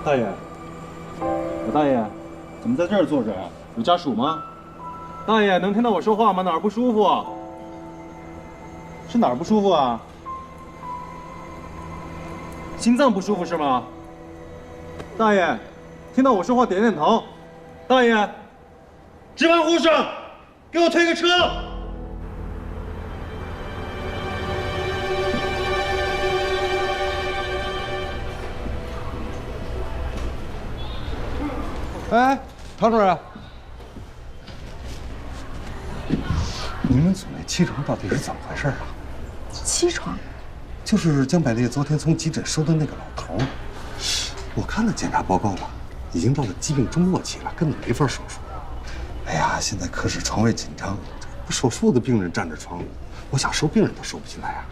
大爷，老大爷，怎么在这儿坐着呀？有家属吗？大爷，能听到我说话吗？哪儿不舒服啊？是哪儿不舒服啊？心脏不舒服是吗？大爷，听到我说话点点头。大爷，值班护士，给我推个车。 哎，唐主任，你们组那七床到底是怎么回事啊？七床，就是江百烈昨天从急诊收的那个老头儿。我看了检查报告了，已经到了疾病中末期了，根本没法手术。哎呀，现在科室床位紧张，不手术的病人占着床，我想收病人都收不进来啊。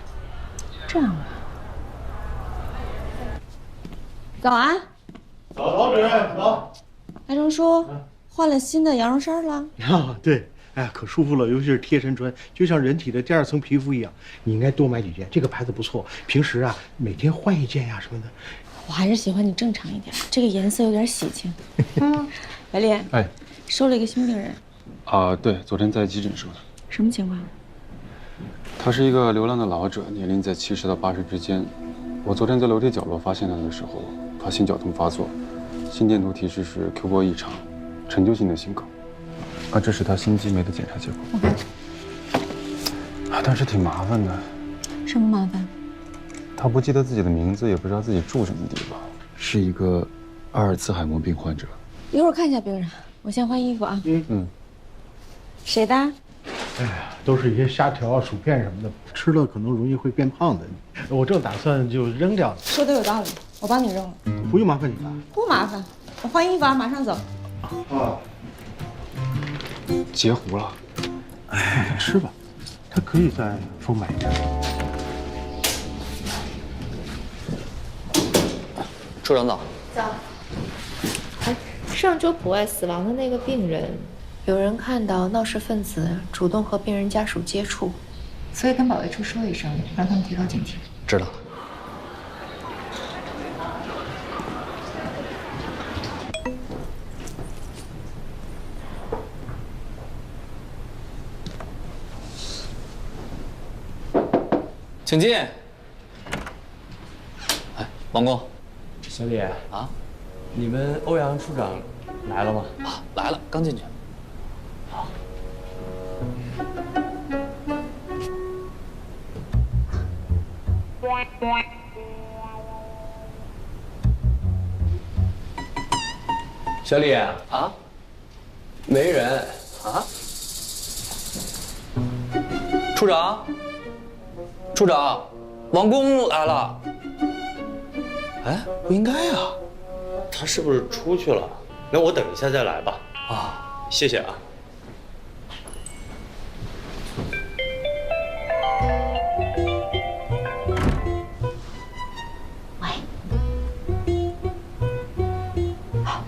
这样啊。早啊。早，曹主任，早。 艾成叔，换了新的羊绒衫了啊，对，哎呀，可舒服了，尤其是贴身穿，就像人体的第二层皮肤一样。你应该多买几件，这个牌子不错。平时啊，每天换一件呀什么的。我还是喜欢你正常一点，这个颜色有点喜庆。白莲，哎，收了一个新病人。啊，对，昨天在急诊收的。什么情况？他是一个流浪的老者，年龄在70到80之间。我昨天在楼梯角落发现他的时候，他心绞痛发作。 心电图提示是 Q 波异常，陈旧性的心梗。啊，这是他心肌酶的检查结果。我看。啊，但是挺麻烦的。什么麻烦？他不记得自己的名字，也不知道自己住什么地方，是一个阿尔茨海默病患者。一会儿看一下病人，我先换衣服啊。嗯。谁的？哎呀，都是一些虾条啊、薯片什么的，吃了可能容易会变胖的。我正打算就扔掉呢。说的有道理，我帮你扔了。不用麻烦你了。不麻烦，我换衣服啊，马上走。啊。截胡了。哎，吃吧，它可以再丰满一点。处长早。早。哎，上周普外死亡的那个病人，有人看到闹事分子主动和病人家属接触，所以跟保卫处说一声，让他们提高警惕。知道了。 请进。哎，王工，小李啊，你们欧阳处长来了吗？啊，来了，刚进去。好。小李啊，没人啊？处长。 处长，王工来了。哎，不应该啊，他是不是出去了？那我等一下再来吧。啊，谢谢啊。喂。好。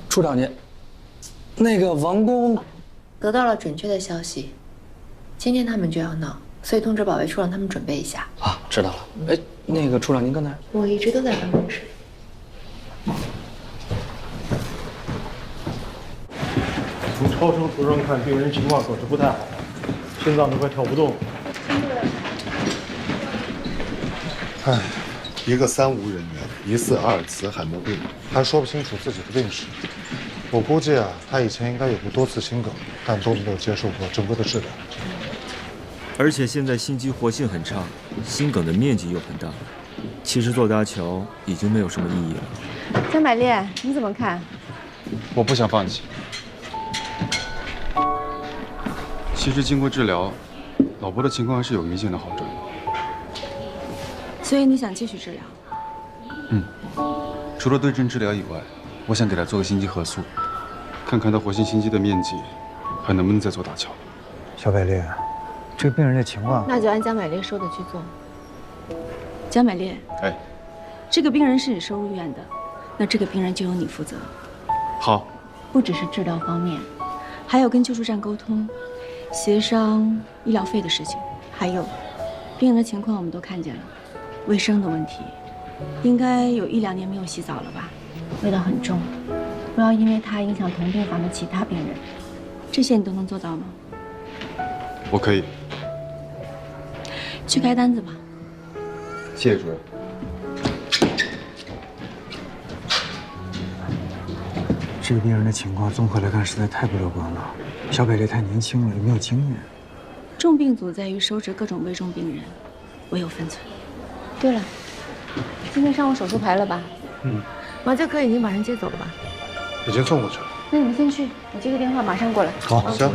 处长您，那个王工得到了准确的消息，今天他们就要闹，所以通知保卫处让他们准备一下。啊，知道了。哎，那个处长您刚才我一直都在办公室。从超声图上看，病人情况可是不太好，心脏都快跳不动了。哎，一个3无人员，疑似阿尔茨海默病，还说不清楚自己的病史。我估计啊，他以前应该有过多次心梗，但都没有接受过正规的治疗。而且现在心肌活性很差，心梗的面积又很大，其实做搭桥已经没有什么意义了。江百烈，你怎么看？我不想放弃。其实经过治疗，老伯的情况还是有明显的好转。所以你想继续治疗？除了对症治疗以外，我想给他做个心肌核素，看看他活性心肌的面积还能不能再做搭桥。小百丽，这个病人的情况，那就按江美丽说的去做。江美丽，哎，这个病人是你收入院的，那这个病人就由你负责。好，不只是治疗方面，还有跟救助站沟通、协商医疗费的事情，还有病人的情况我们都看见了，卫生的问题，应该有1、2年没有洗澡了吧，味道很重，不要因为他影响同病房的其他病人，这些你都能做到吗？我可以。去开单子吧。谢谢主任。这个病人的情况综合来看实在太不乐观了。小百丽太年轻了，也没有经验。重病组在于收治各种危重病人，唯有分寸。对了，今天上午手术排了吧？麻醉科已经把人接走了吧？已经送过去了。那你们先去，我接个电话，马上过来。好，行。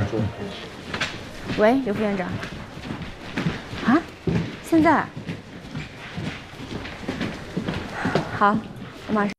喂，刘副院长。啊？现在？好，我马上。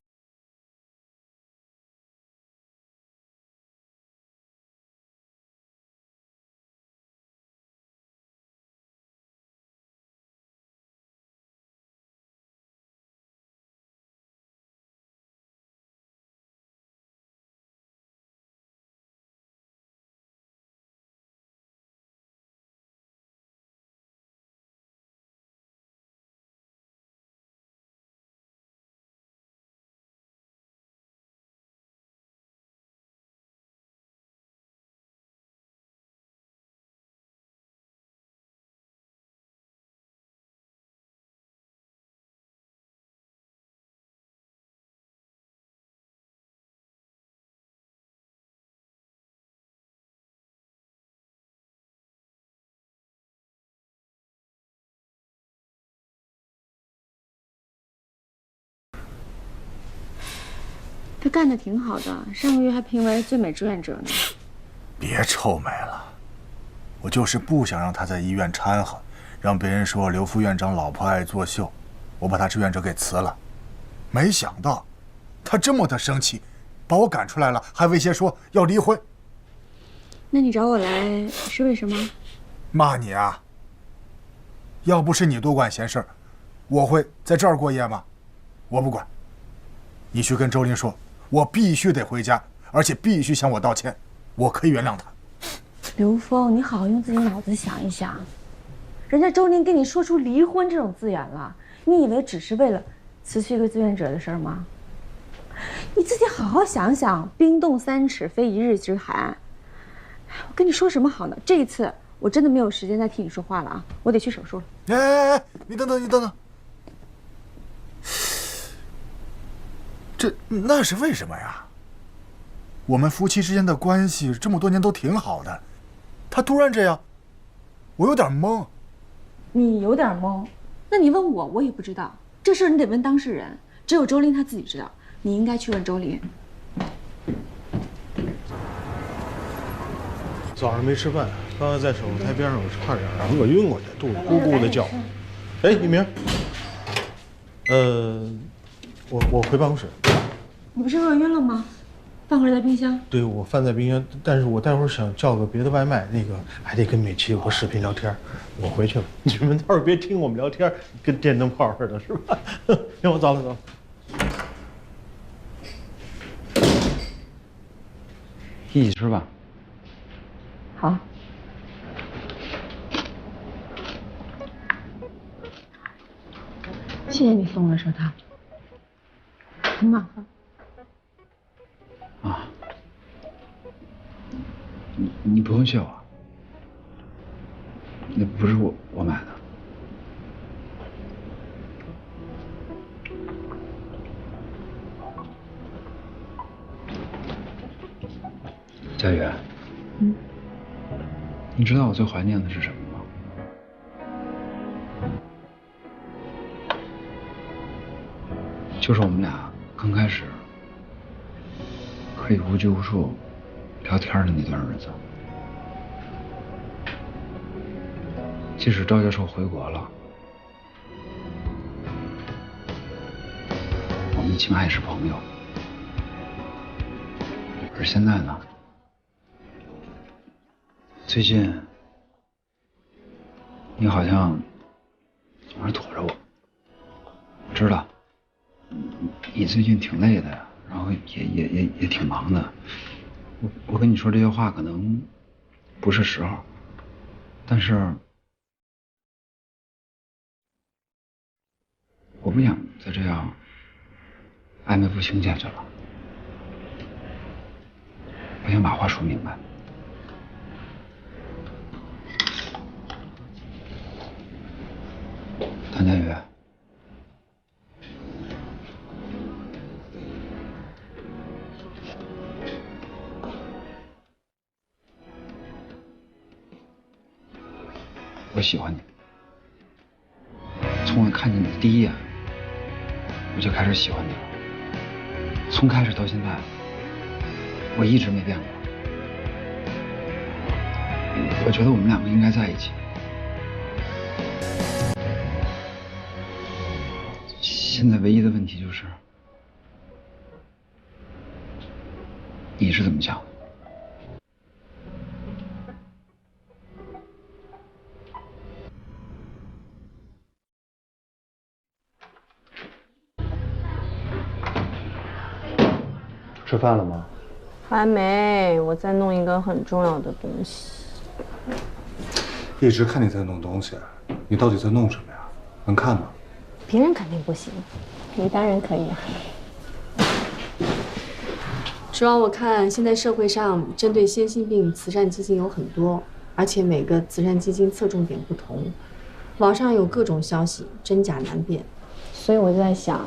他干得挺好的，上个月还评为最美志愿者呢。别臭美了，我就是不想让他在医院掺和，让别人说刘副院长老婆爱作秀，我把他志愿者给辞了。没想到，他这么的生气，把我赶出来了，还威胁说要离婚。那你找我来是为什么？骂你啊！要不是你多管闲事，我会在这儿过夜吗？我不管，你去跟周林说。我必须得回家，而且必须向我道歉。我可以原谅他。刘峰，你好好用自己脑子想一想，人家周林跟你说出离婚这种字眼了，你以为只是为了辞去一个志愿者的事吗？你自己好好想想，冰冻3尺非一日之寒。我跟你说什么好呢？这一次我真的没有时间再替你说话了啊，我得去手术了。哎，你等等。那是为什么呀？我们夫妻之间的关系这么多年都挺好的，他突然这样，我有点懵。你有点懵？那你问我，我也不知道。这事儿你得问当事人，只有周林他自己知道。你应该去问周林。早上没吃饭，刚才在手术台边上我差点饿晕过去，肚子咕咕的叫。哎，一鸣，我回办公室。你不是饿晕了吗？饭盒在冰箱。对，我饭在冰箱，但是我待会儿想叫个别的外卖，那个还得跟美琪有个视频聊天。我回去了，你们待会儿别听我们聊天跟电灯泡似的，是吧？行，我走了。一起吃吧。好。谢谢你送我的手套。很暖和。啊，你不用谢我，那不是我买的。佳宇，你知道我最怀念的是什么吗？就是我们俩刚开始可以无拘无束聊天的那段日子。即使赵教授回国了，我们起码也是朋友。而现在呢，最近你好像总是躲着我。我知道，你最近挺累的呀，然后也挺忙的。我跟你说这些话可能不是时候，但是我不想再这样暧昧不清下去了。我想把话说明白。谭佳宇，我喜欢你，从我看见你的第一眼，我就开始喜欢你了。从开始到现在，我一直没变过。我觉得我们两个应该在一起。现在唯一的问题就是，你是怎么想的？吃饭了吗？还没，我在弄一个很重要的东西。一直看你在弄东西，你到底在弄什么呀？能看吗？别人肯定不行，你当然可以啊。主要我看现在社会上针对先心病慈善基金有很多，而且每个慈善基金侧重点不同，网上有各种消息，真假难辨。所以我就在想，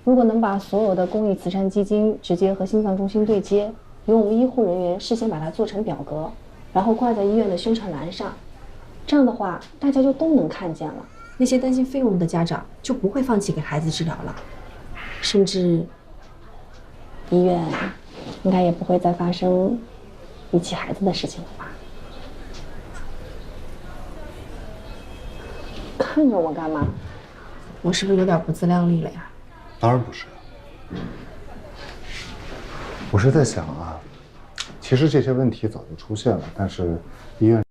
如果能把所有的公益慈善基金直接和心脏中心对接，由我们医护人员事先把它做成表格，然后挂在医院的宣传栏上，这样的话大家就都能看见了。那些担心费用的家长就不会放弃给孩子治疗了，甚至医院应该也不会再发生遗弃孩子的事情了吧？看着我干嘛？我是不是有点不自量力了呀？当然不是。我是在想啊，其实这些问题早就出现了，但是医院。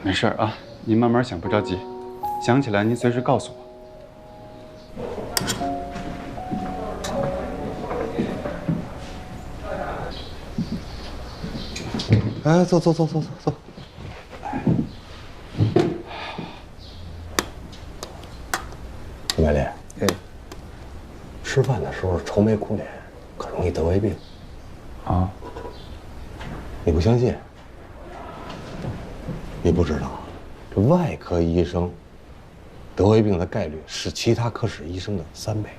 没事啊，你慢慢想，不着急。想起来您随时告诉我。哎，走。李美丽，吃饭的时候愁眉苦脸，可容易得胃病。啊？你不相信？你不知道，这外科医生得胃病的概率是其他科室医生的3倍。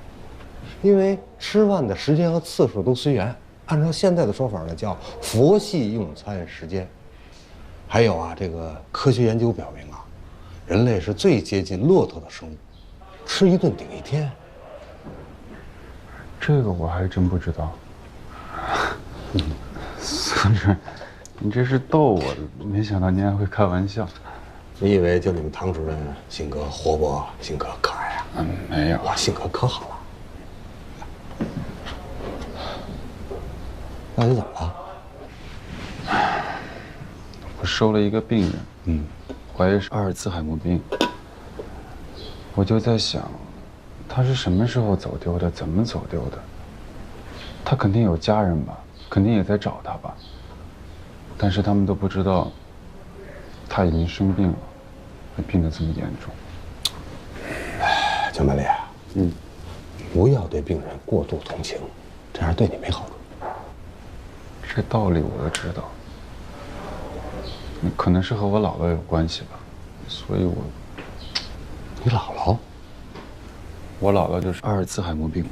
因为吃饭的时间和次数都随缘，按照现在的说法呢，叫佛系用餐时间。还有啊，这个科学研究表明啊，人类是最接近骆驼的生物，吃一顿顶一天。这个我还真不知道。孙主任，你这是逗我，没想到您还会开玩笑。你以为就你们唐主任性格活泼，性格可爱啊？没有，我性格可好了。那你怎么了？我收了一个病人，怀疑是阿尔茨海默病。我就在想，他是什么时候走丢的？怎么走丢的？他肯定有家人吧，肯定也在找他吧。但是他们都不知道，他已经生病了，还病得这么严重。哎，江百烈，不要对病人过度同情，这样对你没好处。这道理我都知道，可能是和我姥姥有关系吧，所以你姥姥？我姥姥就是阿尔茨海默病，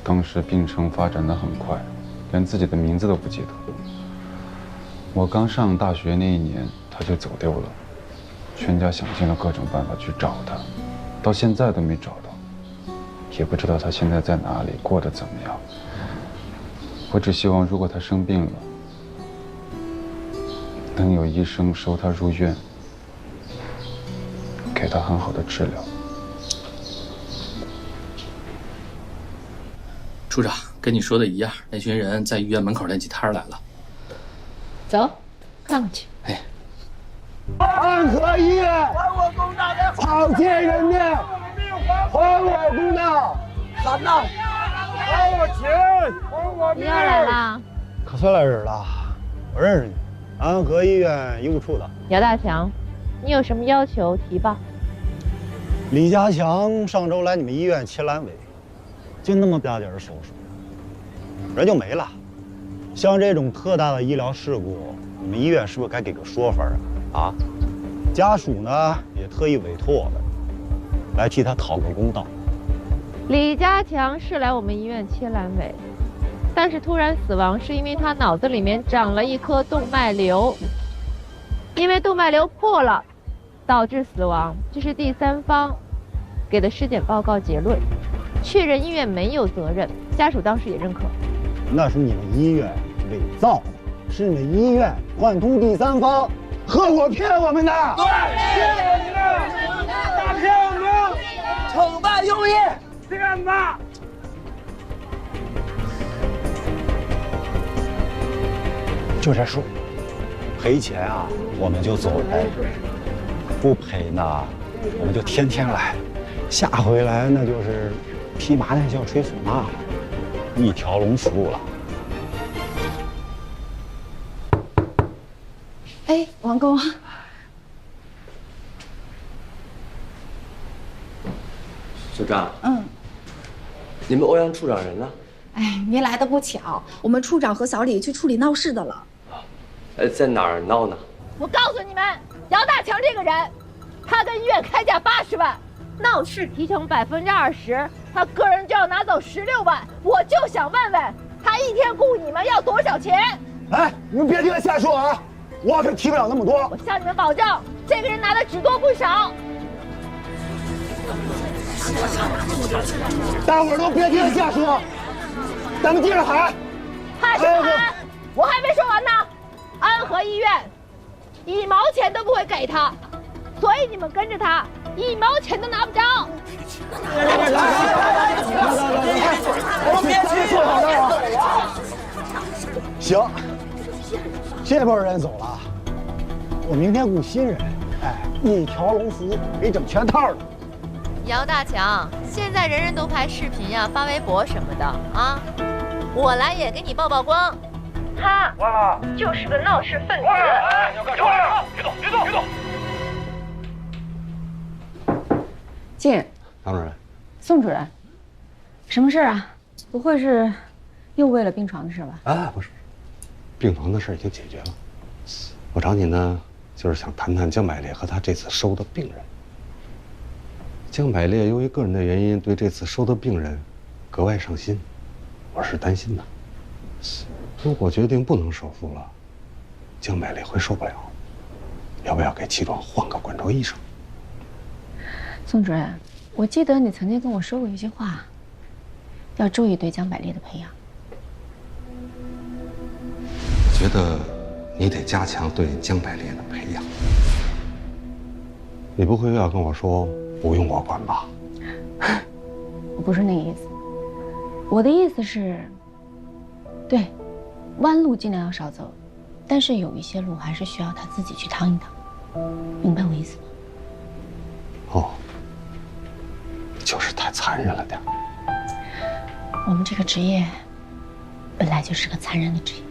当时病程发展得很快，连自己的名字都不记得。我刚上大学那一年，她就走丢了，全家想尽了各种办法去找她，到现在都没找到，也不知道她现在在哪里，过得怎么样。我只希望，如果她生病了，能有医生收她入院，给她很好的治疗。处长跟你说的一样，那群人在医院门口那几摊来了。走，看看去。哎，安和医院，草菅人命，还我公道！喊呐，还我钱，还我命！你又来了，可算来人了，我认识你，安和医院医务处的姚大强，你有什么要求提吧。李家强上周来你们医院切阑尾，就那么大点儿手术，人就没了。像这种特大的医疗事故，你们医院是不是该给个说法啊？家属呢也特意委托我们来替他讨个公道。李家强是来我们医院切阑尾，但是突然死亡是因为他脑子里面长了一颗动脉瘤，因为动脉瘤破了，导致死亡。这是第三方给的尸检报告结论，确认医院没有责任，家属当时也认可。那是你们医院伪造的，是你们医院串通第三方，合伙骗我们的。对，骗我们的，诈骗我们，惩办用意，骗子。就这数，赔钱啊我们就走人，不赔呢我们就天天来，下回来那就是披麻戴孝吹唢呐了，一条龙服务了。哎，王工，小张，你们欧阳处长人呢？哎，您来的不巧，我们处长和小李去处理闹事的了。在哪儿闹呢？我告诉你们，姚大强这个人，他跟医院开价80万，闹事提成20%，他个人就要拿走16万。我就想问问，他一天雇你们要多少钱？哎，你们别听他瞎说啊！我可提不了那么多。我向你们保证，这个人拿的只多不少。大伙儿都别听他瞎说，咱们接着喊。喊什么喊？我还没说完呢。安和医院1毛钱都不会给他，所以你们跟着他1毛钱都拿不着。我们别去说好的啊！行，这波人走了，我明天雇新人，哎，一条龙服务，给整全套的。姚大强，现在人人都拍视频呀、发微博什么的啊，我来也给你曝曝光。他就是个闹事分子。别动，别动，别动！进，唐主任，宋主任，什么事啊？不会是又为了病床的事吧？哎，不是，病床的事已经解决了。我找你呢，就是想谈谈江百烈和他这次收的病人。江百烈由于个人的原因，对这次收的病人格外上心，我是担心的。如果决定不能手术了，江美丽会受不了。要不要给齐壮换个管着医生？宋主任，我记得你曾经跟我说过一句话，要注意对江百丽的培养。我觉得你得加强对江百丽的培养。你不会又要跟我说不用我管吧？我不是那个意思，我的意思是，对，弯路尽量要少走，但是有一些路还是需要他自己去趟一趟，明白我意思吗？哦，就是太残忍了点。我们这个职业本来就是个残忍的职业。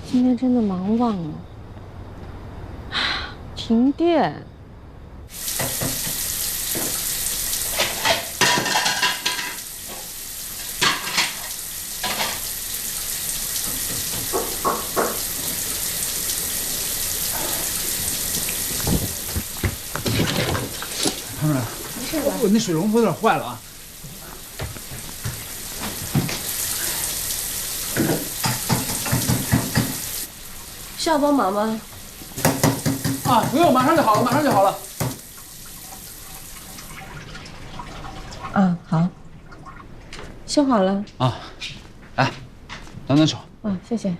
今天真的忙忘了，停电。汤主任，没事吧？我那水龙头有点坏了啊。需要帮忙吗？啊，不用，马上就好了，马上就好了。啊，好，修好了。啊，来，暖手。啊，谢谢。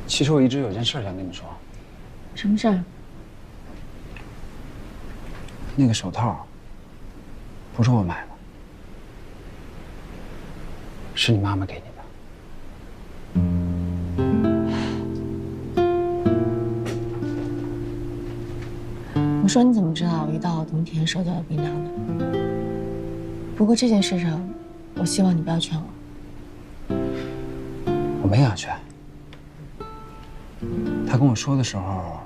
其实我一直有件事想跟你说。什么事儿？那个手套不是我买的，是你妈妈给你的。我说你怎么知道我一到冬天手脚就冰凉的？不过这件事上，我希望你不要劝我。我没想劝。他跟我说的时候，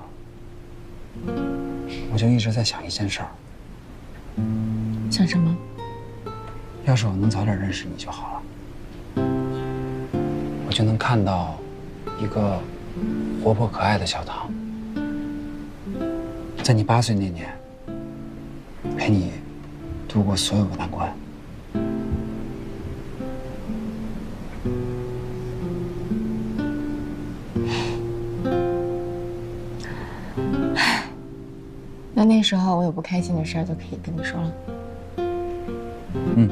我就一直在想一件事儿。想什么？要是我能早点认识你就好了，我就能看到一个活泼可爱的小唐，在你8岁那年，陪你度过所有的难关。那时候我有不开心的事儿就可以跟你说了。嗯。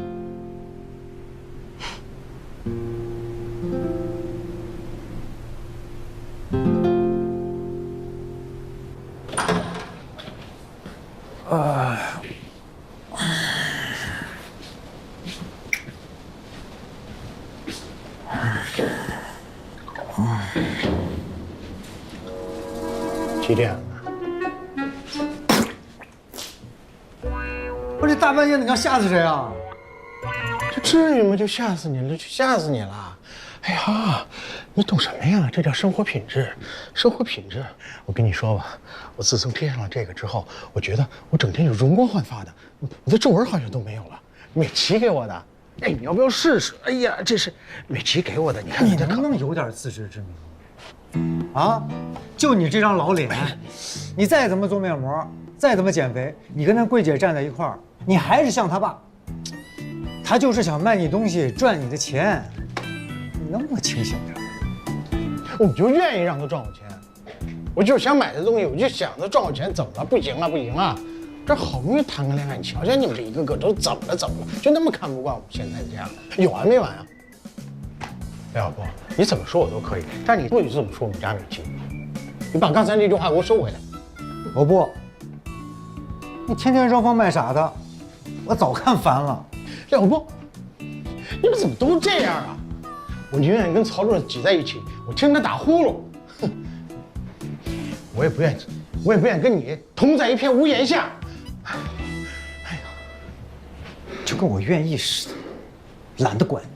几点了？我这大半夜的，你要吓死谁啊？这至于吗？就吓死你了，就吓死你了！哎呀，你懂什么呀？这叫生活品质，生活品质。我跟你说吧，我自从贴上了这个之后，我觉得我整天就容光焕发的，我的皱纹好像都没有了。美琪给我的，哎，你要不要试试？哎呀，这是美琪给我的，你看你能不能有点自知之明？啊，就你这张老脸，你再怎么做面膜，再怎么减肥，你跟那柜姐站在一块儿，你还是像他爸，他就是想卖你东西赚你的钱，你能不能清醒点？我就愿意让他赚我钱，我就是想买的东西，我就想他赚我钱，怎么了？不行了，不行了！这好不容易谈个恋爱，你瞧瞧你们这一个个都怎么了？就那么看不惯我们现在这样，有完没完啊？哎，老婆，你怎么说我都可以，但你不许这么说我们家美琪。你把刚才那句话给我收回来。我不，你天天装疯卖傻的，我早看烦了。老婆，你们怎么都这样啊？我宁愿跟曹主任挤在一起，我听他打呼噜。哼，我也不愿意跟你同在一片屋檐下。哎呀，就跟我愿意似的，懒得管你。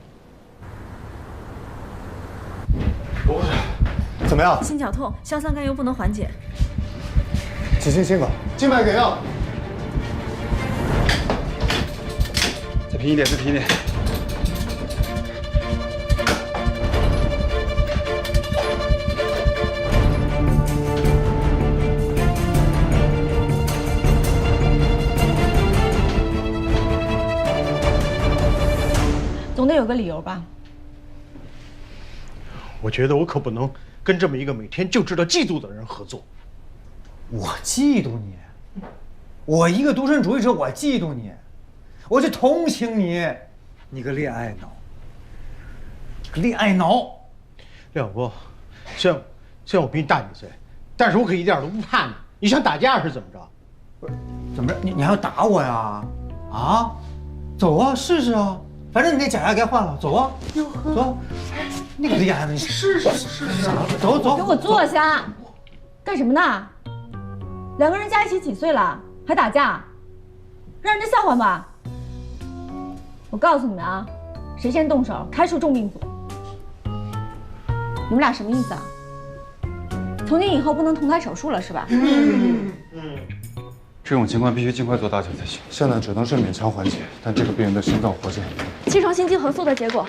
怎么样？心绞痛，硝酸甘油不能缓解。几斤心口？静脉给药。再平一点，再平一点。总得有个理由吧？我觉得我可不能跟这么一个每天就知道嫉妒的人合作。我嫉妒你，我一个独身主义者，我嫉妒你，我就同情你，你个恋爱脑，恋爱脑。亮哥，虽然我比你大几岁，但是我可一点都不怕你。你想打架是怎么着？不是，怎么着？你还要打我呀？啊，走啊，试试啊。反正你那假牙该换了，走啊，走。那个厉害的，你试试。走走。给我坐下，干什么呢？两个人加一起几岁了，还打架，让人家笑话吗？我告诉你们啊，谁先动手，开除重病组。你们俩什么意思啊？从今以后不能同台手术了是吧？这种情况必须尽快做搭桥才行。现在只能是勉强缓解，但这个病人的心脏活性。气床心肌核素的结果。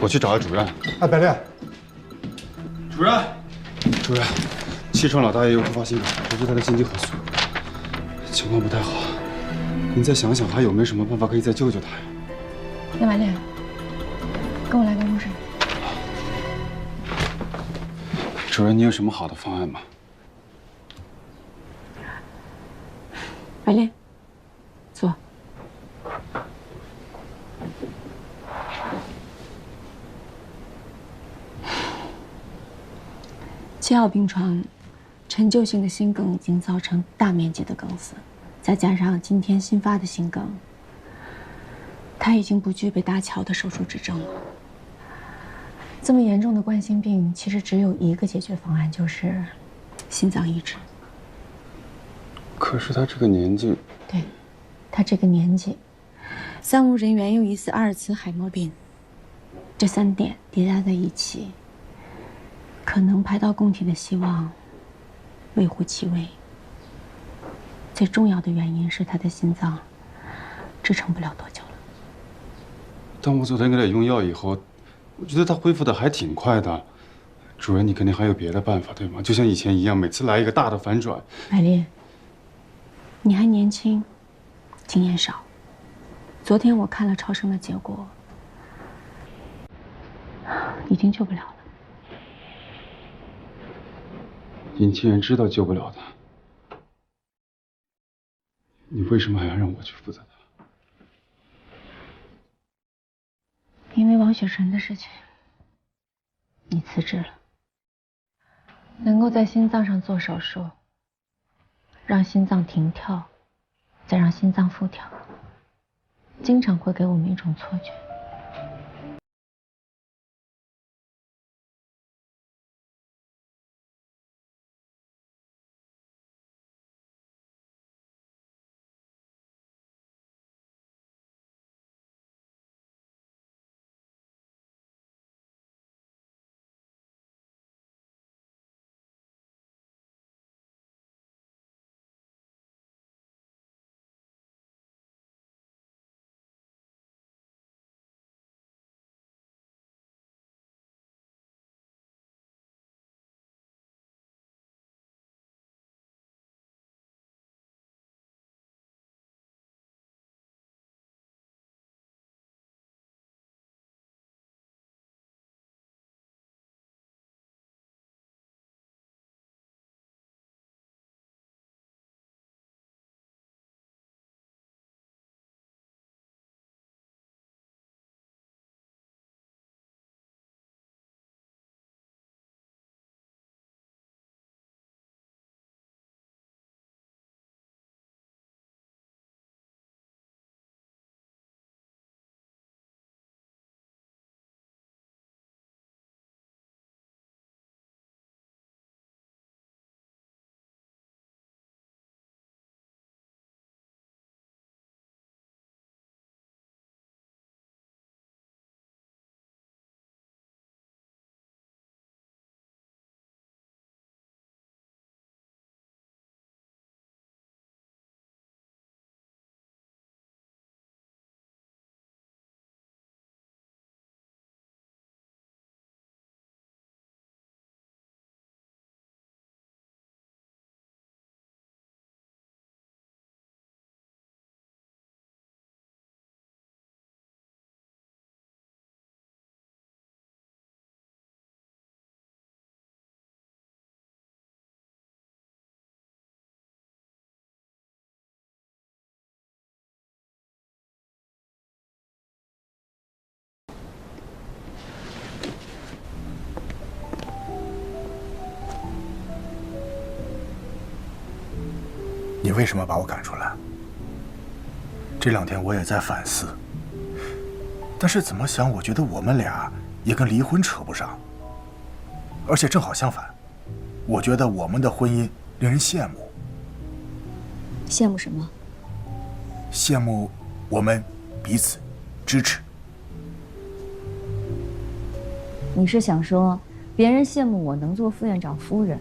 我去找下主任。哎，百烈，主任，气床老大爷又突发心梗，估计他的心肌核素情况不太好。您再想想，还有没有什么办法可以再救救他呀？梁百烈，跟我来办公室。主任，你有什么好的方案吗？百烈，坐。7号病床，陈旧性的心梗已经造成大面积的梗死，再加上今天新发的心梗，他已经不具备搭桥的手术指征了。这么严重的冠心病，其实只有一个解决方案，就是心脏移植。可是他这个年纪，对，他这个年纪，三无人员又疑似阿尔茨海默病，这3点叠加在一起，可能排到供体的希望微乎其微。最重要的原因是他的心脏支撑不了多久了。但我昨天给他用药以后，我觉得他恢复的还挺快的。主任，你肯定还有别的办法，对吗？就像以前一样，每次来一个大的反转。百烈，你还年轻，经验少。昨天我看了超声的结果，已经救不了了。您既然知道救不了他，你为什么还要让我去负责他？因为王雪纯的事情，你辞职了。能够在心脏上做手术，让心脏停跳，再让心脏复跳，经常会给我们一种错觉。你为什么把我赶出来？这2天我也在反思，但是怎么想，我觉得我们俩也跟离婚扯不上，而且正好相反，我觉得我们的婚姻令人羡慕。羡慕什么？羡慕我们彼此支持。你是想说，别人羡慕我能做副院长夫人，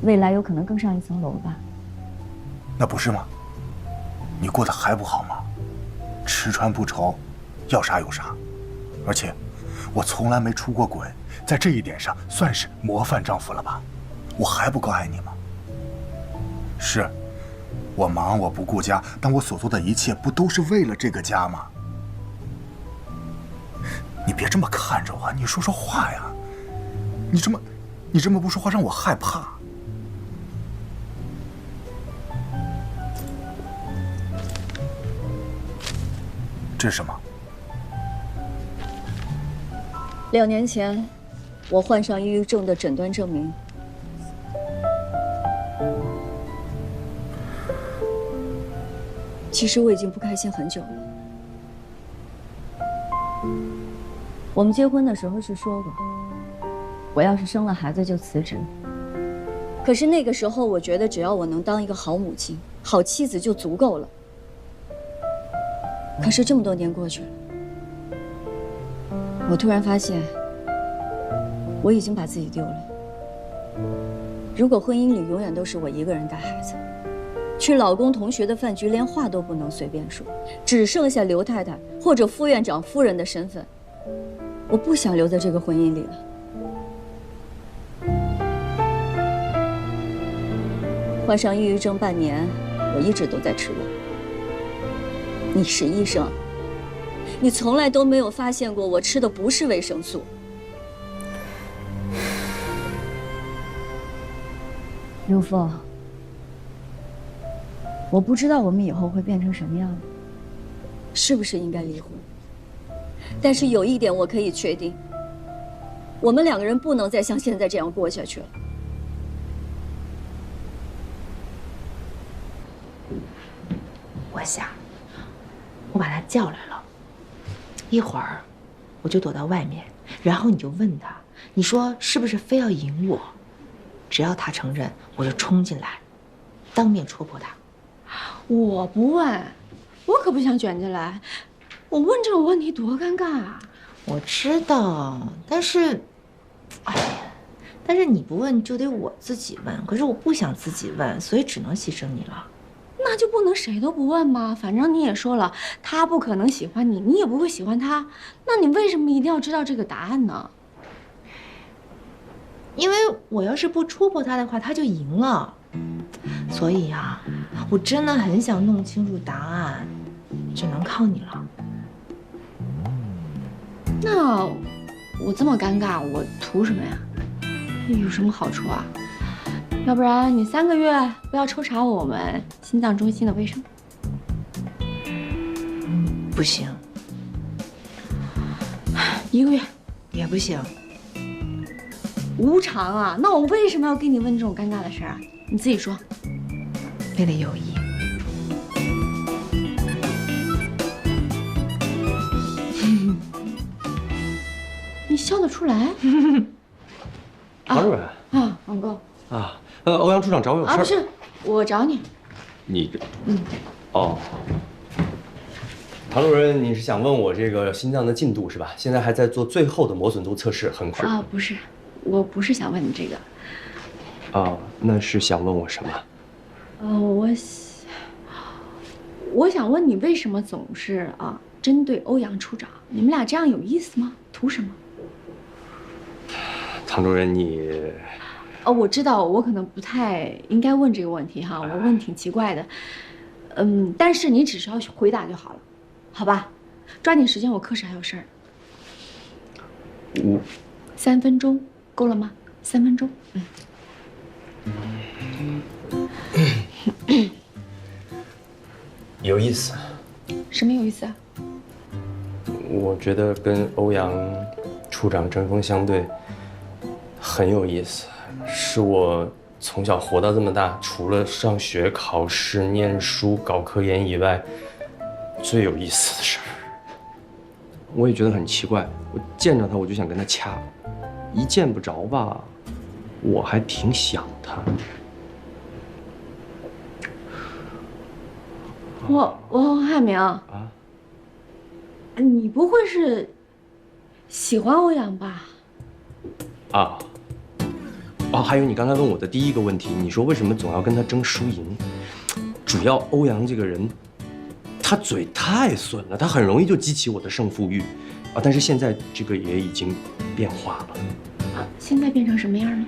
未来有可能更上一层楼吧？那不是吗？你过得还不好吗？吃穿不愁，要啥有啥，而且我从来没出过轨，在这一点上算是模范丈夫了吧？我还不够爱你吗？是，我忙，我不顾家，但我所做的一切不都是为了这个家吗？你别这么看着我，你说说话呀！你这么不说话，让我害怕。这是什么2年前，我患上抑郁症的诊断证明。其实我已经不开心很久了。我们结婚的时候是说过，我要是生了孩子就辞职。可是那个时候，我觉得只要我能当一个好母亲、好妻子就足够了。可是这么多年过去了，我突然发现，我已经把自己丢了。如果婚姻里永远都是我一个人带孩子，去老公同学的饭局连话都不能随便说，只剩下刘太太或者副院长夫人的身份，我不想留在这个婚姻里了。患上抑郁症半年，我一直都在吃药。你是医生，你从来都没有发现过我吃的不是维生素。刘峰，我不知道我们以后会变成什么样子，是不是应该离婚？但是有一点我可以确定，我们2个人不能再像现在这样过下去了。我想，我把他叫来了，一会儿我就躲到外面，然后你就问他，你说是不是非要赢我？只要他承认，我就冲进来，当面戳破他。我不问，我可不想卷进来。我问这种问题多尴尬啊！我知道，但是，哎呀，但是你不问就得我自己问，可是我不想自己问，所以只能牺牲你了。那就不能谁都不问吗？反正你也说了，他不可能喜欢你，你也不会喜欢他，那你为什么一定要知道这个答案呢？因为我要是不戳破他的话，他就赢了。所以呀，我真的很想弄清楚答案，只能靠你了。那我这么尴尬，我图什么呀？有什么好处啊？要不然你3个月不要抽查我们心脏中心的卫生？不行。1个月也不行。无偿啊？那我为什么要跟你问这种尴尬的事啊？你自己说。为了友谊。你笑得出来？唐主任啊，王哥啊，欧阳处长找我有事。不是，我找你。你，哦，唐主任，你是想问我这个心脏的进度是吧？现在还在做最后的磨损度测试，很快。不是，我不是想问你这个。那是想问我什么？我想问你为什么总是针对欧阳处长？你们俩这样有意思吗？图什么？唐主任，你我知道我可能不太应该问这个问题哈，我问挺奇怪的，但是你只需要回答就好了，好吧？抓紧时间，我课时还有事儿。3分钟够了吗？3分钟，有意思。什么有意思啊？我觉得跟欧阳处长针锋相对很有意思，是我从小活到这么大，除了上学、考试、念书、搞科研以外，最有意思的事儿。我也觉得很奇怪，我见着他我就想跟他掐，一见不着吧，我还挺想他。王海明啊，你不会是喜欢欧阳吧？啊，哦，还有你刚才问我的第一个问题，你说为什么总要跟他争输赢？主要欧阳这个人，他嘴太损了，他很容易就激起我的胜负欲，啊，但是现在这个也已经变化了。啊，现在变成什么样了？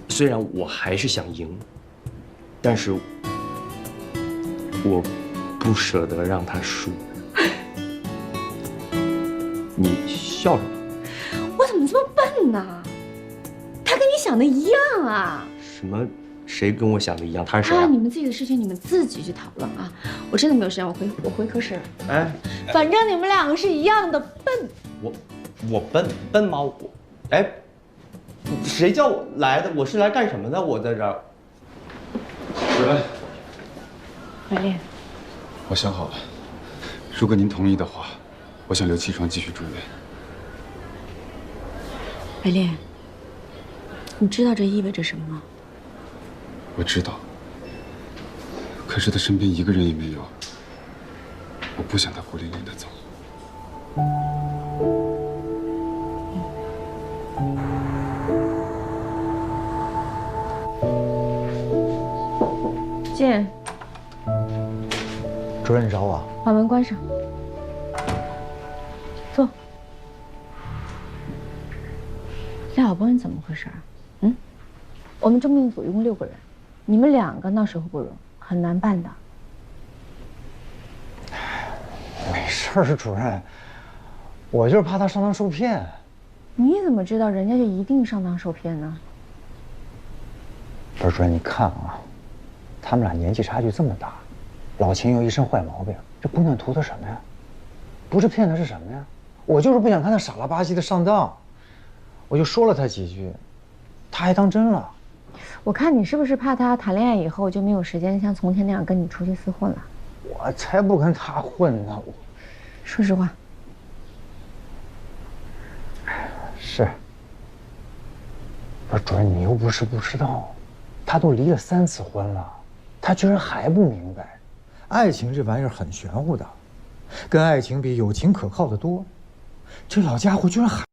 虽然我还是想赢，但是我不舍得让他输。你笑什么？我怎么这么笨呢？他跟你想的一样啊！什么？谁跟我想的一样？他是谁啊？你们自己的事情你们自己去讨论啊！我真的没有时间，我回科室了。哎，反正你们两个是一样的笨。我笨吗？哎，谁叫我来的？我是来干什么的？我在这儿。回来。白练，我想好了，如果您同意的话，我想留气床继续住院。白练，你知道这意味着什么吗？我知道，可是他身边一个人也没有，我不想他孤零零的走。进。主任，你找我？把门关上。坐。廖晓波，你怎么回事？我们征兵组一共6个人，你们2个闹水火不容，很难办的。没事儿，主任，我就是怕他上当受骗。你怎么知道人家就一定上当受骗呢？不是，主任，你看啊，他们俩年纪差距这么大，老秦又一身坏毛病，这姑娘图他什么呀？不是骗他是什么呀？我就是不想看他傻了吧唧的上当，我就说了他几句，他还当真了。我看你是不是怕他谈恋爱以后就没有时间像从前那样跟你出去厮混了？我才不跟他混呢！说实话。是。不是，主任，你又不是不知道，他都离了3次婚了，他居然还不明白，爱情这玩意儿很玄乎的，跟爱情比，友情可靠得多。这老家伙居然还。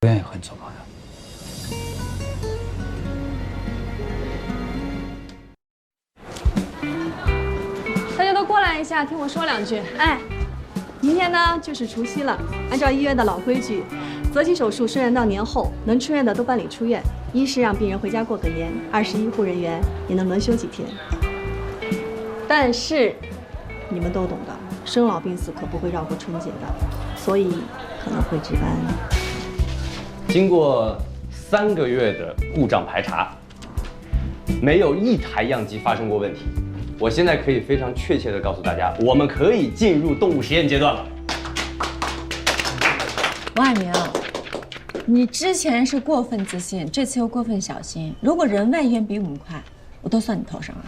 不愿意和你做朋友。大家都过来一下，听我说两句。哎，明天呢就是除夕了，按照医院的老规矩，择期手术顺延到年后，能出院的都办理出院。一是让病人回家过个年，二是医护人员也能轮休几天。但是，你们都懂的，生老病死可不会绕过春节的，所以可能会值班。经过3个月的故障排查，没有一台样机发生过问题。我现在可以非常确切地告诉大家，我们可以进入动物实验阶段了。王海明，你之前是过分自信，这次又过分小心。如果人外医院比我们快，我都算你头上了。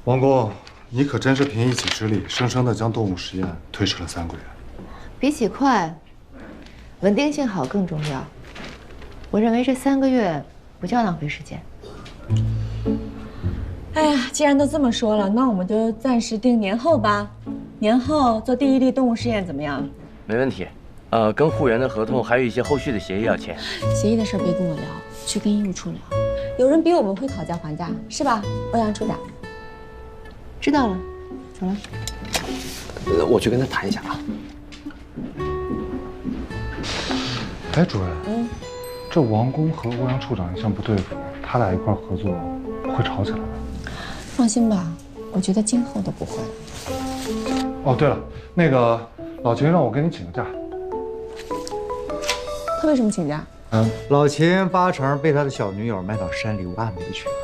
王工，你可真是凭一己之力，生生地将动物实验推迟了3个月。比起快，稳定性好更重要。我认为这3个月不叫浪费时间。哎呀，既然都这么说了，那我们就暂时定年后吧。年后做第1例动物试验怎么样？没问题。跟护源的合同还有一些后续的协议要签。协议的事别跟我聊，去跟医务处聊。有人比我们会讨价还价，是吧，欧阳处长？知道了，走了。我去跟他谈一下啊。哎，主任，这王工和欧阳处长一向不对付，他俩一块合作会吵起来吗？放心吧，我觉得今后都不会了。哦，对了，那个老秦让我跟你请个假。他为什么请假？老秦8成被他的小女友卖到山里挖煤去了。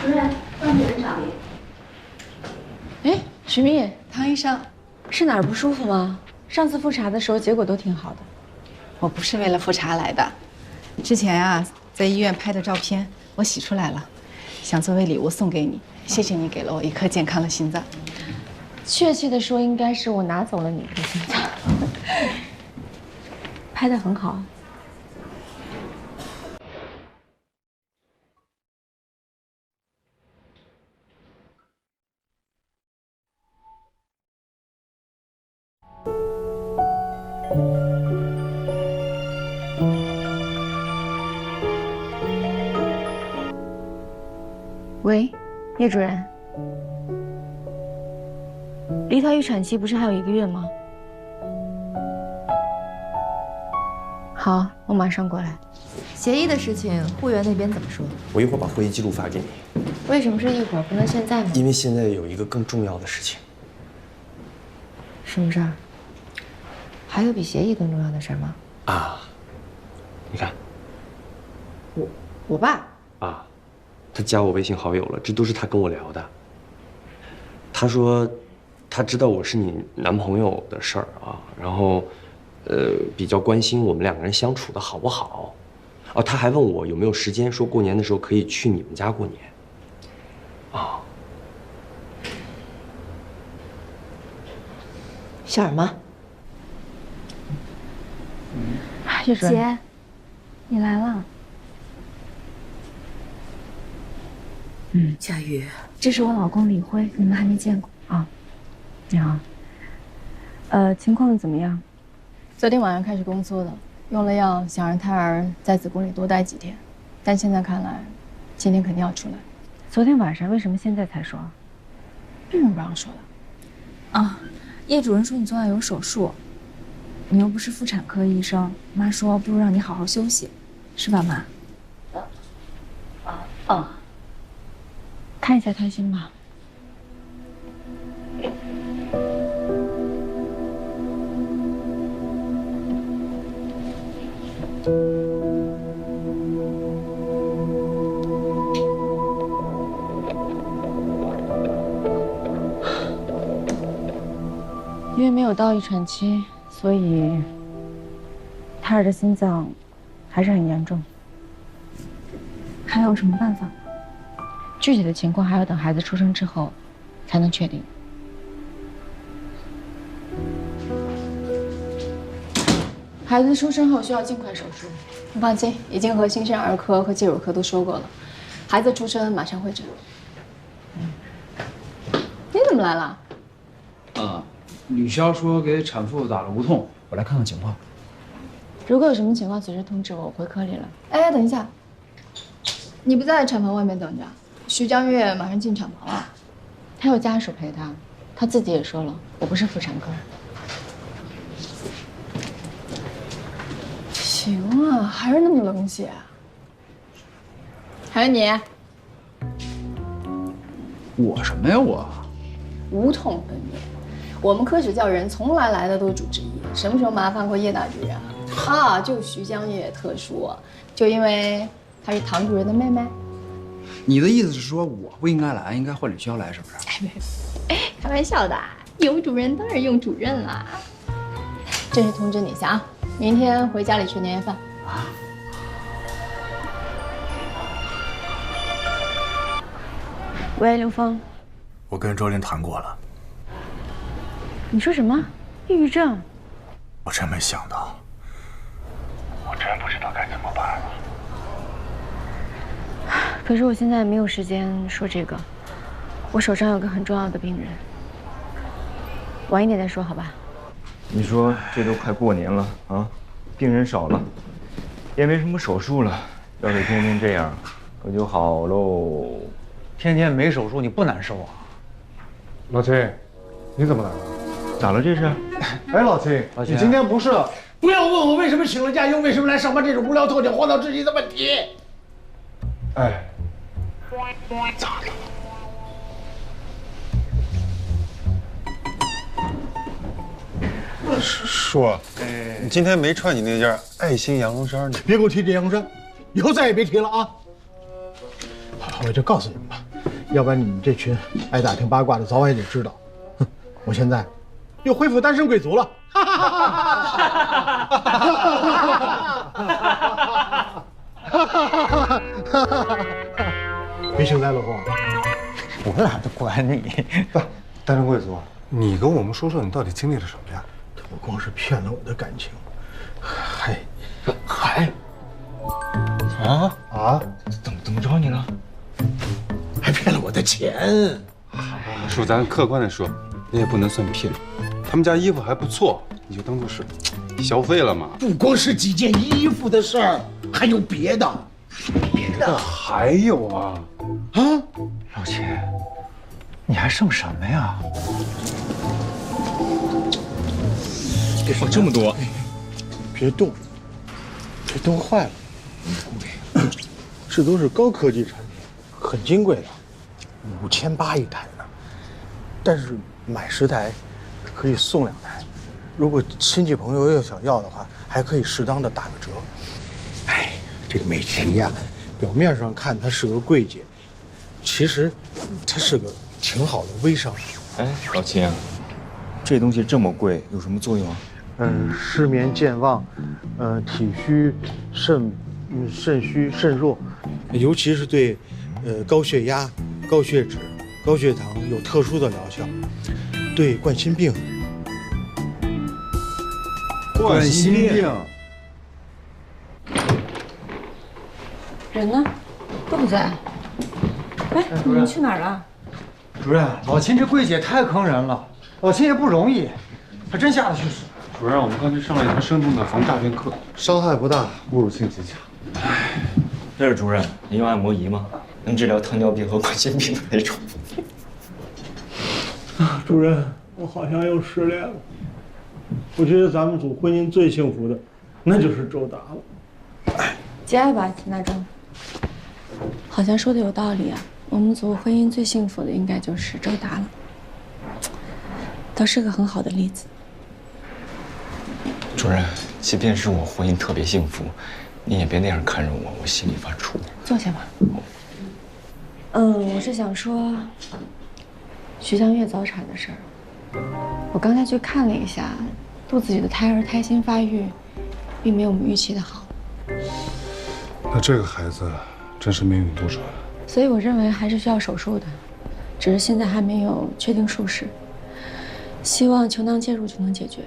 主任，张主任找你。哎，徐明，唐医生，是哪儿不舒服吗？上次复查的时候结果都挺好的。我不是为了复查来的，之前啊在医院拍的照片我洗出来了，想作为礼物送给你。谢谢你给了我一颗健康的心脏。确切的说，应该是我拿走了你的心脏。拍得很好。喂，叶主任，离他预产期不是还有1个月吗？好，我马上过来。协议的事情，护源那边怎么说？我一会儿把会议记录发给你。为什么是一会儿，不能现在吗？因为现在有一个更重要的事情。什么事儿？还有比协议更重要的事儿吗？啊，你看，我爸啊，他加我微信好友了，这都是他跟我聊的。他说，他知道我是你男朋友的事儿啊，然后，比较关心我们2个人相处的好不好。哦，他还问我有没有时间，说过年的时候可以去你们家过年。啊，小尔吗？姐，你来了。佳玉，这是我老公李辉，你们还没见过啊。你好。情况怎么样？昨天晚上开始宫缩的，用了药，想让胎儿在子宫里多待几天，但现在看来，今天肯定要出来。昨天晚上为什么现在才说？为什么不让说的？啊，叶主任说你昨晚有手术，你又不是妇产科医生，妈说不如让你好好休息，是吧，妈？看一下胎心吧。因为没有到预产期，所以胎儿的心脏还是很严重。还有什么办法？具体的情况还要等孩子出生之后才能确定。孩子出生后需要尽快手术。你放心，已经和新生儿科和介乳科都说过了，孩子出生马上会诊。你怎么来了？吕潇说给产妇打了无痛，我来看看情况。如果有什么情况，随时通知我，我回科里了。哎，等一下，你不在产房外面等着？徐江月马上进产房了，他有家属陪他，他自己也说了，我不是妇产科。行啊，还是那么冷血啊。还有你，我什么呀我？无痛分娩，我们科室叫人从来的都主治医，什么时候麻烦过叶大主任啊？就徐江月特殊，就因为她是唐主任的妹妹。你的意思是说我不应该来，应该换李潇来，是不是？哎，开玩笑的，有主任当然用主任啦。正式通知你一下啊，明天回家里吃年夜饭啊。喂，刘峰，我跟周林谈过了。你说什么？抑郁症？我真没想到，我真不知道该怎么办了。可是我现在没有时间说这个，我手上有个很重要的病人，晚一点再说，好吧？你说这都快过年了啊，病人少了，也没什么手术了，要是天天这样，可就好喽。天天没手术，你不难受啊？老秦，你怎么来了？咋了这是？哎，老秦，你今天不是？不要问我为什么请了假，又为什么来上班这种无聊透顶、荒唐至极的问题。哎，咋了？叔，你今天没穿你那件爱心羊绒衫呢？别给我提这羊绒衫，以后再也别提了啊！我就告诉你们吧，要不然你们这群爱打听八卦的早晚也得知道。哼，我现在又恢复单身贵族了。别幸灾乐祸，我懒得管你。不，单身贵族，你跟我们说说你到底经历了什么呀？他不光是骗了我的感情，还怎么着你了？还骗了我的钱。叔，咱客观的说，那也不能算骗。他们家衣服还不错，你就当做是消费了嘛。不光是几件衣服的事儿，还有别的。别的还有啊？啊，老秦，你还剩什么呀？哇，这么多！别动，这冻坏了。这都是高科技产品，很金贵的，5800一台呢。但是买10台可以送2台，如果亲戚朋友要想要的话，还可以适当的打个折。哎，这个美琪呀，表面上看她是个柜姐，其实她是个挺好的微商。哎，老秦，这东西这么贵，有什么作用啊？失眠、健忘，体虚、肾虚、肾弱，尤其是对高血压、高血脂、高血糖有特殊的疗效，对冠心病。冠心病。人呢？都不在。哎，你们去哪儿了？主任，老秦这柜姐太坑人了，老秦也不容易，他真下得去手。主任，我们刚才上了一堂生动的防诈骗课，伤害不大，侮辱性极强。这是主任，你用按摩仪吗？能治疗糖尿病和冠心病的那种。主任，我好像又失恋了。我觉得咱们组婚姻最幸福的，那就是周达了。节哀吧，秦大正。好像说的有道理啊。我们组婚姻最幸福的应该就是周达了，倒是个很好的例子。主任，即便是我婚姻特别幸福，你也别那样看着我，我心里发怵。坐下吧。我是想说，徐江月早产的事儿。我刚才去看了一下，肚子里的胎儿胎心发育，并没有我们预期的好。那这个孩子真是命运多舛。所以我认为还是需要手术的，只是现在还没有确定术式。希望球囊介入就能解决。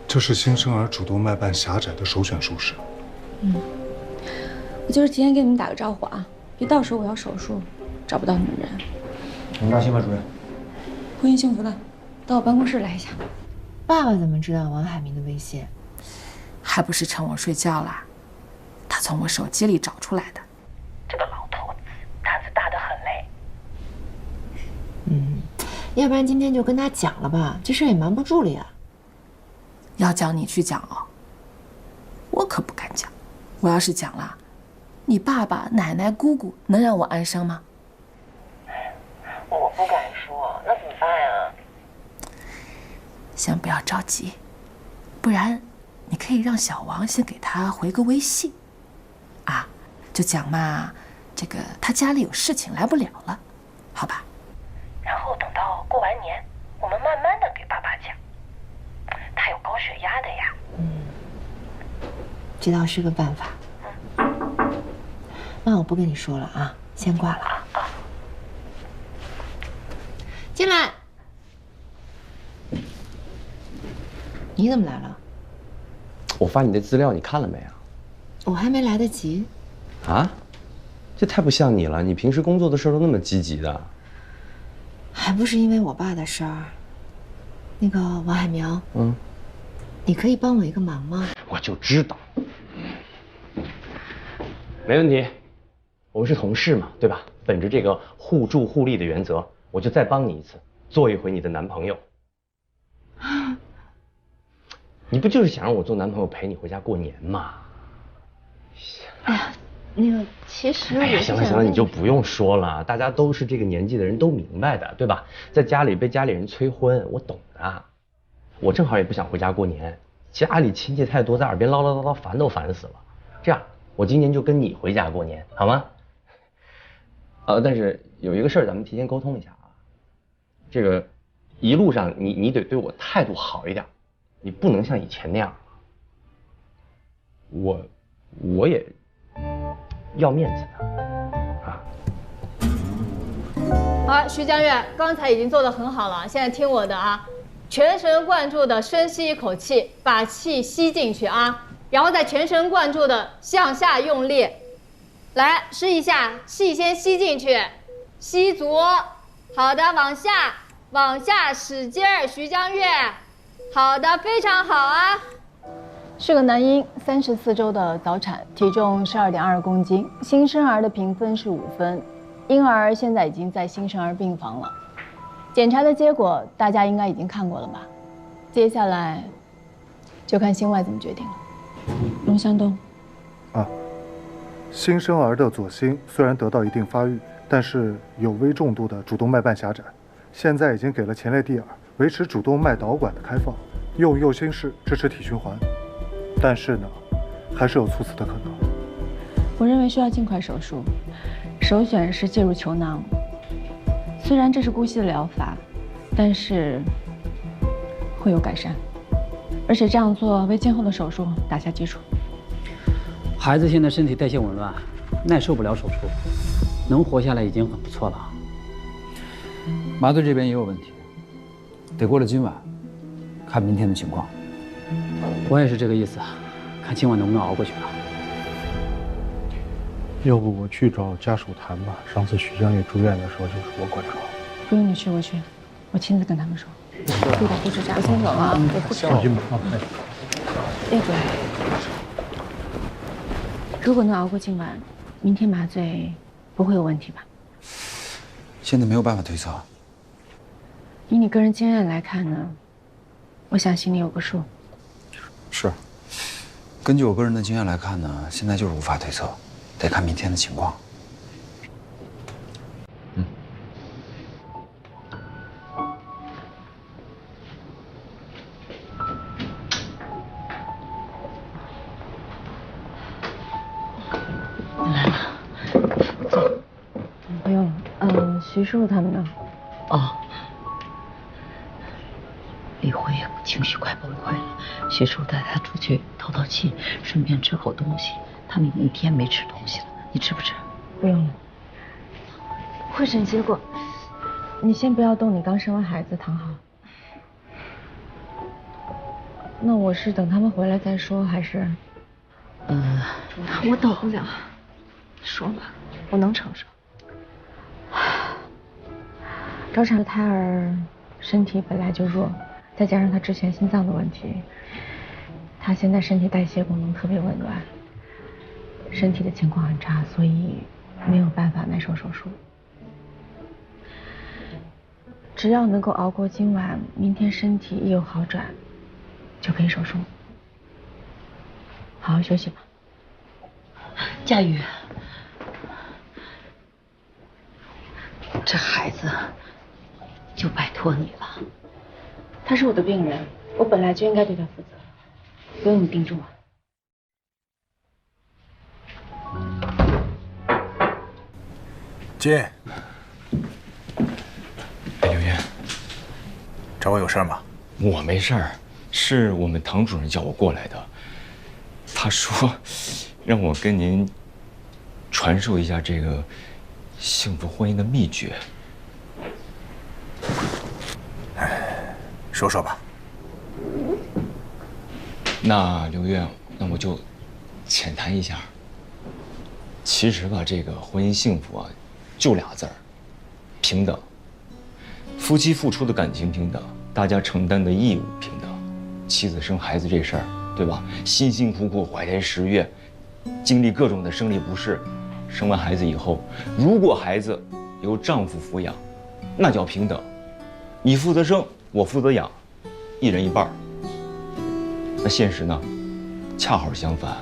这是新生儿主动脉瓣狭窄的首选术式。我就是提前给你们打个招呼啊，别到时候我要手术，找不到你们人。你放心吧，主任。婚姻幸福了，到我办公室来一下。爸爸怎么知道王海明的微信？还不是趁我睡觉了，他从我手机里找出来的。这个老头子胆子大得很嘞。要不然今天就跟他讲了吧，这事也瞒不住了呀。要叫你去讲哦，我可不敢讲。我要是讲了，你爸爸、奶奶、姑姑能让我安生吗？我不敢说，那怎么办呀？先不要着急，不然你可以让小王先给他回个微信，啊，就讲嘛，这个他家里有事情来不了了，好吧？然后等到过完年，我们慢慢的给爸爸讲。他有高血压的呀。这倒是个办法。那我不跟你说了啊，先挂了。进来。你怎么来了？我发你的资料，你看了没啊？我还没来得及。啊？这太不像你了，你平时工作的事儿都那么积极的。还不是因为我爸的事儿。那个王海苗，你可以帮我一个忙吗？我就知道，没问题。我们是同事嘛，对吧？本着这个互助互利的原则，我就再帮你一次，做一回你的男朋友。你不就是想让我做男朋友陪你回家过年吗？哎呀，那个其实哎呀，行了行了，你就不用说了，大家都是这个年纪的人，都明白的，对吧？在家里被家里人催婚，我懂的。我正好也不想回家过年，家里亲戚太多，在耳边唠唠叨叨，烦都烦死了。这样，我今年就跟你回家过年，好吗？但是有一个事儿，咱们提前沟通一下啊。这个一路上你得对我态度好一点，你不能像以前那样。我也要面子的。好，徐江月，刚才已经做得很好了，现在听我的啊，全神贯注的深吸一口气，把气吸进去啊，然后再全神贯注的向下用力，来试一下，气先吸进去，吸足，好的，往下使劲儿，徐江月，好的，非常好啊。是个男婴，34周的早产，体重12.2公斤，新生儿的评分是5分，婴儿现在已经在新生儿病房了。检查的结果大家应该已经看过了吧？接下来就看心外怎么决定了。龙向东，新生儿的左心虽然得到一定发育，但是有微重度的主动脉瓣狭窄，现在已经给了前列蒂尔，维持主动脉导管的开放，用右心室支持体循环。但是呢，还是有猝死的可能。我认为需要尽快手术，首选是介入球囊。虽然这是姑息的疗法，但是会有改善，而且这样做为今后的手术打下基础。孩子现在身体代谢紊乱，耐受不了手术，能活下来已经很不错了。麻醉这边也有问题，得过了今晚，看明天的情况。我也是这个意思，看今晚能不能熬过去了。要不我去找家属谈吧？上次徐江月住院的时候就是我管着。不用你去，我去，我亲自跟他们说。对的，护士长，我先走了啊，给护士长。放心吧，叶总，如果能熬过今晚，明天麻醉不会有问题吧？现在没有办法推测。以你个人经验来看呢，我想心里有个数。是，根据我个人的经验来看呢，现在就是无法推测，得看明天的情况。来了，走。不用了，徐叔叔他们呢？李辉情绪快崩溃了，徐叔带他出去透透气，顺便吃口东西。他们一天没吃东西了，你吃不吃？不用了。会诊结果，你先不要动，你刚生完孩子，躺好。那我是等他们回来再说，还是？我等不了。说吧，我能承受。早产的胎儿身体本来就弱，再加上他之前心脏的问题，他现在身体代谢功能特别紊乱，身体的情况很差，所以没有办法耐受手术。只要能够熬过今晚，明天身体一有好转，就可以手术。好好休息吧。佳宇，这孩子就拜托你了。他是我的病人，我本来就应该对他负责，不用你盯着我。进。哎，刘烨，找我有事吗？我没事儿，是我们唐主任叫我过来的。他说，让我跟您传授一下这个幸福婚姻的秘诀。说说吧。那刘烨，那我就浅谈一下。其实吧，这个婚姻幸福啊，就俩字儿：平等。夫妻付出的感情平等，大家承担的义务平等。妻子生孩子这事儿，对吧？辛辛苦苦怀胎10月，经历各种的生理不适，生完孩子以后，如果孩子由丈夫抚养，那叫平等。你负责生，我负责养，一人一半。那现实呢，恰好相反。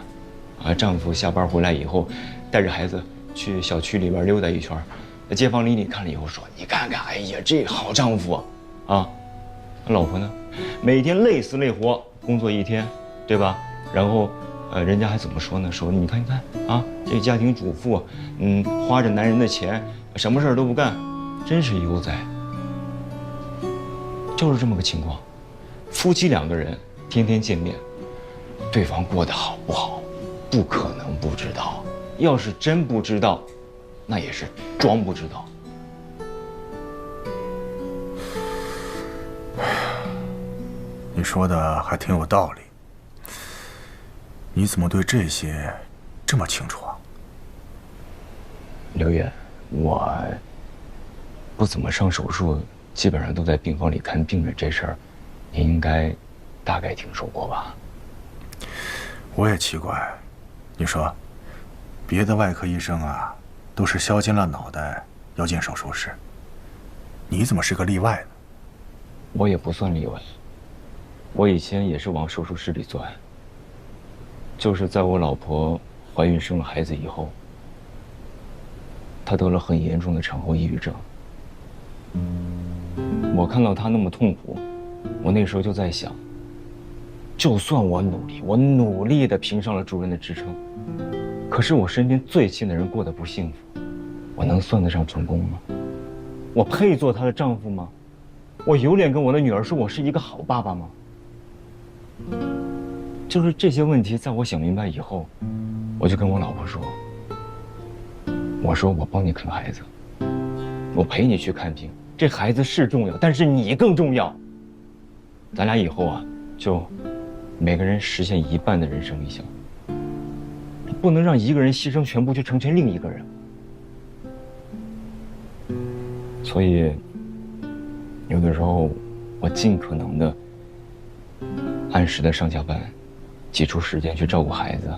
丈夫下班回来以后，带着孩子去小区里边溜达一圈，街坊邻里看了以后说：“你看看，哎呀，这好丈夫啊！”老婆呢，每天累死累活工作一天，对吧？然后，人家还怎么说呢？说你看啊，这个家庭主妇，花着男人的钱，什么事儿都不干，真是悠哉。就是这么个情况，夫妻2个人天天见面，对方过得好不好，不可能不知道。要是真不知道，那也是装不知道。你说的还挺有道理。你怎么对这些这么清楚啊？刘烨，我不怎么上手术，基本上都在病房里看病人，这事儿您应该大概听说过吧？我也奇怪，你说，别的外科医生啊，都是削尖了脑袋要进手术室，你怎么是个例外呢？我也不算例外。我以前也是往手术室里钻，就是在我老婆怀孕生了孩子以后，她得了很严重的产后抑郁症。我看到她那么痛苦，我那时候就在想，就算我努力地评上了主任的职称，可是我身边最亲的人过得不幸福，我能算得上成功吗？我配做她的丈夫吗？我有脸跟我的女儿说我是一个好爸爸吗？就是这些问题，在我想明白以后，我就跟我老婆说，我说我帮你看孩子，我陪你去看病，这孩子是重要，但是你更重要。咱俩以后啊，就每个人实现一半的人生理想，不能让一个人牺牲全部去成全另一个人。所以，有的时候我尽可能的按时的上下班，挤出时间去照顾孩子。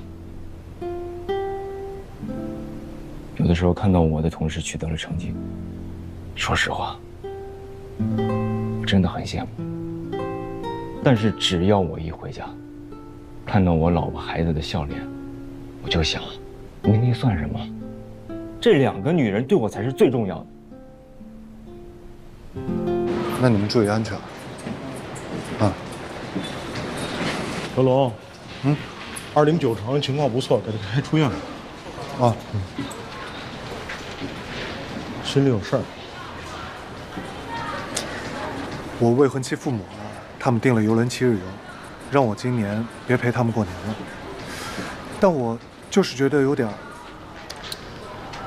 有的时候看到我的同事取得了成绩，说实话，我真的很羡慕。但是只要我一回家，看到我老婆孩子的笑脸，我就想，名利算什么？这2个女人对我才是最重要的。那你们注意安全啊！何龙，209床情况不错，给他开出院了。啊，心里有事儿。我未婚妻父母他们订了邮轮7日游，让我今年别陪他们过年了。但我就是觉得有点……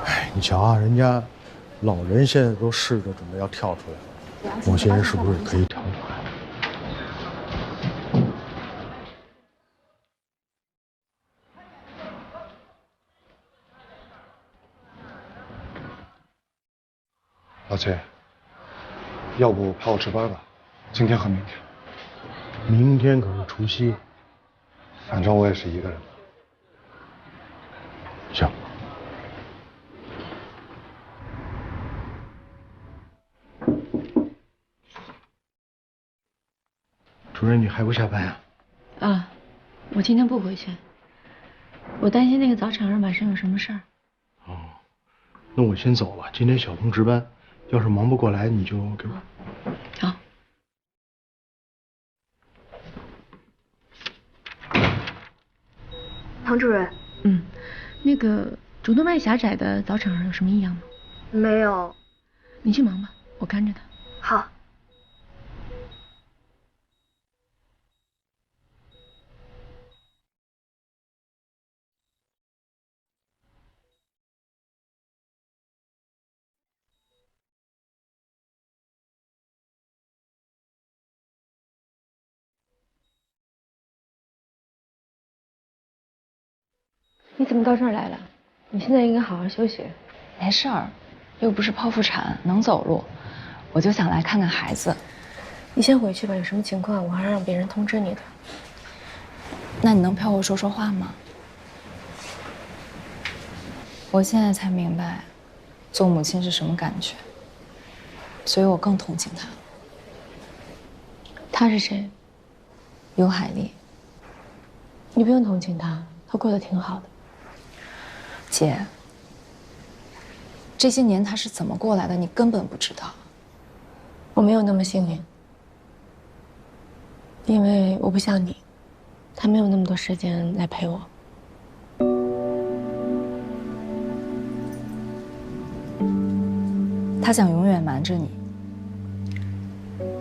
哎，你瞧啊，人家老人现在都试着准备要跳出来了，某些人是不是可以跳出来？老崔，要不陪我值班吧？今天和明天。明天可是除夕，反正我也是一个人。行。主任，你还不下班呀？啊，我今天不回去，我担心那个早产儿晚上有什么事儿。哦，那我先走了。今天小东值班，要是忙不过来，你就给我。好。唐主任，那个主动脉狭窄的早产儿有什么异样吗？没有。你去忙吧，我看着他。好。你怎么到这儿来了？你现在应该好好休息。没事儿，又不是剖腹产，能走路，我就想来看看孩子。你先回去吧，有什么情况我还让别人通知你的。那你能陪我说说话吗？我现在才明白，做母亲是什么感觉，所以我更同情她。她是谁？尤海丽。你不用同情她，她过得挺好的。姐，这些年她是怎么过来的，你根本不知道。我没有那么幸运，因为我不像你，她没有那么多时间来陪我。她想永远瞒着你，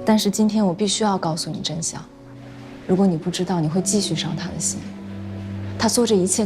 但是今天我必须要告诉你真相。如果你不知道，你会继续伤她的心。她做这一切。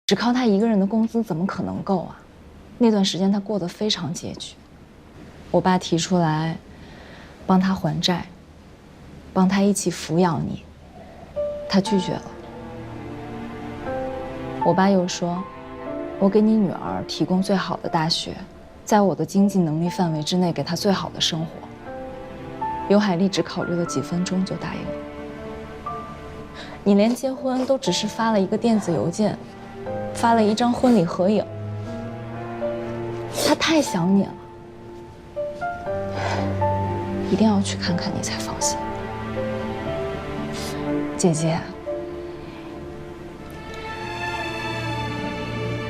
只靠他一个人的工资怎么可能够啊？那段时间他过得非常拮据。我爸提出来帮他还债，帮他一起抚养你，他拒绝了。我爸又说，我给你女儿提供最好的大学，在我的经济能力范围之内给他最好的生活。刘海丽只考虑了几分钟就答应了。你连结婚都只是发了一个电子邮件，发了一张婚礼合影。他太想你了，一定要去看看你才放心。姐姐，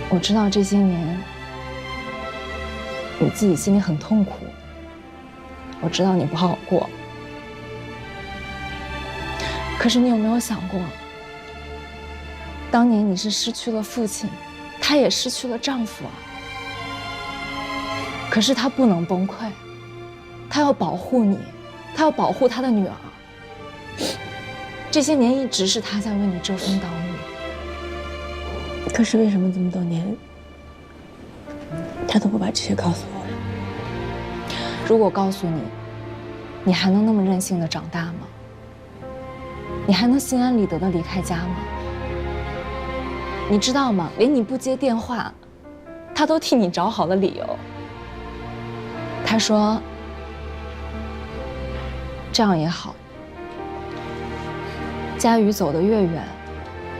我知道这些年你自己心里很痛苦，我知道你不好过。可是你有没有想过，当年你是失去了父亲，她也失去了丈夫啊。可是她不能崩溃，她要保护你，她要保护她的女儿。这些年一直是她在为你遮风挡雨。可是为什么这么多年，他都不把这些告诉我？如果告诉你，你还能那么任性的长大吗？你还能心安理得的离开家吗？你知道吗？连你不接电话，他都替你找好了理由。他说：“这样也好，佳宇走得越远，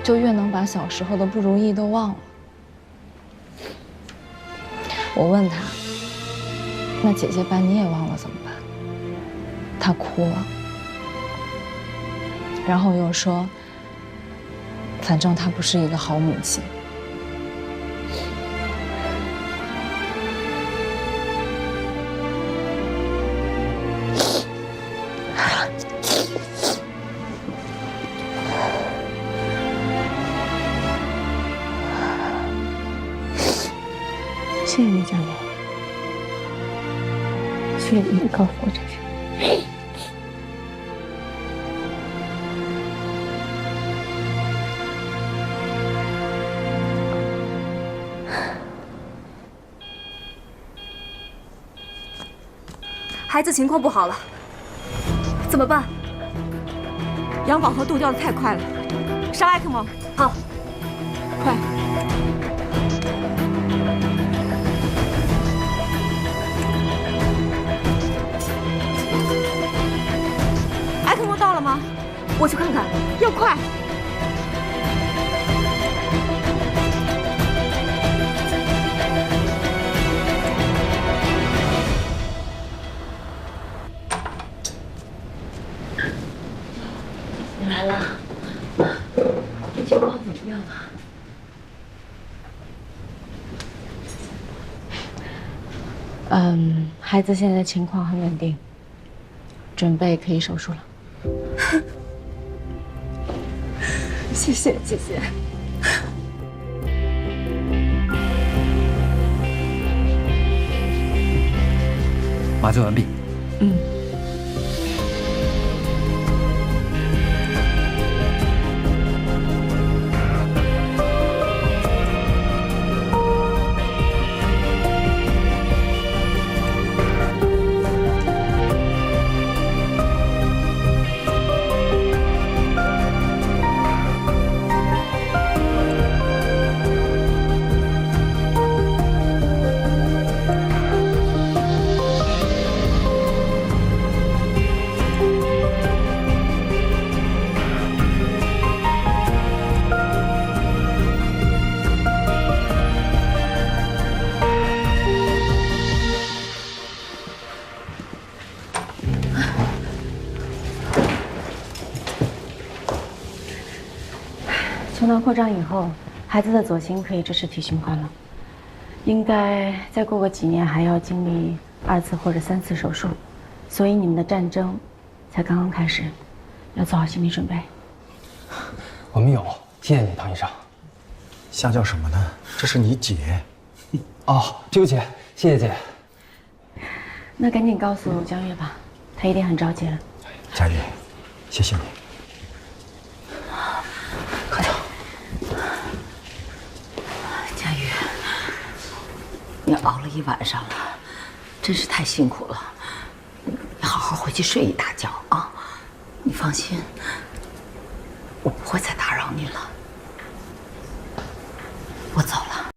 就越能把小时候的不如意都忘了。”我问他：“那姐姐把你也忘了怎么办？”他哭了，然后又说：“反正她不是一个好母亲。”谢谢你，佳明。谢谢你告诉我这些。孩子情况不好了，怎么办？氧饱和度掉的太快了，上埃克蒙。好，快。埃克蒙到了吗？我去看看，要快。你来了，情况怎么样啊？孩子现在情况很稳定，准备可以手术了。谢谢姐姐。麻醉完毕。球囊扩张以后，孩子的左心可以支持体循环了，应该再过个几年还要经历2次或者3次手术，所以你们的战争才刚刚开始，要做好心理准备。我们有，谢谢你，唐医生。瞎叫什么呢？这是你姐。哦，对不起，谢谢姐。那赶紧告诉江月吧，她一定很着急了。佳玉，谢谢你。快点。佳玉，你熬了一晚上了，真是太辛苦了。你好好回去睡一大觉啊！你放心，我不会再打扰你了。我走了。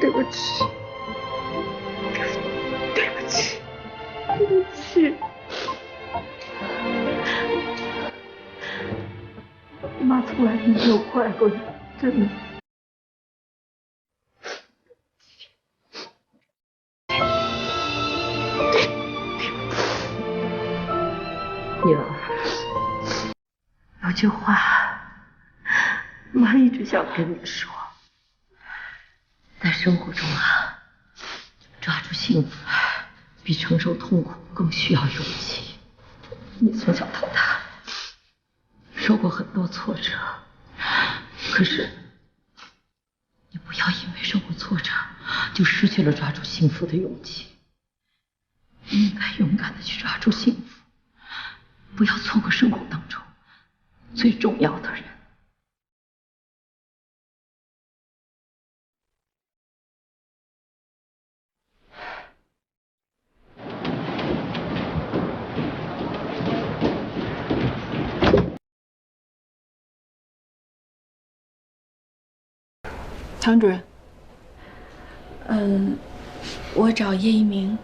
对不起，对不起，对不起。妈从来没有怪过你，真的。女儿，有句话，妈一直想跟你说，在生活中啊，抓住幸福比承受痛苦更需要勇气。你从小到大受过很多挫折，可是你不要因为受过挫折就失去了抓住幸福的勇气。你应该勇敢的去抓住幸福，不要错过生活当中最重要的人。唐主任，我找叶一鸣，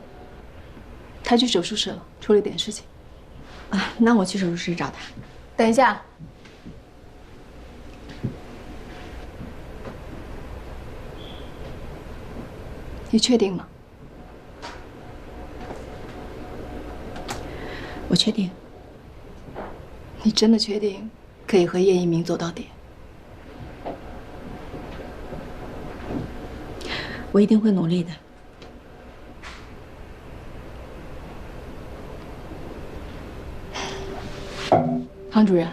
他去手术室了，处理点事情。啊，那我去手术室找他。等一下，你确定吗？我确定。你真的确定可以和叶一鸣走到底？我一定会努力的。唐主任，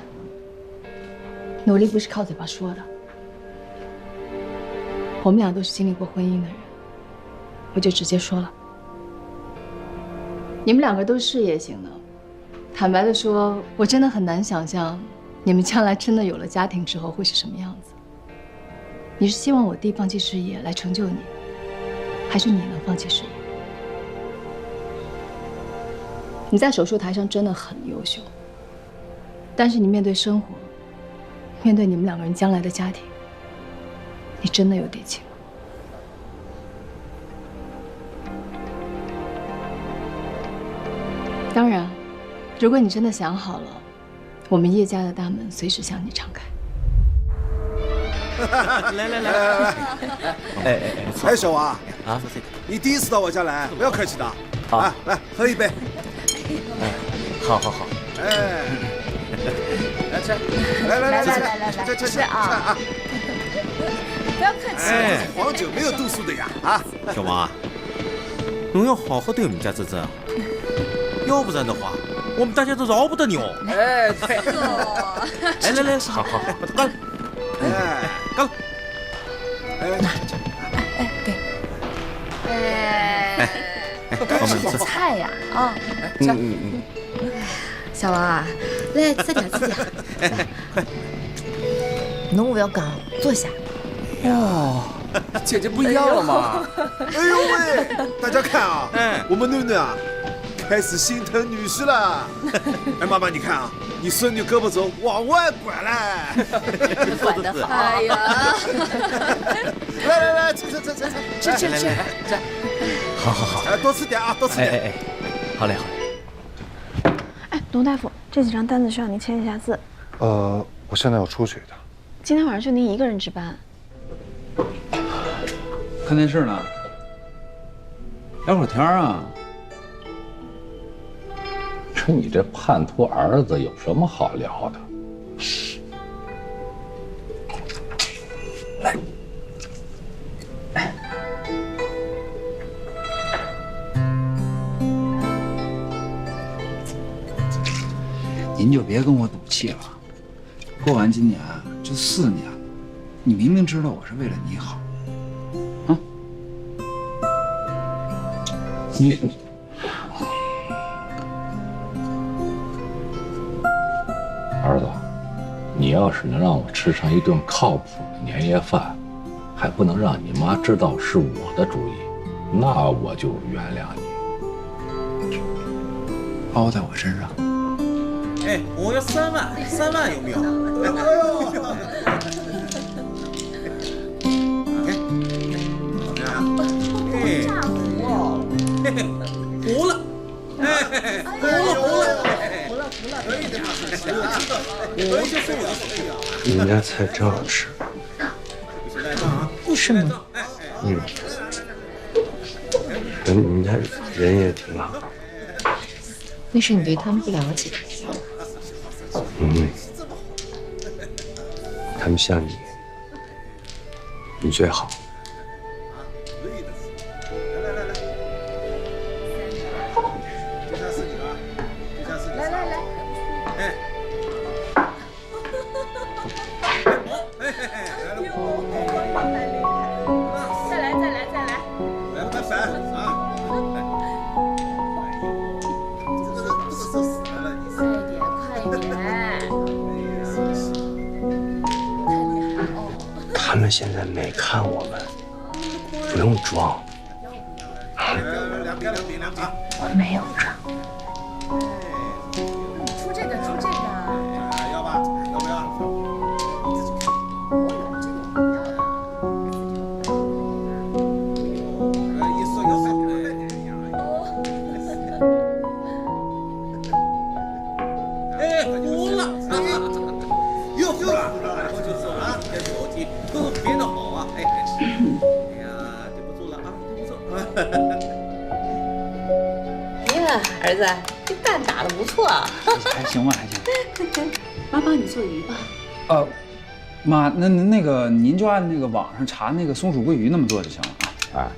努力不是靠嘴巴说的。我们俩都是经历过婚姻的人，我就直接说了。你们两个都是事业型的，坦白的说，我真的很难想象你们将来真的有了家庭之后会是什么样子。你是希望我弟放弃事业来成就你，还是你能放弃事业？你在手术台上真的很优秀。但是你面对生活，面对你们两个人将来的家庭，你真的有底气吗？当然，如果你真的想好了，我们叶家的大门随时向你敞开。来，小王啊，你第一次到我家来，不要客气的。好，来喝一杯。好好好。哎。来吃，来，吃啊！不要客气。哎，黄酒没有度数的呀！啊，小王啊，侬要好好对我们家珍珍啊，要不然的话，我们大家都饶不得你哦。哎，对。来，好，干！哎，干！哎，给。哎，我们吃菜呀！啊，小王啊，来吃点。来，快！侬不要讲，坐下。哇，简直不一样了嘛！哎呦喂，大家看啊，我们囡囡啊，开始心疼女婿了。哎，妈妈你看啊，你孙女胳膊肘往外拐了。管得好！哎呀！来，吃。好。多吃点啊，多吃点。哎，好嘞。哎，董大夫，这几张单子需要您签一下字。我现在要出去一趟。今天晚上就您一个人值班。看电视呢？聊会儿天啊。这你这叛徒儿子有什么好聊的？来。您就别跟我赌气了，过完今年就4年了，你明明知道我是为了你好，啊？你儿子，你要是能让我吃上一顿靠谱的年夜饭，还不能让你妈知道是我的主意，那我就原谅你。包在我身上。哎，我要3万有没有？哎呦！你们家菜真好吃。是吗？嗯。你们家人也挺好。那是你对他们不了解。嗯。他们像你，你最好。他们现在没看我们，不用装。我没有装。出这个，出这个。要吧？要不要？哎，服了，又服了，然后就走了，这手机都编得好啊，哎，哎呀，对不住了啊，对不住。呀，儿子，这蛋打得不错啊。还行吧，还行。妈帮你做鱼吧。妈，那个您就按那个网上查那个松鼠桂鱼那么做就行了啊。哎，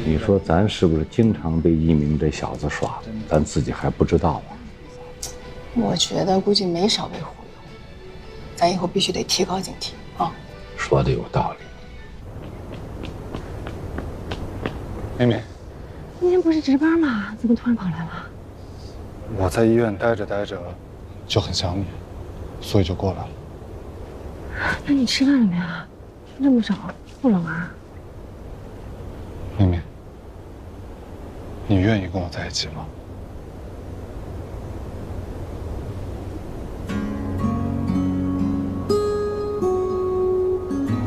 你说咱是不是经常被一鸣这小子耍，咱自己还不知道啊？我觉得估计没少被忽悠，咱以后必须得提高警惕啊。说的有道理。妹妹，今天不是值班吗？怎么突然跑来了？我在医院待着待着，就很想你，所以就过来了。那你吃饭了没啊？穿这么少，不冷啊？妹妹，你愿意跟我在一起吗？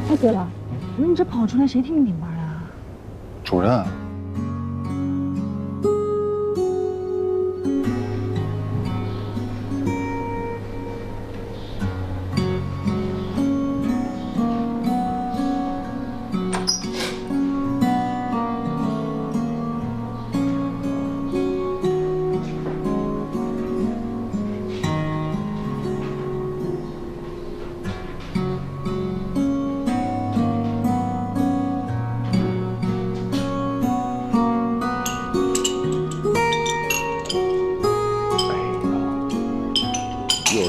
哎，对了，那你这跑出来，谁替你顶班啊？主任。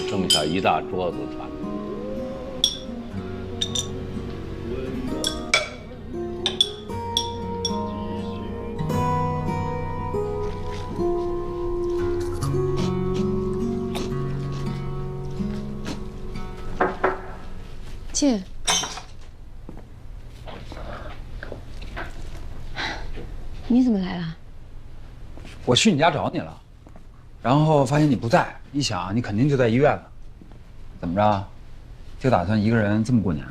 剩下一大桌子菜。姐，你怎么来了？我去你家找你了，然后发现你不在，一想你肯定就在医院了。怎么着，就打算一个人这么过年？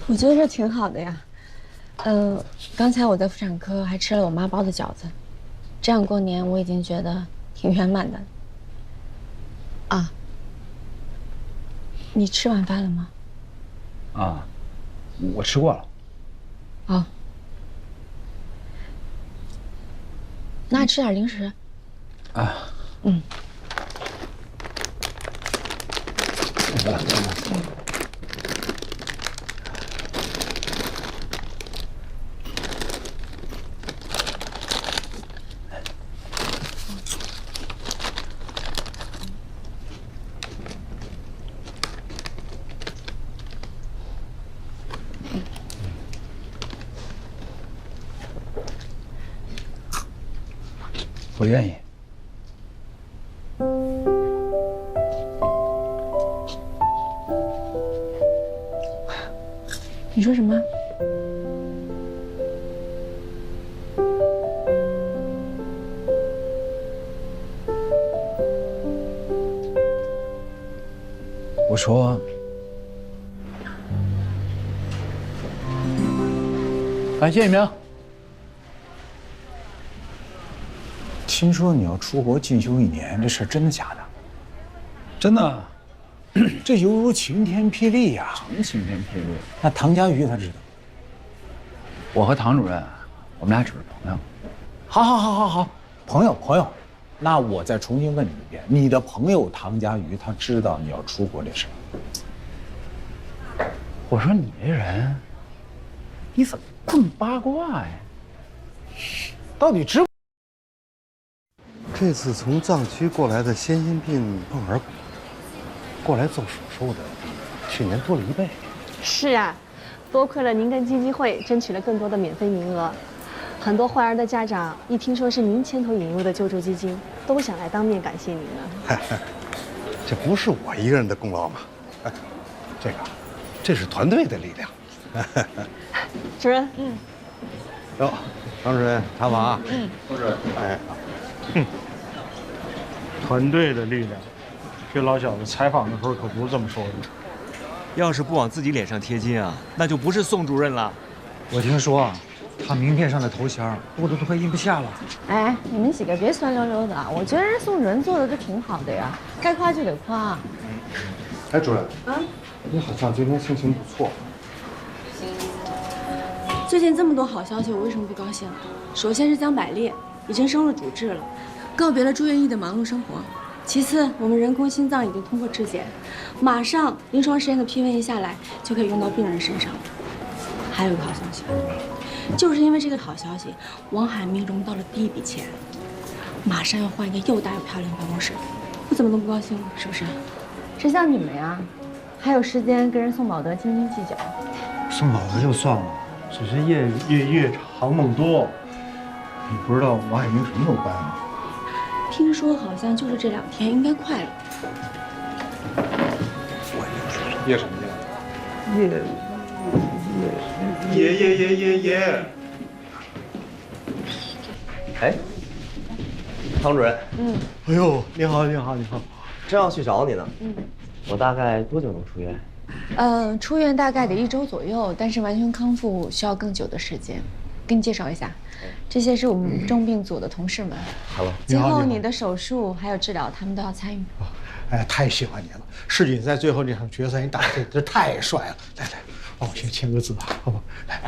我觉得这挺好的呀。刚才我在妇产科还吃了我妈包的饺子，这样过年我已经觉得挺圆满的。啊，你吃晚饭了吗？啊，我吃过了。好，那吃点零食。啊，嗯。我愿意。你说什么？我说，感谢一鸣。听说你要出国进修1年，这事儿真的假的？真的，这犹如晴天霹雳呀！什么晴天霹雳？那唐家瑜他知道。我和唐主任，我们俩只是朋友。好，朋友。那我再重新问你一遍，你的朋友唐家瑜他知道你要出国这事？我说你这人，你怎么这么八卦呀？到底知不？这次从藏区过来的先心病碰耳骨，过来做手术的比去年多了1倍。是啊，多亏了您跟基金会争取了更多的免费名额，很多患儿的家长一听说是您牵头引入的救助基金，都想来当面感谢您呢。这不是我一个人的功劳吗？这是团队的力量。主任，哟，张主任查房。同志，团队的力量，这老小子采访的时候可不是这么说的。要是不往自己脸上贴金啊，那就不是宋主任了。我听说啊，他名片上的头衔多的都快印不下了。哎，你们几个别酸溜溜的，我觉得人宋主任做的都挺好的呀，该夸就得夸。哎，主任，你好像今天心情不错。最近这么多好消息，我为什么不高兴？首先是江百列已经升入主治了，告别了住院医的忙碌生活。其次，我们人工心脏已经通过质检，马上临床实验的批文一下来，就可以用到病人身上。还有一个好消息，就是因为这个好消息，王海明融到了第1笔钱，马上要换一个又大又漂亮的办公室，我怎么能不高兴呢？是不是？谁像你们呀，还有时间跟人宋宝德斤斤计较？宋宝德就算了，只是夜长梦多。你不知道王海明什么时候搬吗？听说好像就是这2天，应该快了。夜什么夜？夜。哎，汤主任。哎呦，你好。正要去找你呢。我大概多久能出院？出院大概得1周左右，但是完全康复需要更久的时间。给你介绍一下，这些是我们重病组的同事们。好了，今后你的手术还有治疗，他们都要参与。哎，太喜欢你了！世锦赛最后这场决赛你打的这太帅了！来，帮我先签个字吧，好吧？来，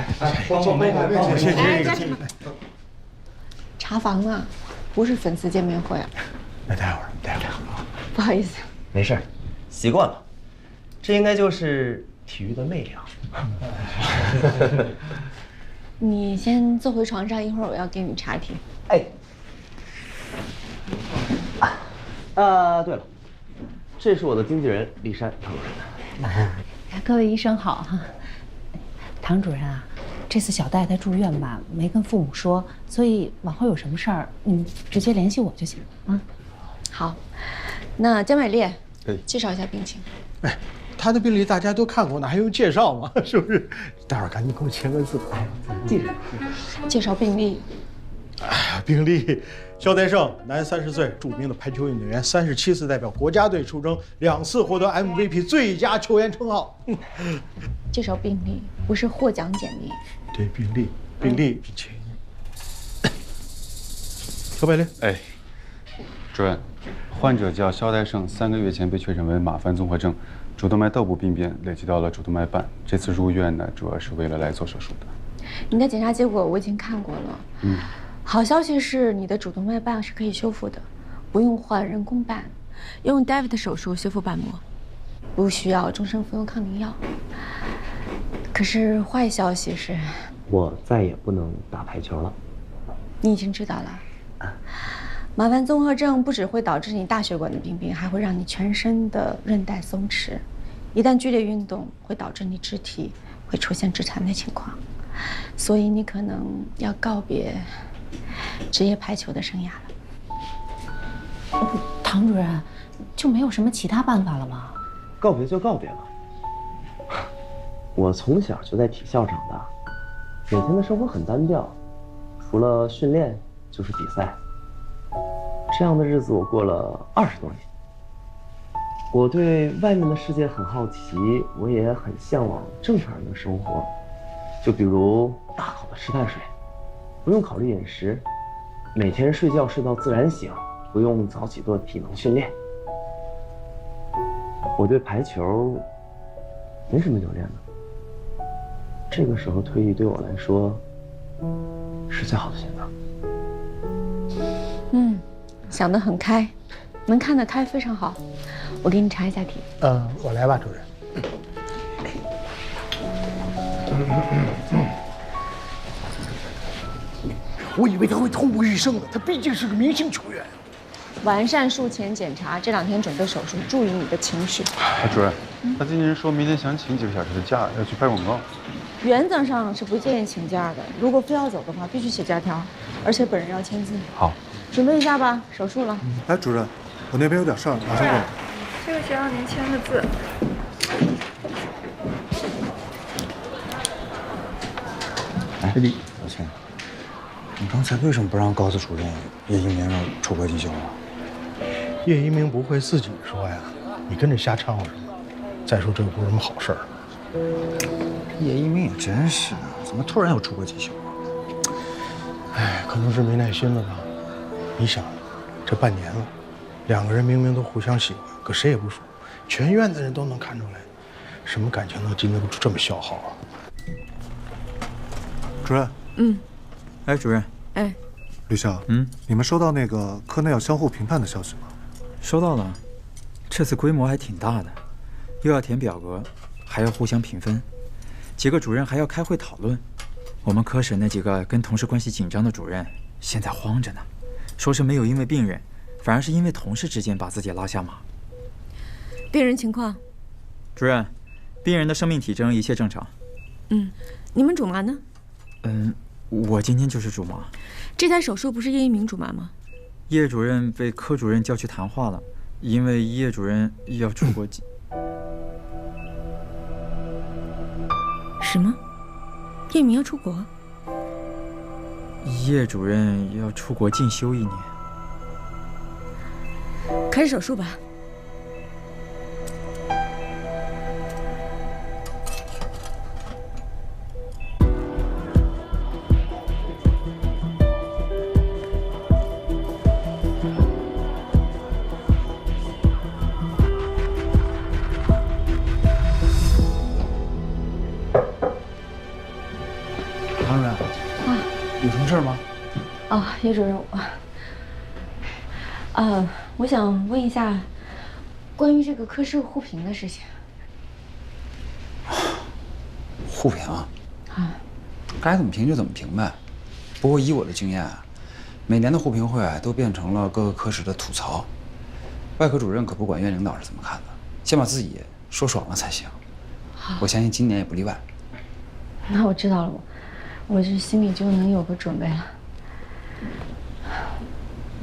帮我先签一个。查房啊，不是粉丝见面会啊。那待会儿。不好意思。没事，习惯了。这应该就是体育的魅力啊。你先坐回床上，一会儿我要给你查题。哎。对了，这是我的经纪人丽珊，唐主任。各位医生好哈。唐主任啊，这次小戴他住院吧，没跟父母说，所以往后有什么事儿，你们直接联系我就行啊。好，那江美烈，介绍一下病情。哎，他的病历大家都看过，那还用介绍吗？是不是？待会儿赶紧给我签个字啊！记着。介绍病历。哎呀，病历：肖代胜，男，30岁，著名的排球运动员，37次代表国家队出征，2次获得 MVP 最佳球员称号。介绍病历，不是获奖简历。对，病历，请。肖百烈，哎，主任，患者叫肖代胜，3个月前被确诊为马凡综合症，主动脉窦部病变累积到了主动脉瓣。这次入院呢，主要是为了来做手术的。你的检查结果我已经看过了。好消息是你的主动脉瓣是可以修复的，不用换人工瓣，用 David 手术修复瓣膜，不需要终身服用抗凝药。可是坏消息是，我再也不能打排球了。你已经知道了。马凡综合症不只会导致你大血管的病变，还会让你全身的韧带松弛，一旦剧烈运动会导致你肢体会出现致残的情况，所以你可能要告别职业排球的生涯了。唐主任，就没有什么其他办法了吗？告别就告别了。我从小就在体校长大，每天的生活很单调，除了训练就是比赛。这样的日子我过了20多年。我对外面的世界很好奇，我也很向往正常人的生活，就比如大口的吃碳水，不用考虑饮食，每天睡觉睡到自然醒，不用早起做体能训练。我对排球没什么留恋的，这个时候退役对我来说是最好的选择。想得很开，能看得开非常好。我给你查一下题。我来吧，主任。我以为他会痛不欲生的，他毕竟是个明星球员。完善术前检查，这2天准备手术，注意你的情绪。主任，他经纪人说明天想请几个小时的假，要去拍广告。原则上是不建议请假的，如果非要走的话，必须写假条，而且本人要签字。好，准备一下吧，手术了。哎，主任，我那边有点事儿，马上过来。这个先让您签个字。哎，抱歉，你刚才为什么不让高子主任叶一鸣出国进修啊？叶一鸣不会自己说呀，你跟着瞎掺和什么？再说这又不是什么好事儿。叶一鸣也真是，怎么突然要出国进修啊？哎，可能是没耐心了吧？你想，这半年了，2个人明明都互相喜欢，可谁也不说，全院的人都能看出来，什么感情能经得住这么消耗啊？主任。哎，主任。哎，吕校。你们收到那个科内要相互评判的消息吗？收到了，这次规模还挺大的，又要填表格，还要互相评分，几个主任还要开会讨论。我们科室那几个跟同事关系紧张的主任现在慌着呢，说是没有因为病人，反而是因为同事之间把自己拉下马。病人情况？主任，病人的生命体征一切正常。你们主麻呢？我今天就是主麻。这台手术不是叶一鸣主麻吗？叶主任被科主任叫去谈话了，因为叶主任要出国什么？叶明要出国？叶主任要出国进修1年。开始手术吧。唐主任，有什么事吗？叶主任，我想问一下，关于这个科室互评的事情。互评该怎么评就怎么评呗。不过以我的经验，每年的互评会都变成了各个科室的吐槽，外科主任可不管院领导是怎么看的，先把自己说爽了才行。我相信今年也不例外。那我知道了，我这心里就能有个准备了。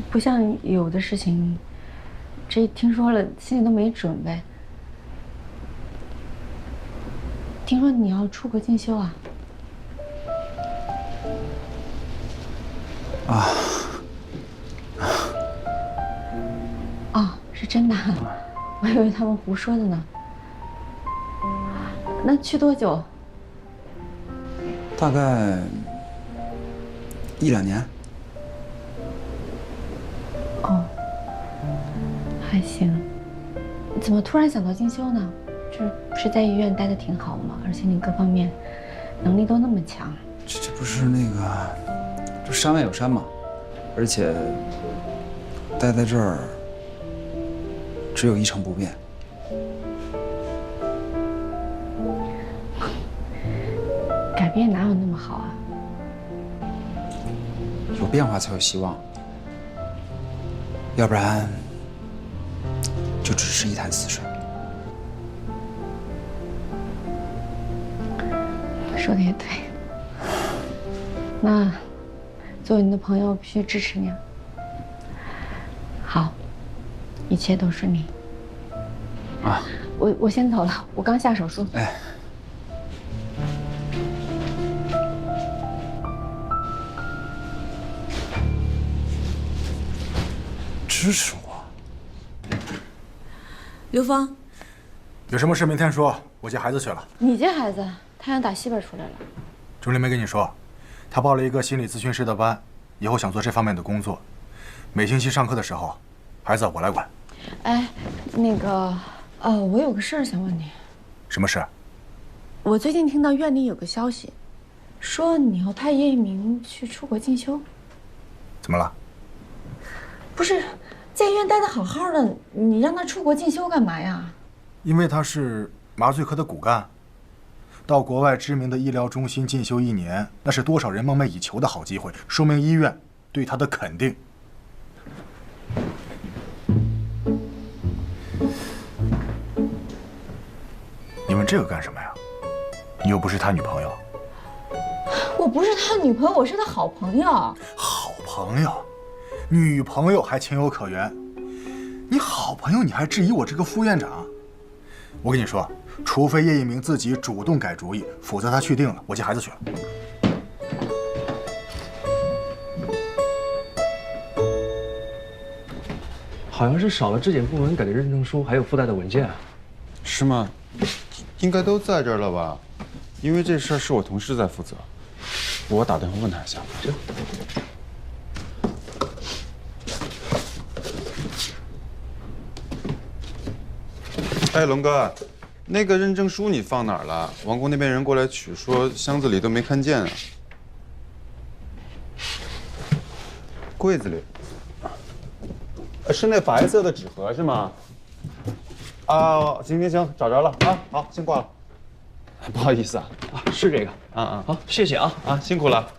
不像有的事情，这听说了心里都没准备。听说你要出国进修啊？是真的？我以为他们胡说的呢。那去多久？大概1、2年。还行。怎么突然想到进修呢？这不是在医院待的挺好吗？而且你各方面能力都那么强。这不是那个，这山外有山嘛，而且待在这儿只有一成不变。改变哪有那么好啊？有变化才有希望，要不然就只是一潭死水。说的也对。那作为你的朋友，必须支持你啊。好，一切都顺利。我先走了，我刚下手术。支持我。刘峰，有什么事明天说，我接孩子去了。你接孩子？太阳打西边出来了。钟林没跟你说，他报了一个心理咨询师的班，以后想做这方面的工作，每星期上课的时候，孩子我来管。哎，那个，我有个事儿想问你。什么事？我最近听到院里有个消息，说你要派叶一鸣去出国进修。怎么了？不是，在医院待得好好的，你让他出国进修干嘛呀？因为他是麻醉科的骨干，到国外知名的医疗中心进修1年，那是多少人梦寐以求的好机会，说明医院对他的肯定。你问这个干什么呀？你又不是他女朋友。我不是他女朋友，我是他好朋友。好朋友，女朋友还情有可原，你好朋友你还质疑我这个副院长？我跟你说，除非叶一鸣自己主动改主意，否则他去定了，我接孩子去了。好像是少了质检部门给的认证书，还有附带的文件。是吗？应该都在这儿了吧？因为这事儿是我同事在负责，我打电话问他一下。行。哎，龙哥，那个认证书你放哪儿了？王宫那边人过来取，说箱子里都没看见啊。柜子里。是那白色的纸盒是吗？啊，行，找着了啊，好，先挂了。不好意思啊，是这个。好，谢谢啊，辛苦了。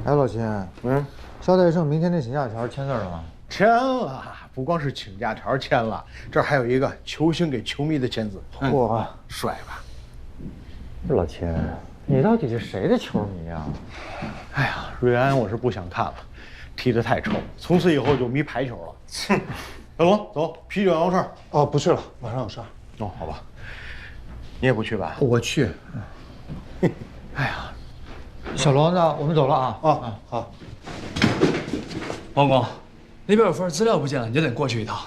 哎，老秦，肖代胜明天那请假条签字了吗？签了，不光是请假条签了，这儿还有一个球星给球迷的签字。嚯，帅吧？老秦，你到底是谁的球迷啊？哎呀，瑞安我是不想看了，踢得太臭，从此以后就迷排球了。小龙，走，啤酒羊肉串。哦，不去了，晚上有事。哦，好吧。你也不去吧？我去。哎呀，小龙，那我们走了啊。好。王工，那边有份资料不见了，你就得过去一趟。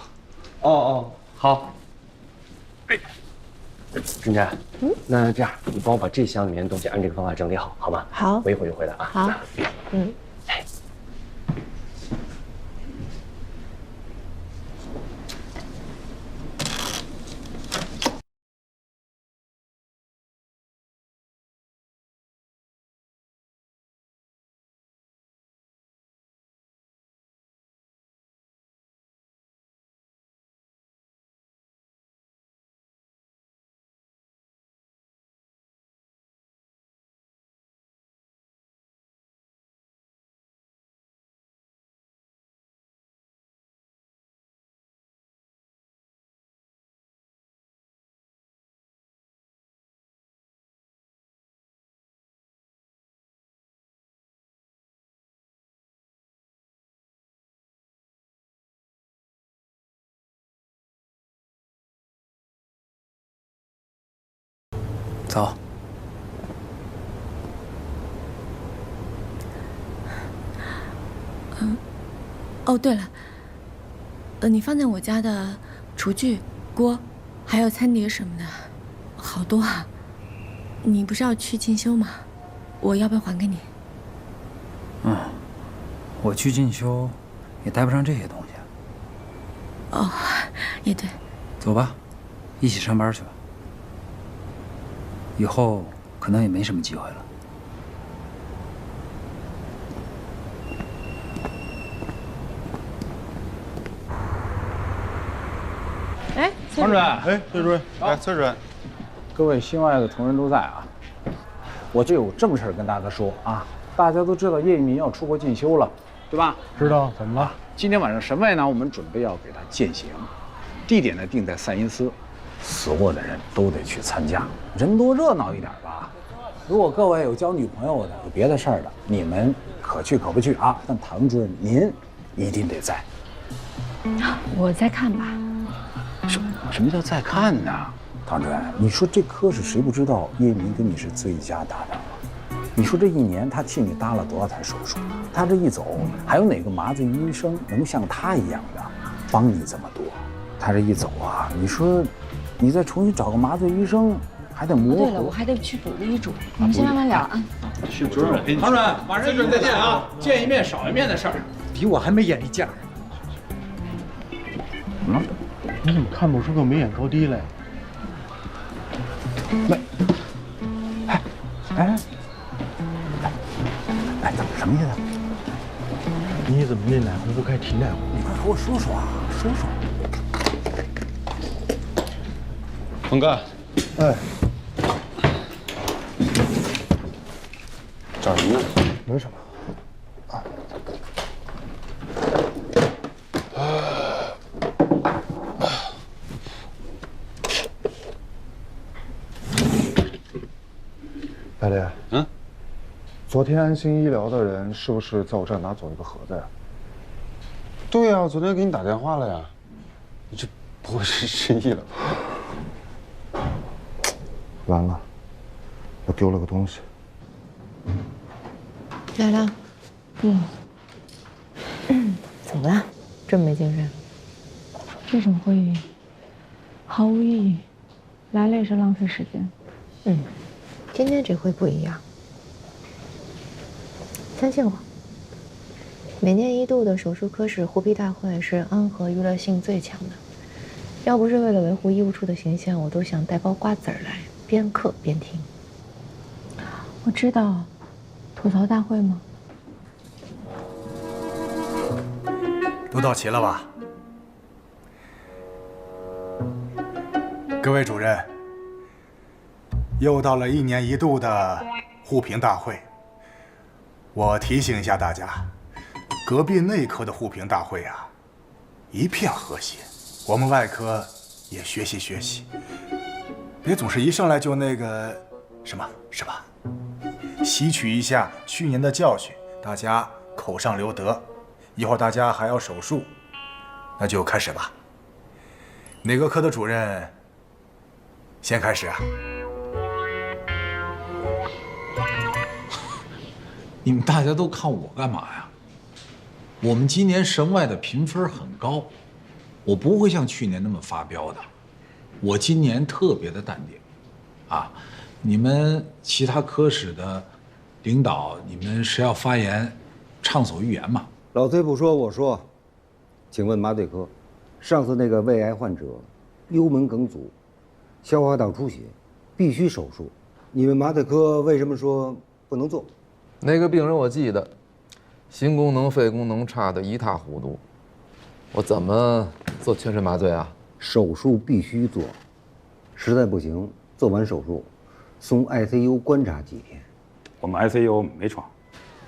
好。哎，真真，那这样，你帮我把这箱里面的东西按这个方法整理好，好吗？好。我一会儿就回来啊。好。走。哦，对了，你放在我家的厨具、锅，还有餐碟什么的，好多啊。你不是要去进修吗？我要不要还给你？我去进修，也带不上这些东西。哦，也对。走吧，一起上班去吧。以后可能也没什么机会了。哎，王主任，哎，崔主任，来，崔主任，各位新外的同仁都在啊，我就有正事跟大家说啊。大家都知道叶一民要出国进修了，对吧？知道，怎么了？今天晚上神外呢，我们准备要给他践行，地点呢定在赛因斯，所有的人都得去参加，人多热闹一点吧。如果各位有交女朋友的，有别的事儿的，你们可去可不去啊。但唐主任您一定得在。我再看吧。什么叫再看呢？唐主任，你说这科室谁不知道叶一民跟你是最佳搭档啊？你说这一年他替你搭了多少台手术？他这一走，还有哪个麻醉医生能像他一样的帮你这么多？他这一走啊，你说你再重新找个麻醉医生，还得磨合。对了，我还得去补医嘱，你们先慢慢聊啊。徐主任，唐主任，马上再见啊！见一面少一面的事儿，比我还没眼力见儿。你怎么看不出个眉眼高低来？哎，怎么什么意思？你怎么那奶壶不开提奶壶？你快和我说说啊，说说。鹏哥，哎，找什么呢？没什么。白莲，昨天安心医疗的人是不是在我这儿拿走一个盒子呀？对呀，昨天给你打电话了呀。你这不会是失忆了吧？完了，我丢了个东西。来了，怎么了？这么没精神？这种会议毫无意义，来了也是浪费时间。今天这回不一样，相信我。每年一度的手术科室护批大会是安和娱乐性最强的，要不是为了维护医务处的形象，我都想带包瓜子儿来，边嗑边听。我知道，吐槽大会吗？都到齐了吧？各位主任，又到了1年1度的护评大会。我提醒一下大家，隔壁内科的护评大会啊，一片和谐，我们外科也学习学习，别总是一上来就那个什么，吸取一下去年的教训，大家口上留德。一会儿大家还要手术，那就开始吧。哪个科的主任先开始啊？你们大家都看我干嘛呀？我们今年神外的评分很高，我不会像去年那么发飙的。我今年特别的淡定，啊，你们其他科室的领导，你们是要发言畅所欲言嘛？老崔不说，我说，请问麻醉科，上次那个胃癌患者，幽门梗阻，消化道出血，必须手术，你们麻醉科为什么说不能做？那个病人我记得，心功能、肺功能差得一塌糊涂，我怎么做全身麻醉啊？手术必须做，实在不行，做完手术，送 ICU 观察几天。我们 ICU 没床。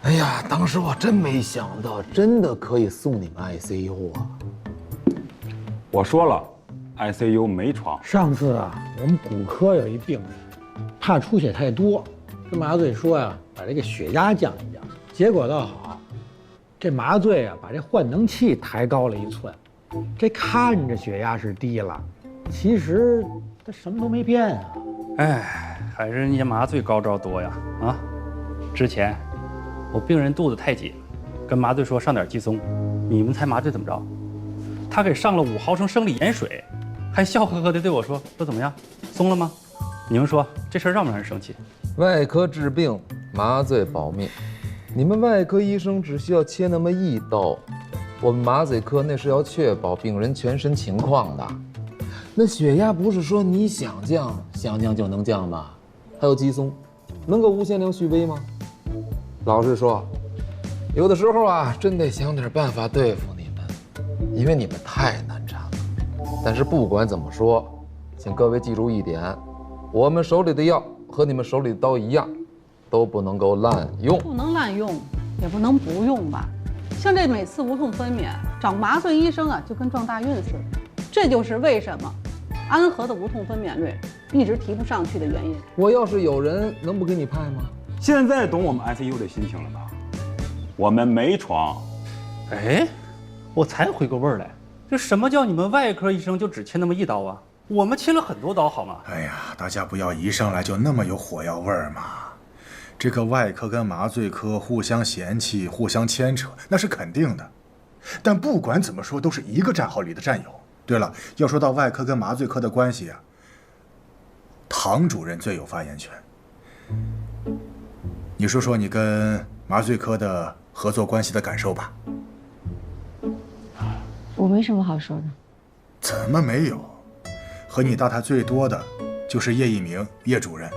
哎呀，当时我真没想到，真的可以送你们 ICU 啊！我说了 ，ICU 没床。上次啊，我们骨科有一病人，怕出血太多，跟麻醉说呀，把这个血压降一降。结果倒好，这麻醉啊，把这换能器抬高了1寸。这看着血压是低了，其实它什么都没变啊。哎，还是人家麻醉高招多呀！啊，之前我病人肚子太紧，跟麻醉说上点鸡枞，你们猜麻醉怎么着？他给上了5毫升生理盐水，还笑呵呵的对我说怎么样，松了吗？你们说这事儿让不让人生气？外科治病，麻醉保命。你们外科医生只需要切那么一刀，我们麻醉科那是要确保病人全身情况的。那血压不是说你想降就能降吧？还有肌松，能够无限量续杯吗？老实说，有的时候啊，真得想点办法对付你们，因为你们太难缠了。但是不管怎么说，请各位记住一点，我们手里的药和你们手里的刀一样，都不能够滥用。不能滥用，也不能不用吧？像这每次无痛分娩，找麻醉医生啊，就跟撞大运似的。这就是为什么安和的无痛分娩率一直提不上去的原因。我要是有人，能不给你派吗？现在懂我们 ICU 的心情了吧？我们没床。哎，我才回过味儿来，这什么叫你们外科医生就只切那么一刀啊？我们切了很多刀，好吗？哎呀，大家不要一上来就那么有火药味儿嘛。这个外科跟麻醉科互相嫌弃、互相牵扯，那是肯定的。但不管怎么说，都是一个战壕里的战友。对了，要说到外科跟麻醉科的关系啊，唐主任最有发言权。你说说你跟麻醉科的合作关系的感受吧。我没什么好说的。怎么没有？和你搭台最多的就是叶一鸣叶主任，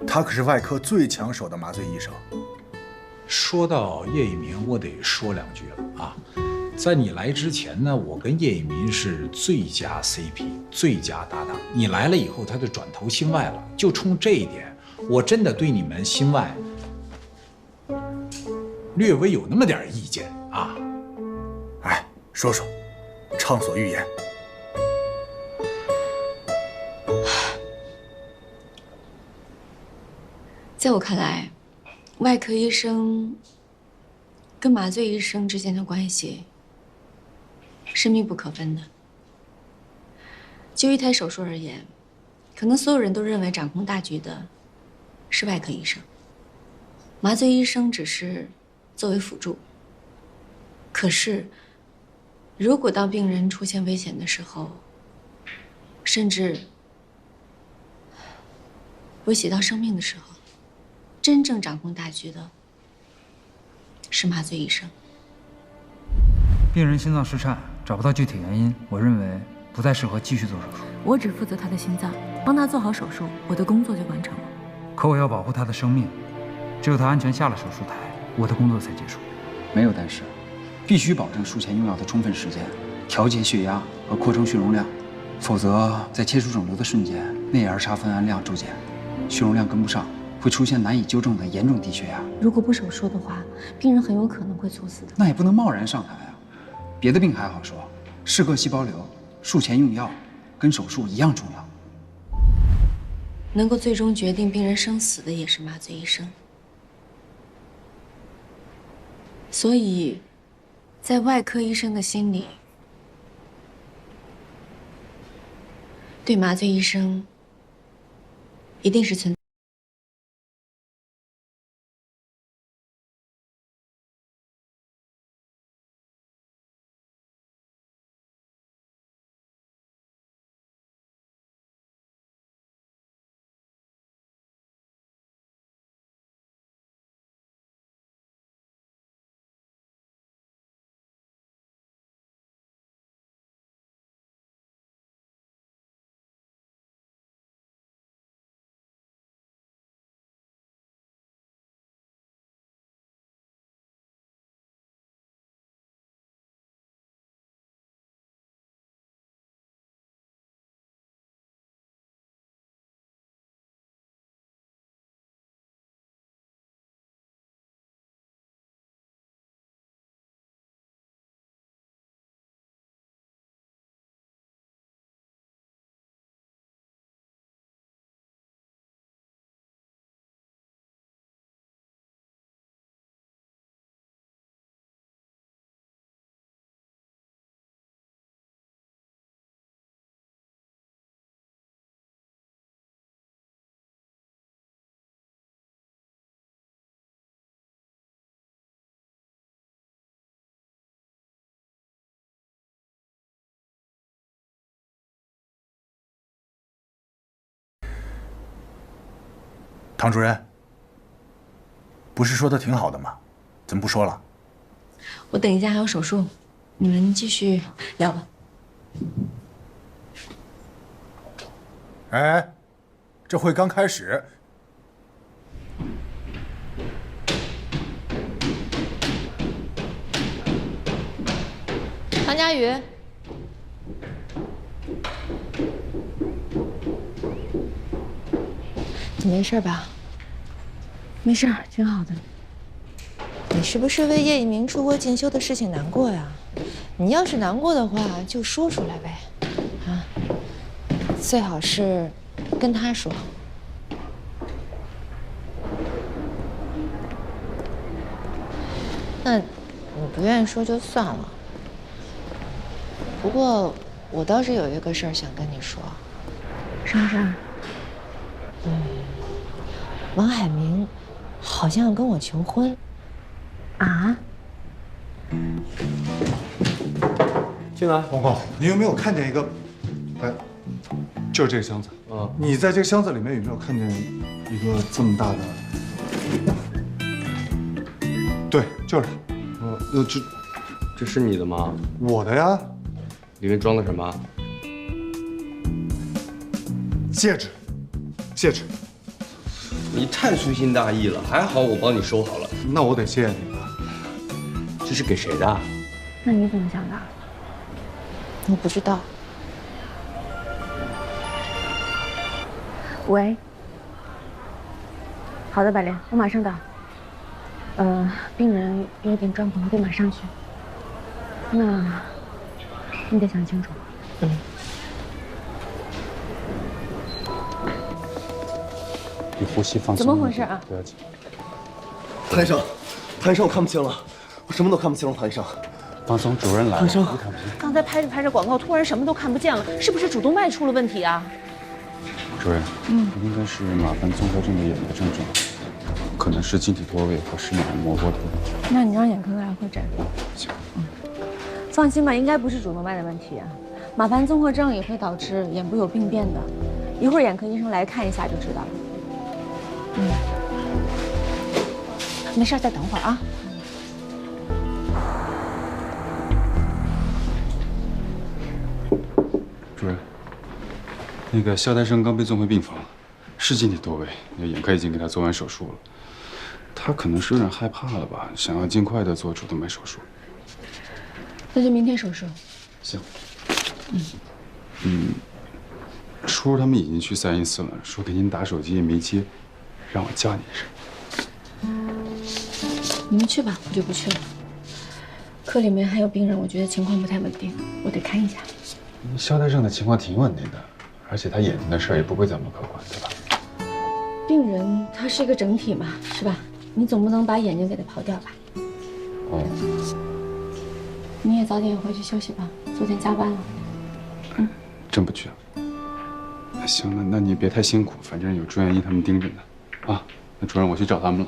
他可是外科最抢手的麻醉医生。说到叶一鸣，我得说2句了啊。在你来之前呢，我跟叶一鸣是最佳 CP、最佳搭档。你来了以后，他就转投心外了。就冲这一点，我真的对你们心外略微有那么点意见啊。哎，说说，畅所欲言。在我看来，外科医生跟麻醉医生之间的关系是密不可分的。就一台手术而言，可能所有人都认为掌控大局的是外科医生，麻醉医生只是作为辅助。可是，如果当病人出现危险的时候，甚至威胁到生命的时候，真正掌控大局的是麻醉医生。病人心脏失颤，找不到具体原因，我认为不再适合继续做手术。我只负责他的心脏，帮他做好手术，我的工作就完成了。可我要保护他的生命，只有他安全下了手术台，我的工作才结束。没有但是，必须保证术前用药的充分时间，调节血压和扩充血容量，否则在切除肿瘤的瞬间，内儿沙酚胺量骤减，血容量跟不上，会出现难以纠正的严重低血压。如果不手术的话，病人很有可能会猝死的。那也不能贸然上台啊。别的病还好说，是个细胞瘤，术前用药跟手术一样重要。能够最终决定病人生死的也是麻醉医生。所以，在外科医生的心里，对麻醉医生一定是存在唐主任，不是说的挺好的吗？怎么不说了？我等一下还有手术，你们继续聊吧。哎，这会刚开始。唐佳宇，你没事吧？没事，挺好的。你是不是为叶一鸣出国进修的事情难过呀？你要是难过的话，就说出来呗，啊，最好是跟他说。那你不愿意说就算了。不过我倒是有一个事儿想跟你说。什么事儿？王海明好像要跟我求婚。啊？进来，王工，你有没有看见一个？哎，就是这个箱子。啊，你在这个箱子里面有没有看见一个这么大的？对，就是它。这是你的吗？我的呀。里面装的什么？戒指，戒指。你太粗心大意了，还好我帮你收好了。那我得谢谢你了。这是给谁的？那你怎么想的？我不知道。喂。好的，百莲，我马上到。病人有点状况，我得马上去。那，你得想清楚。你呼吸放松。怎么回事啊？不要紧。谭医生，谭医生，我看不清了，我什么都看不清了，谭医生。放松，主任来了。谭医生，刚才拍着广告，突然什么都看不见了，是不是主动脉出了问题啊？主任，应该是马凡综合症的眼部症状，可能是晶体脱位和视网膜剥脱。那你让眼科来会诊。行。放心吧，应该不是主动脉的问题啊。马凡综合症也会导致眼部有病变的，一会儿眼科医生来看一下就知道了。没事，再等会儿啊。主任，那个肖台生刚被送回病房，是晶体脱位，那眼科已经给他做完手术了。他可能是有点害怕了吧，想要尽快的做主动脉手术。那就明天手术。行。叔叔他们已经去414了，说给您打手机也没接，让我叫你一声。你们去吧，我就不去了。科里面还有病人，我觉得情况不太稳定，我得看一下。肖台生的情况挺稳定的，而且他眼睛的事也不会怎么可管，对吧？病人他是一个整体嘛，是吧？你总不能把眼睛给他刨掉吧？哦。你也早点回去休息吧，昨天加班了。真不去了。行，那你别太辛苦，反正有住院医他们盯着呢。啊，那主任我去找他们了。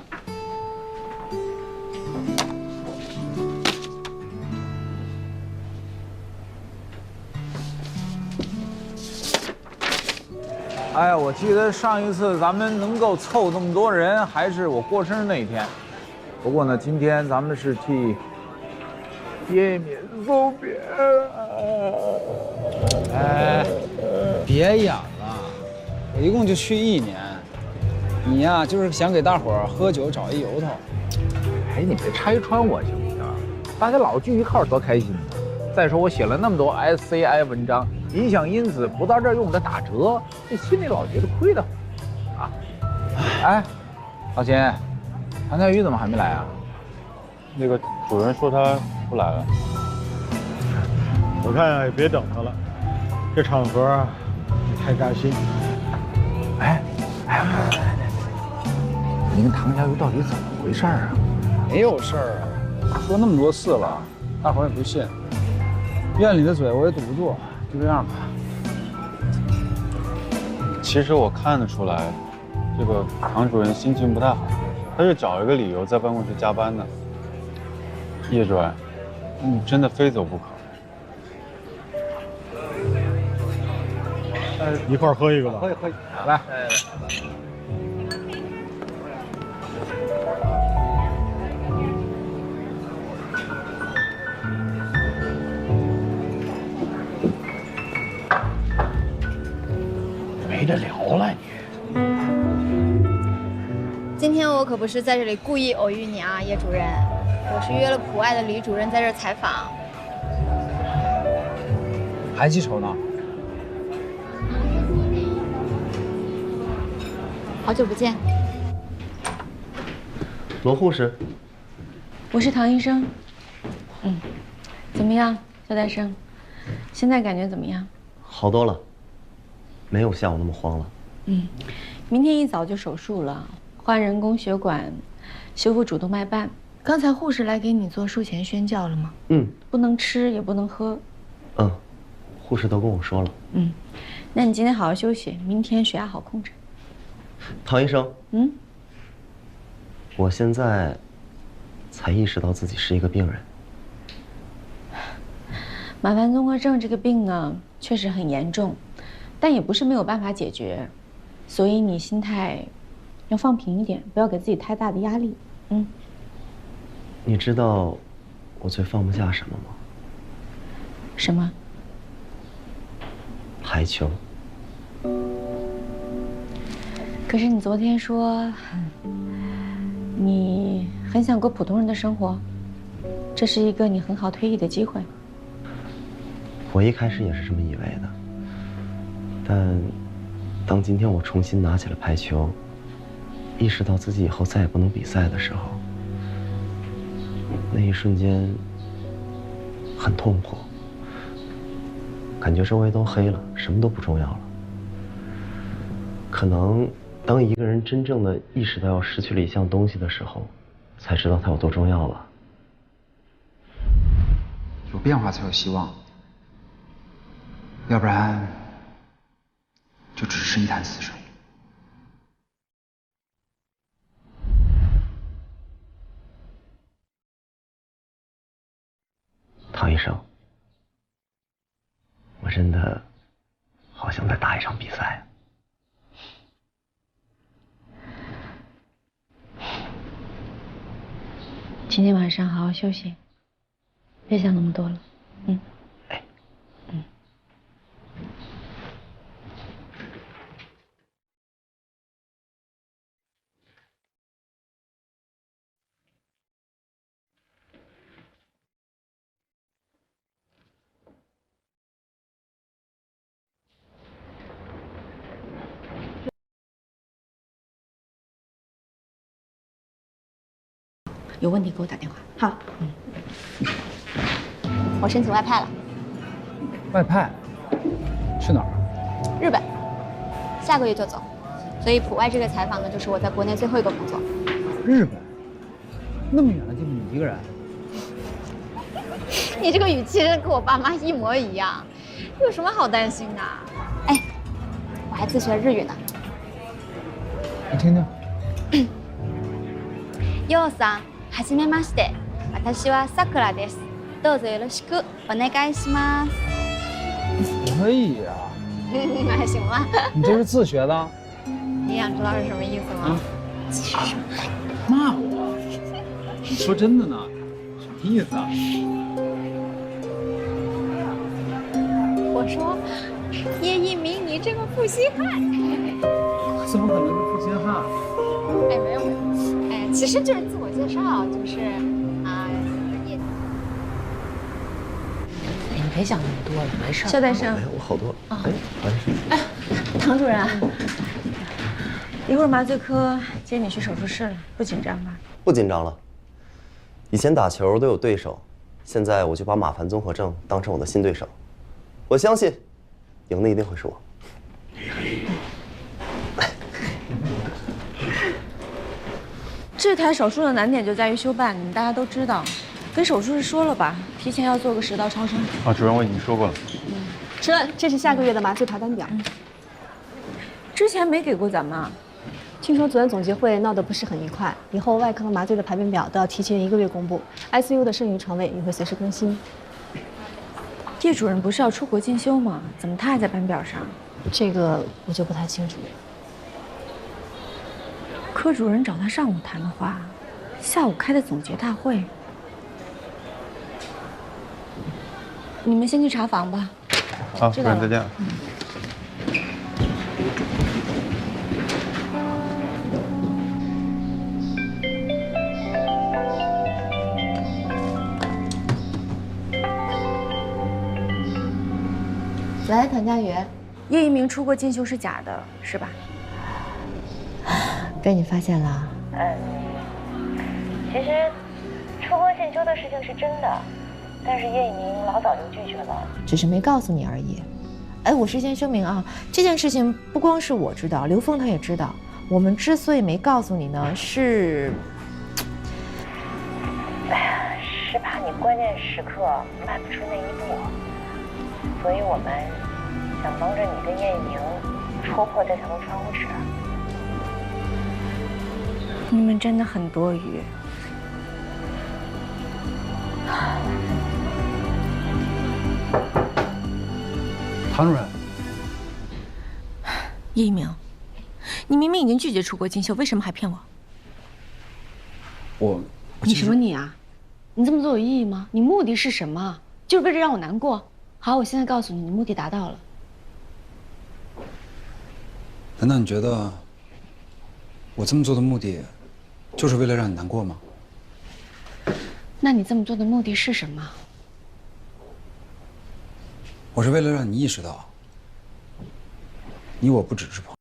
哎呀，我记得上一次咱们能够凑这么多人，还是我过生日那一天。不过呢，今天咱们是替叶敏送别。哎，别演了，我一共就去1年，你呀就是想给大伙儿喝酒找一由头。哎，你别拆穿我行不行？大家老聚一块儿多开心呢。再说我写了那么多 SCI 文章，影响因子不到这儿用的打折，这心里老觉得亏得慌啊。哎，老秦，唐佳宇怎么还没来啊？那个主任说他不来了。我看呀，也别等他了，这场合啊也太扎心。哎，你跟唐佳宇到底怎么回事啊？没有事儿啊，说那么多次了，大伙儿也不信。院里的嘴我也堵不住，就这样吧。其实我看得出来，这个唐主任心情不太好，他是找一个理由在办公室加班呢。叶主任，你真的非走不可。一块儿喝一个吧。喝，来。没得聊了你。今天我可不是在这里故意偶遇你啊，叶主任，我是约了普爱的李主任在这儿采访。还记仇呢？好久不见，罗护士，我是唐医生。怎么样，肖大生？现在感觉怎么样？好多了，没有像我那么慌了。明天一早就手术了，换人工血管，修复主动脉瓣。刚才护士来给你做术前宣教了吗？不能吃也不能喝。护士都跟我说了。那你今天好好休息，明天血压好控制。唐医生，我现在才意识到自己是一个病人。马凡综合症这个病呢，确实很严重，但也不是没有办法解决，所以你心态要放平一点，不要给自己太大的压力。你知道我最放不下什么吗？什么？排球。可是你昨天说，你很想过普通人的生活，这是一个你很好退役的机会。我一开始也是这么以为的，但当今天我重新拿起了排球，意识到自己以后再也不能比赛的时候，那一瞬间很痛苦，感觉周围都黑了，什么都不重要了。可能当一个人真正的意识到要失去了一项东西的时候，才知道它有多重要吧。有变化才有希望，要不然就只是一潭死水。唐医生，我真的好想再打一场比赛。今天晚上好好休息，别想那么多了。有问题给我打电话。好。我申请外派了。外派？去哪儿？日本，下个月就走。所以普外这个采访呢，就是我在国内最后一个工作。日本？那么远的地方你一个人？你这个语气真的跟我爸妈一模一样，有什么好担心的？哎，我还自学了日语呢。你听听。ようさん。はじめまして。私はさくらです。どうぞよろしくお願いします。可以呀。还行吧。你这是自学的？你想知道是什么意思吗？骂我？说真的呢？什么意思啊？我说，叶一鸣，你这个负心汉。怎么可能是负心汉？哎，没有。哎，其实就是自我介绍，就是也。你别想那么多了，没事。肖大生，我好多。唐医生。唐主任，一会儿麻醉科接你去手术室了，不紧张吧？不紧张了。以前打球都有对手，现在我就把马凡综合症当成我的新对手。我相信，赢的一定会是我。这台手术的难点就在于修瓣，你们大家都知道。跟手术室说了吧，提前要做个10刀超声。主任，我已经说过了。主任，这是下个月的麻醉排班表。之前没给过咱们。听说昨天总结会闹得不是很愉快，以后外科和麻醉的排班表都要提前1个月公布 ，ICU 的剩余床位也会随时更新。叶主任不是要出国进修吗？怎么他还在班表上？这个我就不太清楚了。科主任找他上午谈的话，下午开的总结大会。你们先去查房吧。好，主任再见。陈佳宇，叶一鸣出国进修是假的，是吧？被你发现了。其实出国进修的事情是真的，但是叶一鸣老早就拒绝了，只是没告诉你而已。哎，我事先声明啊，这件事情不光是我知道，刘峰他也知道。我们之所以没告诉你呢，是，是怕你关键时刻迈不出那一步，所以我们想帮着你跟叶一鸣戳破这层窗户纸。你们真的很多余。唐主任，叶一鸣，你明明已经拒绝出国进修，为什么还骗我？你什么你啊？你这么做有意义吗？你目的是什么？就是为了让我难过？好，我现在告诉你，你目的达到了。难道你觉得我这么做的目的，就是为了让你难过吗？那你这么做的目的是什么？我是为了让你意识到，你我不只是朋友。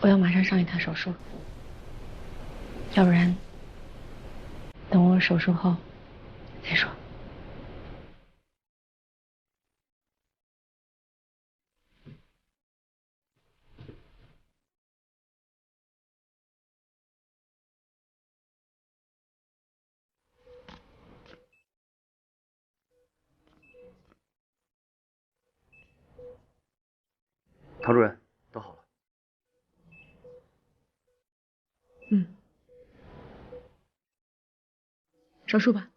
我要马上上一台手术，要不然等我手术后再说。唐主任，都好了。手术吧。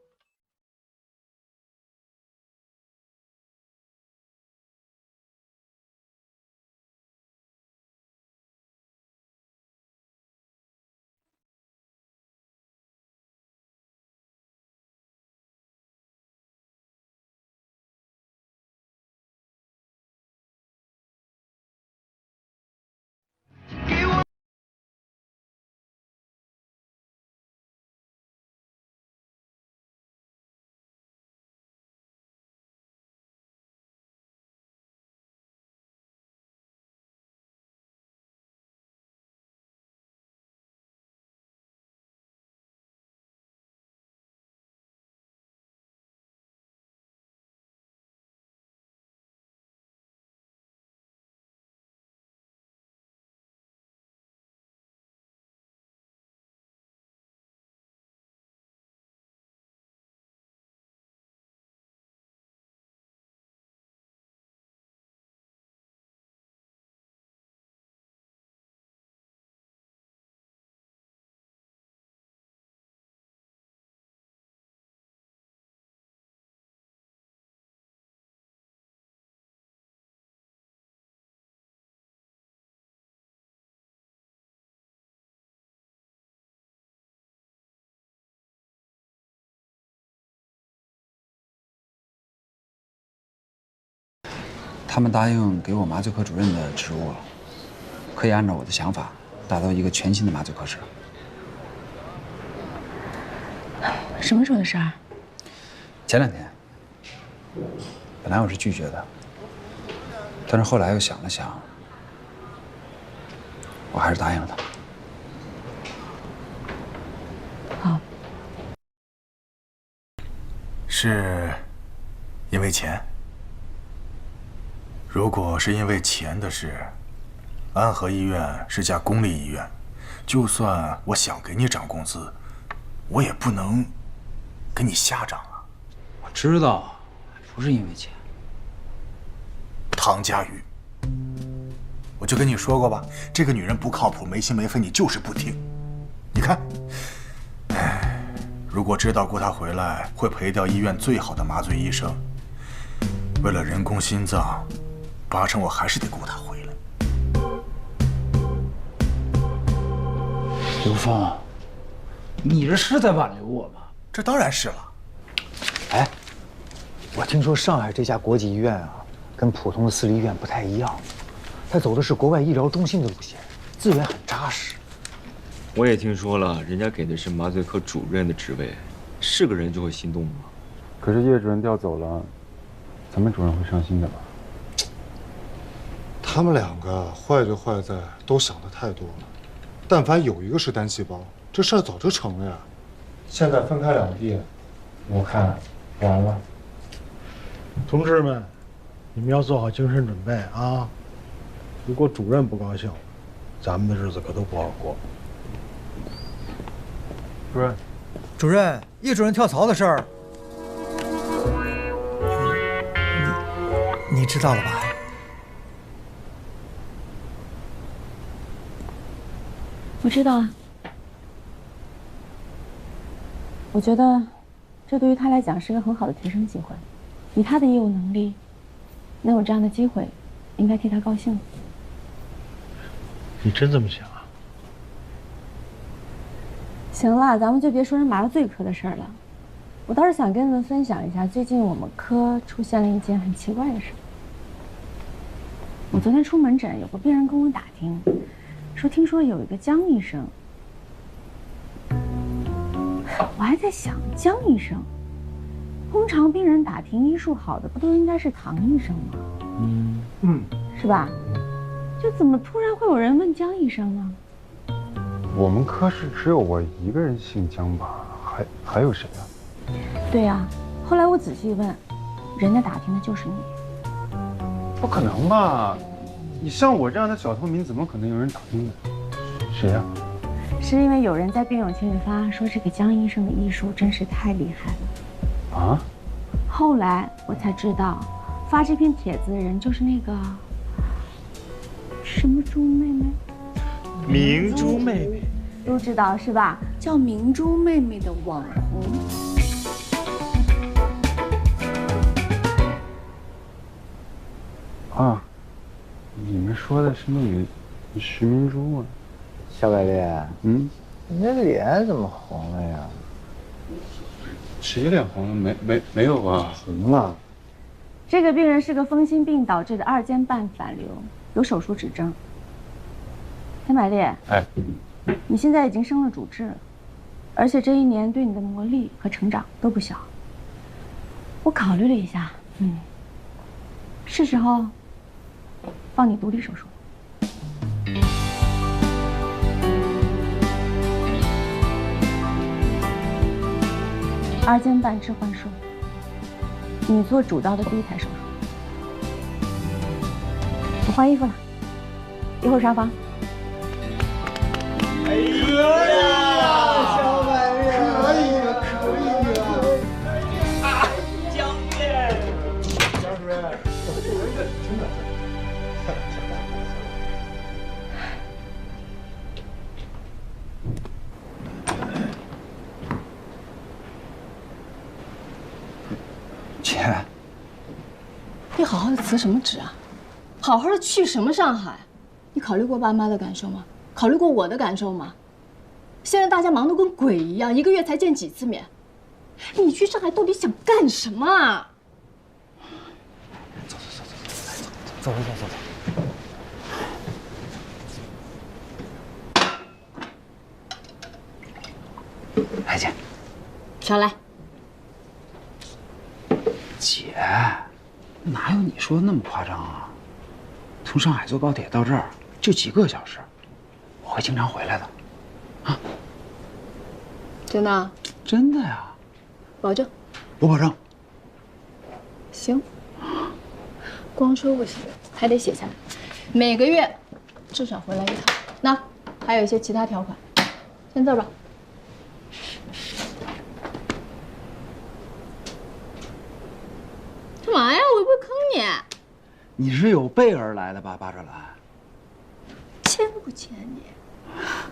他们答应给我麻醉科主任的职务，可以按照我的想法打造一个全新的麻醉科室。什么时候的事儿？前2天，本来我是拒绝的，但是后来又想了想，我还是答应了他。好。是因为钱？如果是因为钱的事，安和医院是家公立医院，就算我想给你涨工资，我也不能给你瞎涨啊。我知道，不是因为钱。唐佳瑜，我就跟你说过吧，这个女人不靠谱，没心没肺，你就是不听。你看，哎，如果知道顾她回来会赔掉医院最好的麻醉医生，为了人工心脏，8成我还是得顾她回来。刘峰，你这是在挽留我吗？这当然是了。哎，我听说上海这家国际医院啊，跟普通的私立医院不太一样，它走的是国外医疗中心的路线，资源很扎实。我也听说了，人家给的是麻醉科主任的职位，是个人就会心动吗？可是叶主任调走了，咱们主任会伤心的吧？他们2个坏就坏在都想的太多了，但凡有一个是单细胞，这事儿早就成了呀。现在分开2地，我看完了。同志们，你们要做好精神准备啊！如果主任不高兴，咱们的日子可都不好过。主任，叶主任跳槽的事儿，你知道了吧？我知道啊。我觉得，这对于他来讲是个很好的提升机会。以他的业务能力，能有这样的机会，应该替他高兴。你真这么想啊？行了，咱们就别说人麻醉科的事儿了。我倒是想跟你们分享一下，最近我们科出现了一件很奇怪的事。我昨天出门诊，有个病人跟我打听，说听说有一个江医生。我还在想，江医生，通常病人打听医术好的，不都应该是唐医生吗？是吧？就怎么突然会有人问江医生呢？我们科室只有我一个人姓江吧？还有谁啊？对呀，后来我仔细问，人家打听的就是你。不可能吧？你像我这样的小透明，怎么可能有人打听呢？谁呀？是因为有人在病友群里发说这个江医生的医术真是太厉害了啊！后来我才知道，发这篇帖子的人就是那个什么猪妹妹，明珠妹妹，都知道是吧？叫明珠妹妹的网红。啊，你们说的是那个徐明珠啊？小百烈，你这脸怎么红了呀？谁脸红了？没有啊？红了。这个病人是个风心病导致的2尖瓣反流，有手术指征。田百烈，哎，你现在已经升了主治了，而且这1年对你的磨砺和成长都不小。我考虑了一下，是时候帮你独立手术。2尖瓣置换术，你做主刀的第1台手术。我换衣服了，一会儿上房。可以啊，小百烈，可以啊！江院，江主任，真的。姐，你好好的辞什么职啊？好好的去什么上海？你考虑过爸妈的感受吗？考虑过我的感受吗？现在大家忙得跟鬼一样，1个月才见几次面。你去上海到底想干什么啊？走，走。来，姐。少来。姐，哪有你说的那么夸张啊？从上海坐高铁到这儿就几个小时，我会经常回来的。啊？真的？真的呀。保证。我保证。行。光说不行，还得写下来，每个月至少回来一趟。那还有一些其他条款，签字吧。干嘛呀？我又不会坑你。你是有备而来的吧，巴哲兰？签不签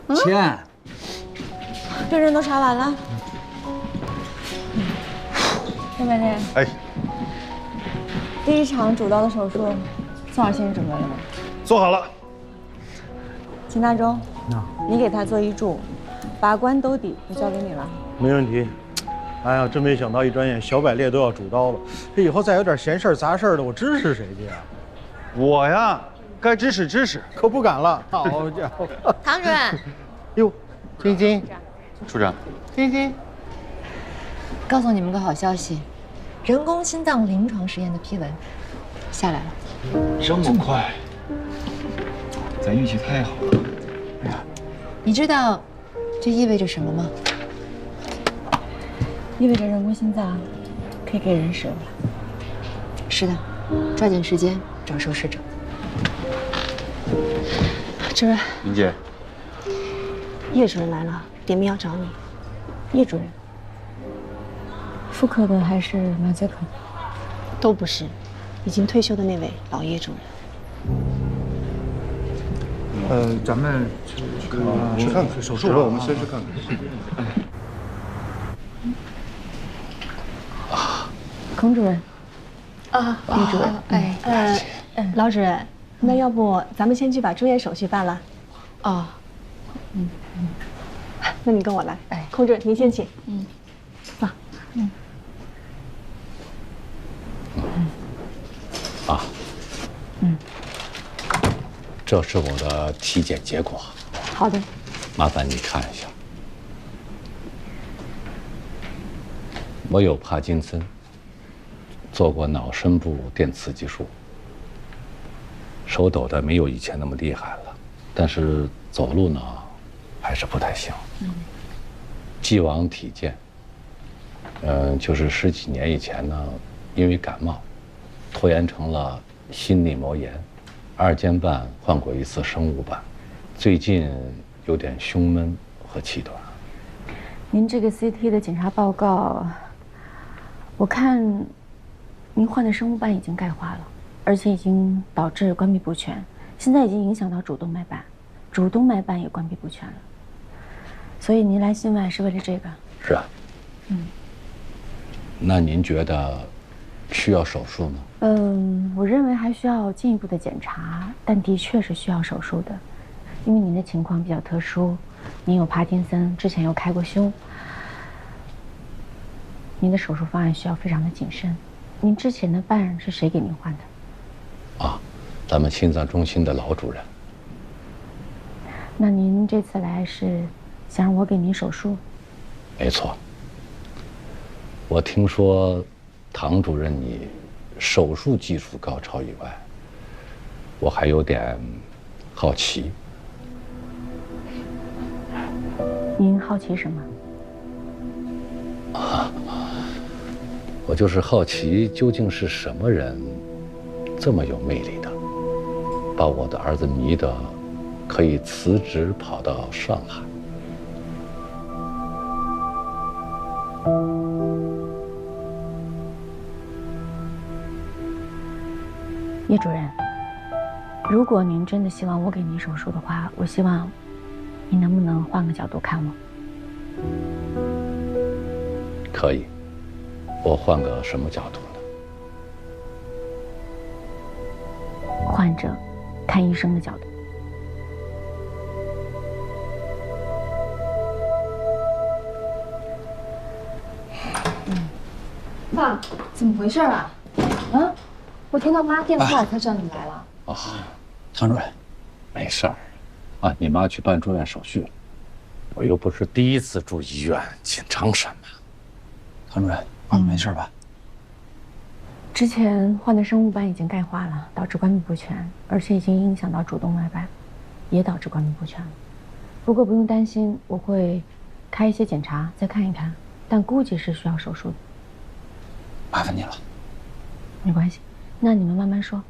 你？签。病人都查完了。陈美丽。哎。第一场主刀的手术，宋老先生准备了吗？做好了。秦大忠，你给他做医助，把关兜底就交给你了。没问题。哎呀，真没想到，一转眼小百列都要主刀了。这以后再有点闲事儿杂事儿的，我支持谁去啊？我呀，该支持，可不敢了。好家伙！唐主任。哟，晶晶，处长。晶晶，告诉你们个好消息，人工心脏临床实验的批文下来了。这么快？咱运气太好了。哎呀，你知道这意味着什么吗？意味着人工心脏可以给人使用了。是的，抓紧时间找受试者。主任，林姐，叶主任来了，点名要找你。叶主任，妇科的还是麻醉科的？都不是，已经退休的那位老叶主任。咱们去看看手术吧，我们先去看看。孔主任，叶主任，老主任，那要不咱们先去把住院手续办了？那你跟我来。孔主任，您先请。走。这是我的体检结果。好的。麻烦你看一下。我有帕金森，做过脑深部电刺激术，手抖的没有以前那么厉害了，但是走路呢还是不太行。既往体健，就是10几年以前呢，因为感冒，拖延成了心内膜炎，2尖瓣换过1次生物瓣，最近有点胸闷和气短。您这个 CT 的检查报告，我看您换的生物瓣已经钙化了，而且已经导致关闭不全，现在已经影响到主动脉瓣，主动脉瓣也关闭不全了。所以您来心外是为了这个？是啊。那您觉得需要手术吗？我认为还需要进一步的检查，但的确是需要手术的，因为您的情况比较特殊，您有帕金森，之前又开过胸，您的手术方案需要非常的谨慎。您之前的瓣是谁给您换的？咱们心脏中心的老主任。那您这次来是想让我给您手术？没错。我听说唐主任你手术技术高超以外，我还有点好奇。您好奇什么？我就是好奇，究竟是什么人这么有魅力的，把我的儿子迷得可以辞职跑到上海。叶主任，如果您真的希望我给您手术的话，我希望你能不能换个角度看我？可以，我换个什么角度呢？患者看医生的角度。爸，怎么回事啊？我听到妈电话才知道你来了。啊，唐主任，没事儿，啊，你妈去办住院手续了。我又不是第一次住医院，紧张什么？唐主任，妈没事吧？之前换的生物斑已经钙化了，导致关闭不全，而且已经影响到主动脉瓣，也导致关闭不全了。不过不用担心，我会开一些检查再看一看，但估计是需要手术的。麻烦你了。没关系，那你们慢慢说。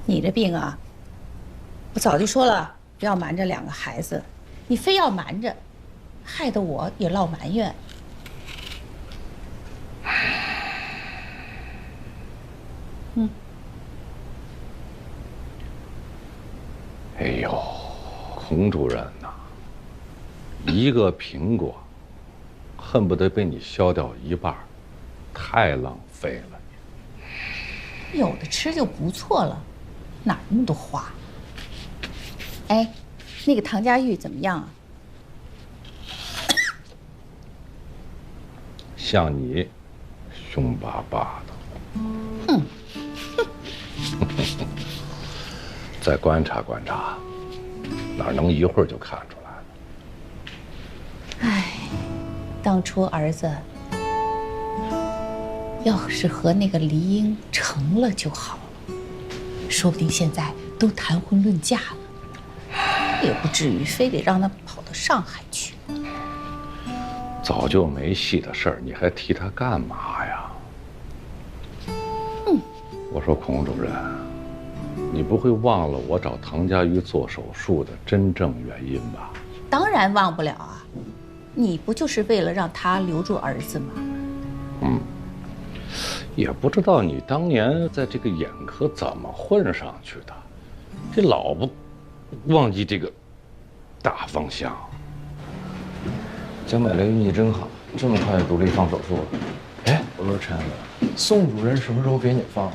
你这病啊，我早就说了，不要瞒着2个孩子，你非要瞒着，害得我也落埋怨。哎呦，孔主任呐，一个苹果，恨不得被你削掉一半，太浪费了。有的吃就不错了，哪那么多花？哎，那个唐佳玉怎么样啊？像你，凶巴巴的。哼。再观察观察，哪能一会儿就看出来了？哎，当初儿子要是和那个黎英成了就好了，说不定现在都谈婚论嫁了，也不至于非得让他跑到上海去。早就没戏的事儿，你还提他干嘛呀？我说孔主任，你不会忘了我找唐佳瑜做手术的真正原因吧？当然忘不了啊，你不就是为了让他留住儿子吗？也不知道你当年在这个眼科怎么混上去的，这老不忘记这个大方向。江百雷运气真好，这么快就独立放手术了。哎，我说陈，宋主任什么时候给你放啊？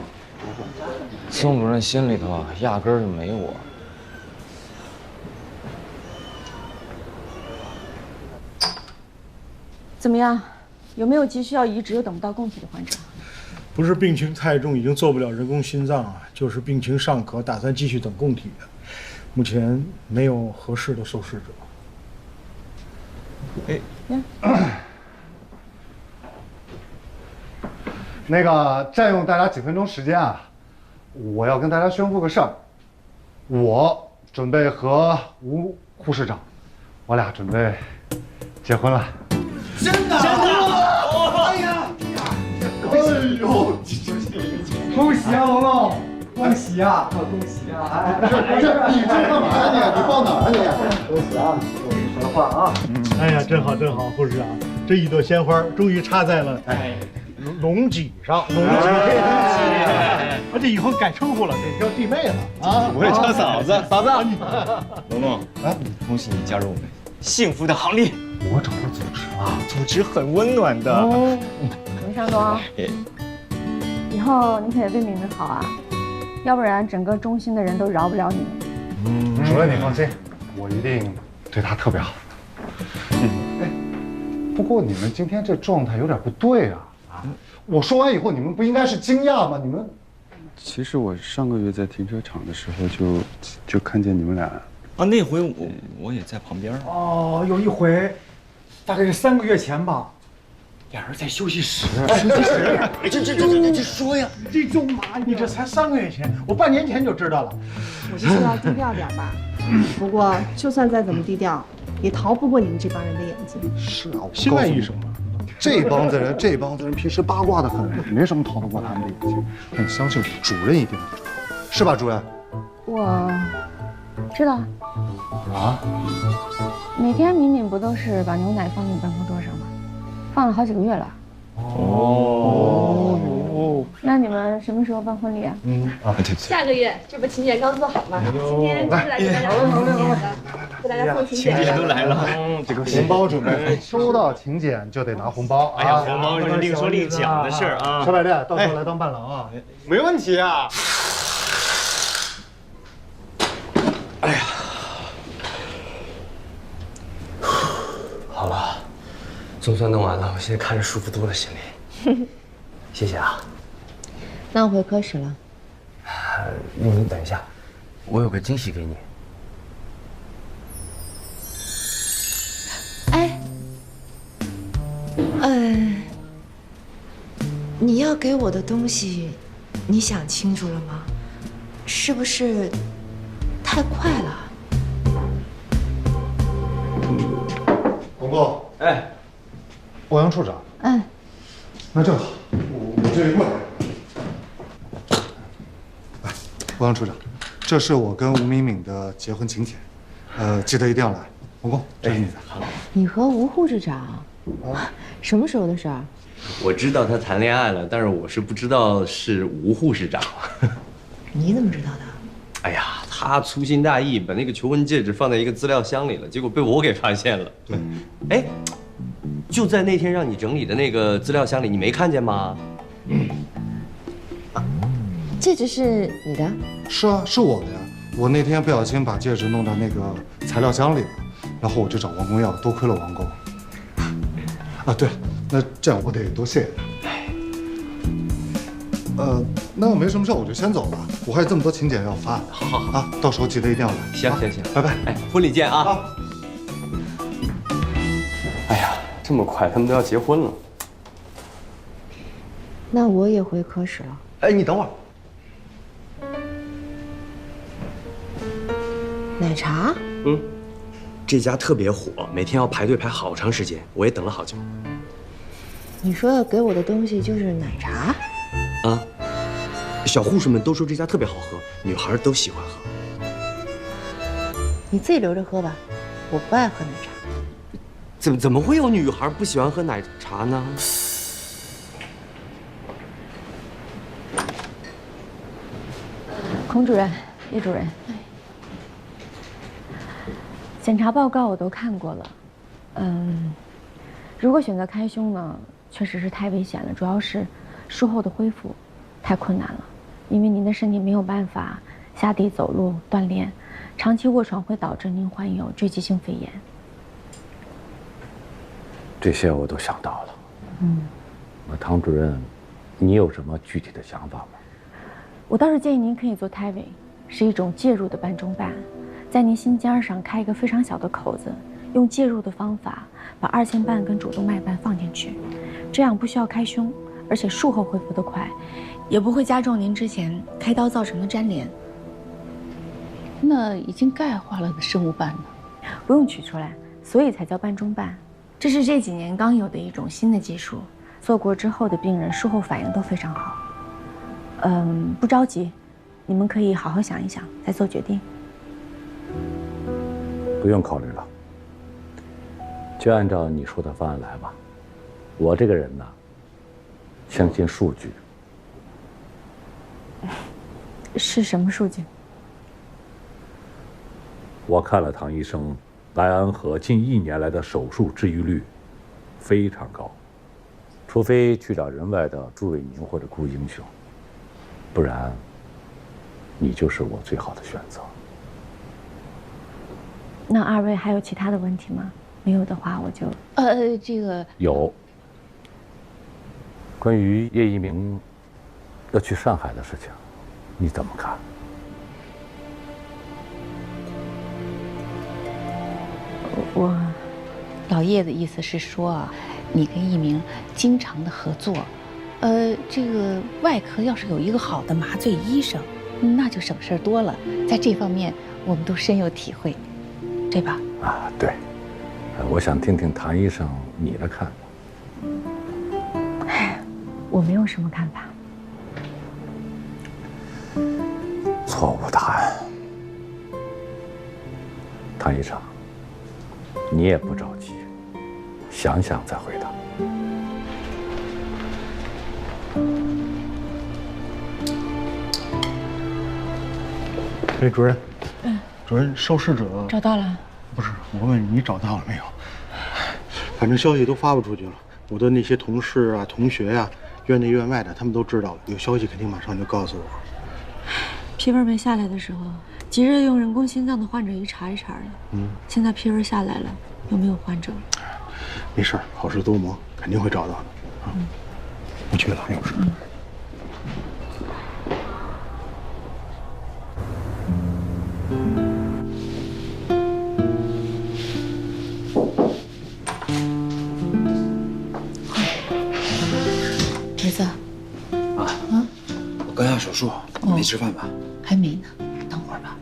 宋主任心里头啊，压根儿就没我。怎么样？有没有急需要移植又等不到供体的患者？不是病情太重，已经做不了人工心脏啊，就是病情尚可，打算继续等供体的。目前没有合适的受试者。那个占用大家几分钟时间啊，我要跟大家宣布个事儿，我准备和吴护士长，我俩准备结婚了。真的？真的？哎呀！哎呦！恭喜啊，龙龙！恭喜啊！恭喜啊！哎，不是，你这干嘛呀你？你抱哪儿啊你？恭喜啊！我跟你说的话啊。哎呀，真好真好，护士长，这一朵鲜花终于插在了龙脊上，龙脊，而且以后改称呼了，得叫弟妹了啊！我也叫嫂子，嫂子。龙龙啊，恭喜你加入我们幸福的行列。我找到组织了，组织很温暖的。龙向东，以后你可得对敏敏好啊，要不然整个中心的人都饶不了你。主任你放心，我一定对他特别好。哎，不过你们今天这状态有点不对啊！我说完以后，你们不应该是惊讶吗？你们。其实我上个月在停车场的时候就看见你们俩啊，那回我也在旁边。哦，有一回，大概是3个月前吧，俩人在休息室。休息室？这说呀！这种嘛，你这才3个月前，我半年前就知道了。我是说要低调点吧。不过就算再怎么低调，也逃不过你们这帮人的眼睛。是啊，心外医生嘛。这帮子人平时八卦的很，没什么逃得过他们的眼睛。但你相信我，主任一定能知道，是吧，主任？我知道。啊？每天敏敏不都是把牛奶放你办公桌上吗？放了好几个月了。哦。那你们什么时候办婚礼啊？对。下个月，这不请柬刚做好吗？今天就是来给大家送请柬的，给大家送请柬。请柬都来了，这个红包准备收到请柬就得拿红包。哎呀，红包是另说另讲的事儿啊。小百列，到时候来当伴郎啊。没问题啊。哎呀，好了，总算弄完了，我现在看着舒服多了，心里。谢谢啊。那我回科室了。你等一下，我有个惊喜给你。哎，你要给我的东西，你想清楚了吗？是不是太快了？红工，哎，欧阳处长，那正好，我这一过来。来，欧阳处长，这是我跟吴敏敏的结婚请柬，记得一定要来。红工，这是你的。好。你和吴护士长，什么时候的事儿？我知道他谈恋爱了，但是我是不知道是吴护士长。你怎么知道的？哎呀，他粗心大意，把那个求婚戒指放在一个资料箱里了，结果被我给发现了。对，哎，就在那天让你整理的那个资料箱里，你没看见吗？戒指是你的？是啊，是我的呀。我那天不小心把戒指弄到那个材料箱里了，然后我就找王工要，多亏了王工。啊，对，那这样我得多谢谢他。那没什么事，我就先走了。我还有这么多请柬要发。好啊，到时候记得一定要来。行，拜拜。哎，婚礼见啊！哎呀，这么快，他们都要结婚了。那我也回科室了。哎，你等会儿。奶茶？这家特别火，每天要排队排好长时间，我也等了好久。你说要给我的东西就是奶茶？啊，小护士们都说这家特别好喝，女孩都喜欢喝。你自己留着喝吧，我不爱喝奶茶。怎么会有女孩不喜欢喝奶茶呢？孔主任、叶主任，检查报告我都看过了。如果选择开胸呢，确实是太危险了，主要是术后的恢复太困难了，因为您的身体没有办法下地走路锻炼，长期卧床会导致您患有坠积性肺炎。这些我都想到了。那唐主任，你有什么具体的想法吗？我倒是建议您可以做胎位，是一种介入的半中瓣，在您心尖上开一个非常小的口子，用介入的方法把二尖瓣跟主动脉瓣放进去，这样不需要开胸，而且术后恢复得快，也不会加重您之前开刀造成的粘连。那已经钙化了的生物瓣呢？不用取出来，所以才叫半中瓣。这是这几年刚有的一种新的技术，做过之后的病人术后反应都非常好。不着急，你们可以好好想一想，再做决定。不用考虑了，就按照你说的方案来吧。我这个人呢，相信数据。是什么数据？我看了唐医生来安河近1年来的手术治愈率非常高，除非去找人外的朱伟宁或者顾英雄，不然，你就是我最好的选择。那二位还有其他的问题吗？没有的话，我就这个有关于叶一鸣要去上海的事情，你怎么看？我老叶的意思是说啊，你跟一鸣经常的合作，这个外科要是有一个好的麻醉医生，那就省事儿多了。在这方面，我们都深有体会，对吧？啊，对。我想听听唐医生你的看法。我没有什么看法。错误答案。唐医生，你也不着急，想想再回答。哎，主任，主任，受试者找到了。不是，我问你找到了没有？反正消息都发布出去了，我的那些同事啊、同学呀、院内院外的，他们都知道了。有消息肯定马上就告诉我。批文没下来的时候，急着用人工心脏的患者一茬一茬的。现在批文下来了，有没有患者？没事，好事多磨，肯定会找到的。不去了，有事。儿子，我刚下手术，没吃饭吧？还没呢，等会儿吧。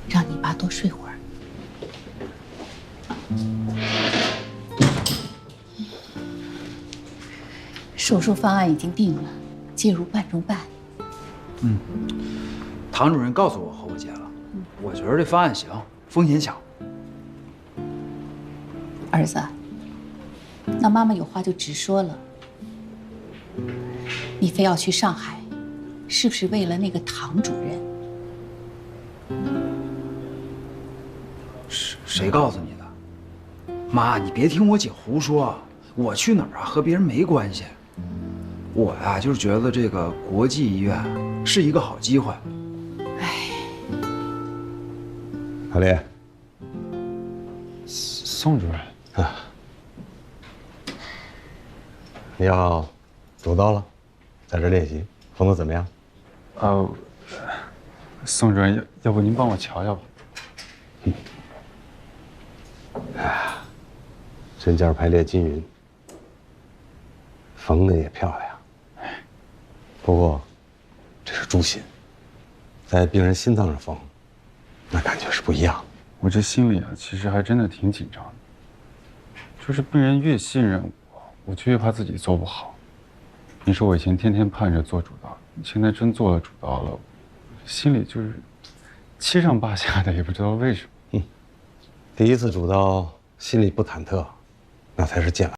让你爸多睡会儿。手术方案已经定了，介入半中半。唐主任告诉我和我结了，我觉得这方案行，风险小。儿子，那妈妈有话就直说了。你非要去上海，是不是为了那个唐主任？谁告诉你的？妈，你别听我姐胡说，我去哪儿啊和别人没关系。我呀，就是觉得这个国际医院是一个好机会。郝烈，宋主任。你要主刀了，在这练习，缝得怎么样？宋主任，要不您帮我瞧瞧吧？针尖排列均匀，缝的也漂亮。不过，这是猪心，在病人心脏上缝，那感觉是不一样的。我这心里啊，其实还真的挺紧张的。就是病人越信任我，我就越怕自己做不好。你说我以前天天盼着做主刀，现在真做了主刀了，心里就是七上八下的，也不知道为什么。第一次主刀，心里不忐忑，那才是剑了。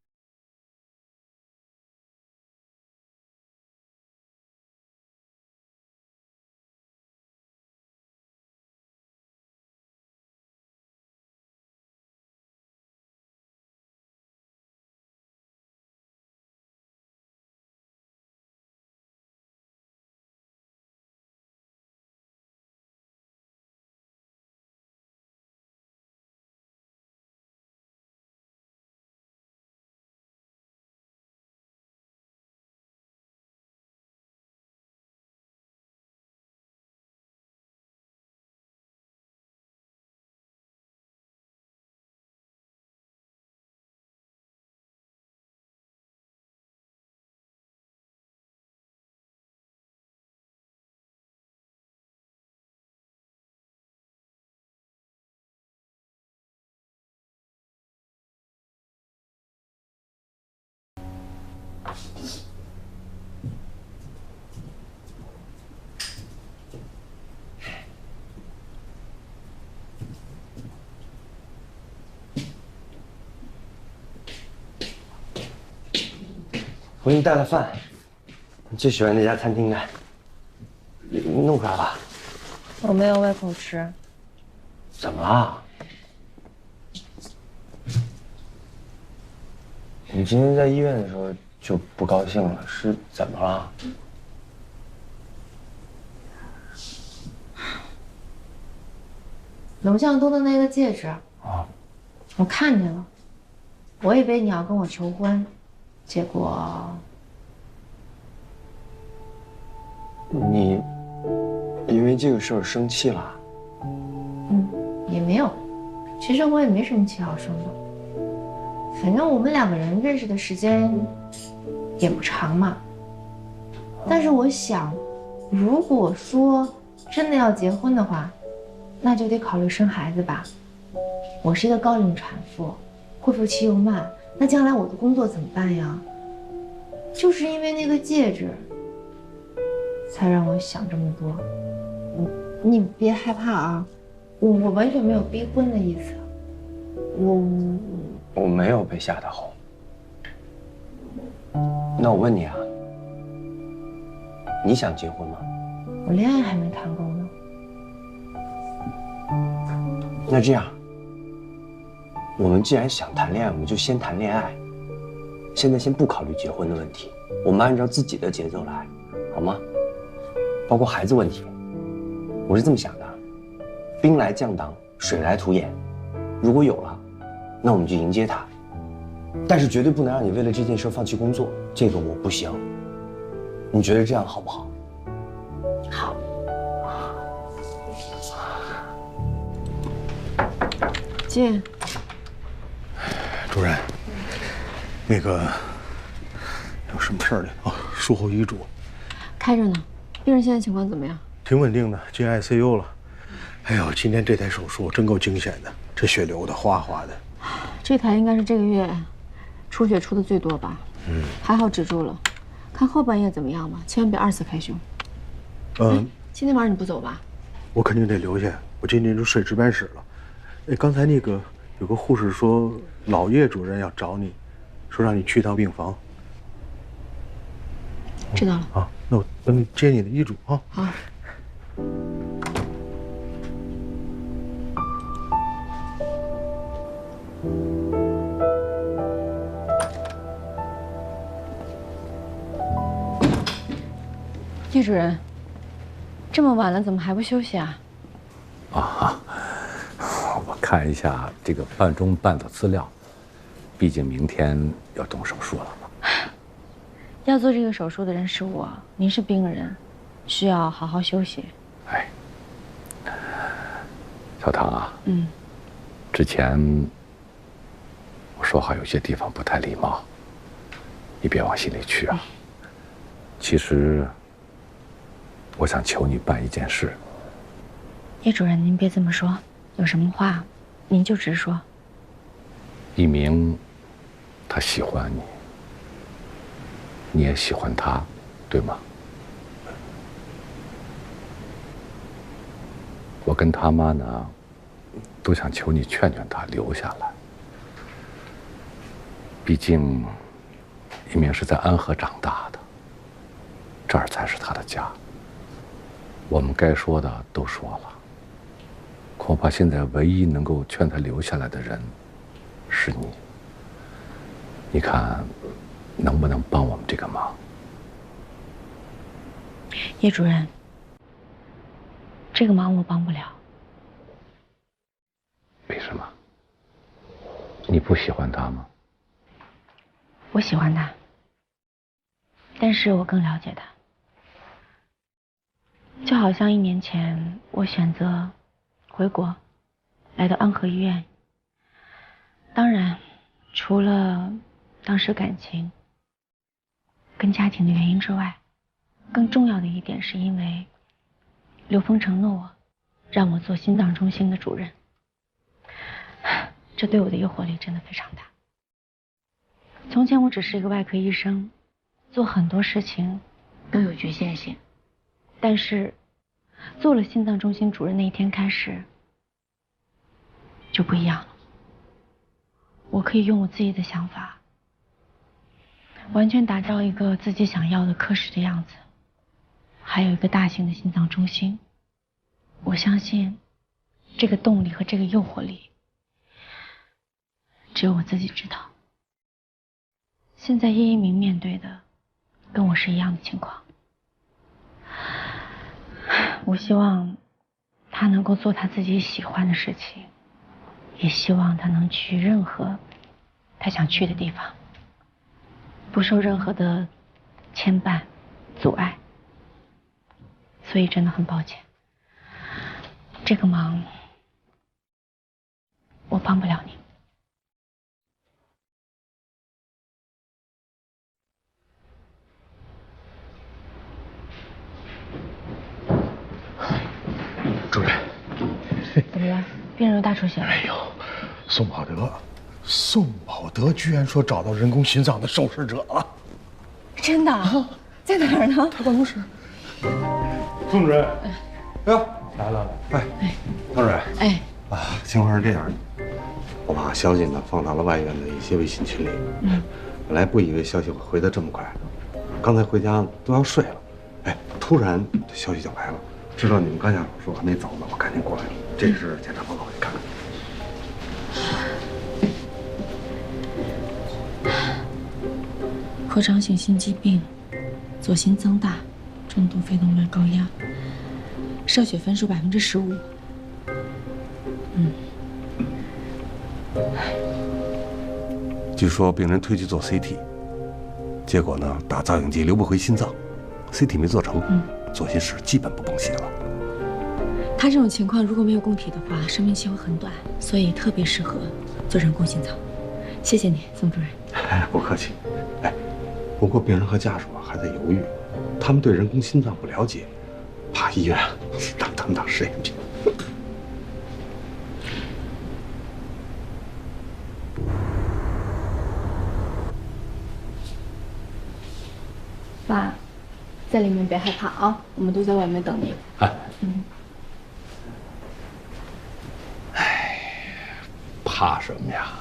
我给你带了饭，你最喜欢那家餐厅的，你弄出来吧。我没有胃口吃。怎么了？你今天在医院的时候就就不高兴了，是怎么了？龙向东的那个戒指啊，我看见了，我以为你要跟我求婚，结果你因为这个事儿生气了？也没有。其实我也没什么气好生的，反正我们2个人认识的时间也不长嘛。但是我想，如果说真的要结婚的话，那就得考虑生孩子吧。我是一个高龄产妇，恢复期又慢，那将来我的工作怎么办呀？就是因为那个戒指，才让我想这么多。你别害怕啊，我完全没有逼婚的意思。我没有被吓得红。那我问你啊，你想结婚吗？我恋爱还没谈够呢。那这样，我们既然想谈恋爱，我们就先谈恋爱。现在先不考虑结婚的问题，我们按照自己的节奏来，好吗？包括孩子问题，我是这么想的：兵来将挡，水来土掩。如果有了，那我们就迎接他。但是绝对不能让你为了这件事放弃工作，这个我不行。你觉得这样好不好？好。进。主任，那个有什么事儿呢？哦，术后遗嘱开着呢。病人现在情况怎么样？挺稳定的，进 ICU 了。哎呦，今天这台手术真够惊险的，这血流的哗哗的。这台应该是这个月出血出的最多吧？还好止住了。看后半夜怎么样吧，千万别2次开胸。今天晚上你不走吧？我肯定得留下，我今天就睡值班室了。哎，刚才那个有个护士说老叶主任要找你，说让你去趟病房。知道了。啊，那我等你接你的遗嘱啊。好。叶主任，这么晚了怎么还不休息啊？我看一下这个办中办的资料，毕竟明天要动手术了嘛。要做这个手术的人是我，您是病人，需要好好休息。小唐啊，之前我说话有些地方不太礼貌，你别往心里去啊。其实我想求你办一件事。叶主任，您别这么说，有什么话您就直说。一鸣，他喜欢你，你也喜欢他，对吗？我跟他妈呢，都想求你劝劝他留下来。毕竟，一鸣是在安和长大的，这儿才是他的家。我们该说的都说了，恐怕现在唯一能够劝他留下来的人是你。你看，能不能帮我们这个忙？叶主任，这个忙我帮不了。为什么？你不喜欢他吗？我喜欢他，但是我更了解他。就好像1年前我选择回国，来到安和医院。当然，除了当时感情跟家庭的原因之外，更重要的一点是因为刘峰承诺我，让我做心脏中心的主任。这对我的诱惑力真的非常大。从前我只是一个外科医生，做很多事情都有局限性。但是，做了心脏中心主任那一天开始，就不一样了。我可以用我自己的想法，完全打造一个自己想要的科室的样子，还有一个大型的心脏中心。我相信，这个动力和这个诱惑力，只有我自己知道。现在叶一鸣面对的跟我是一样的情况。我希望他能够做他自己喜欢的事情，也希望他能去任何他想去的地方，不受任何的牵绊、阻碍。所以真的很抱歉，这个忙我帮不了你。主任，怎么了？病人有大出血了？哎呦，宋宝德居然说找到人工心脏的受试者了。真的？在哪儿呢？他办公室。宋主任，哎呦，来了。哎，汤主任。哎，情况是这样的，我把消息呢放到了外院的一些微信群里。本来不以为消息会回得这么快，刚才回家都要睡了，哎，突然这消息就来了。知道你们刚下手术还没走呢，我赶紧过来了。这是检查报告，你看看。扩张性心肌病，左心增大，中度肺动脉高压，射血分数15%。据说病人推去做 CT， 结果呢打造影剂流不回心脏 ，CT 没做成，左心室基本不泵血了。他这种情况如果没有供体的话，生命期会很短，所以特别适合做人工心脏。谢谢你，宋主任。不客气。哎，不过病人和家属还在犹豫，他们对人工心脏不了解，怕医院当试验品。爸，在里面别害怕啊，我们都在外面等你。怕什么呀？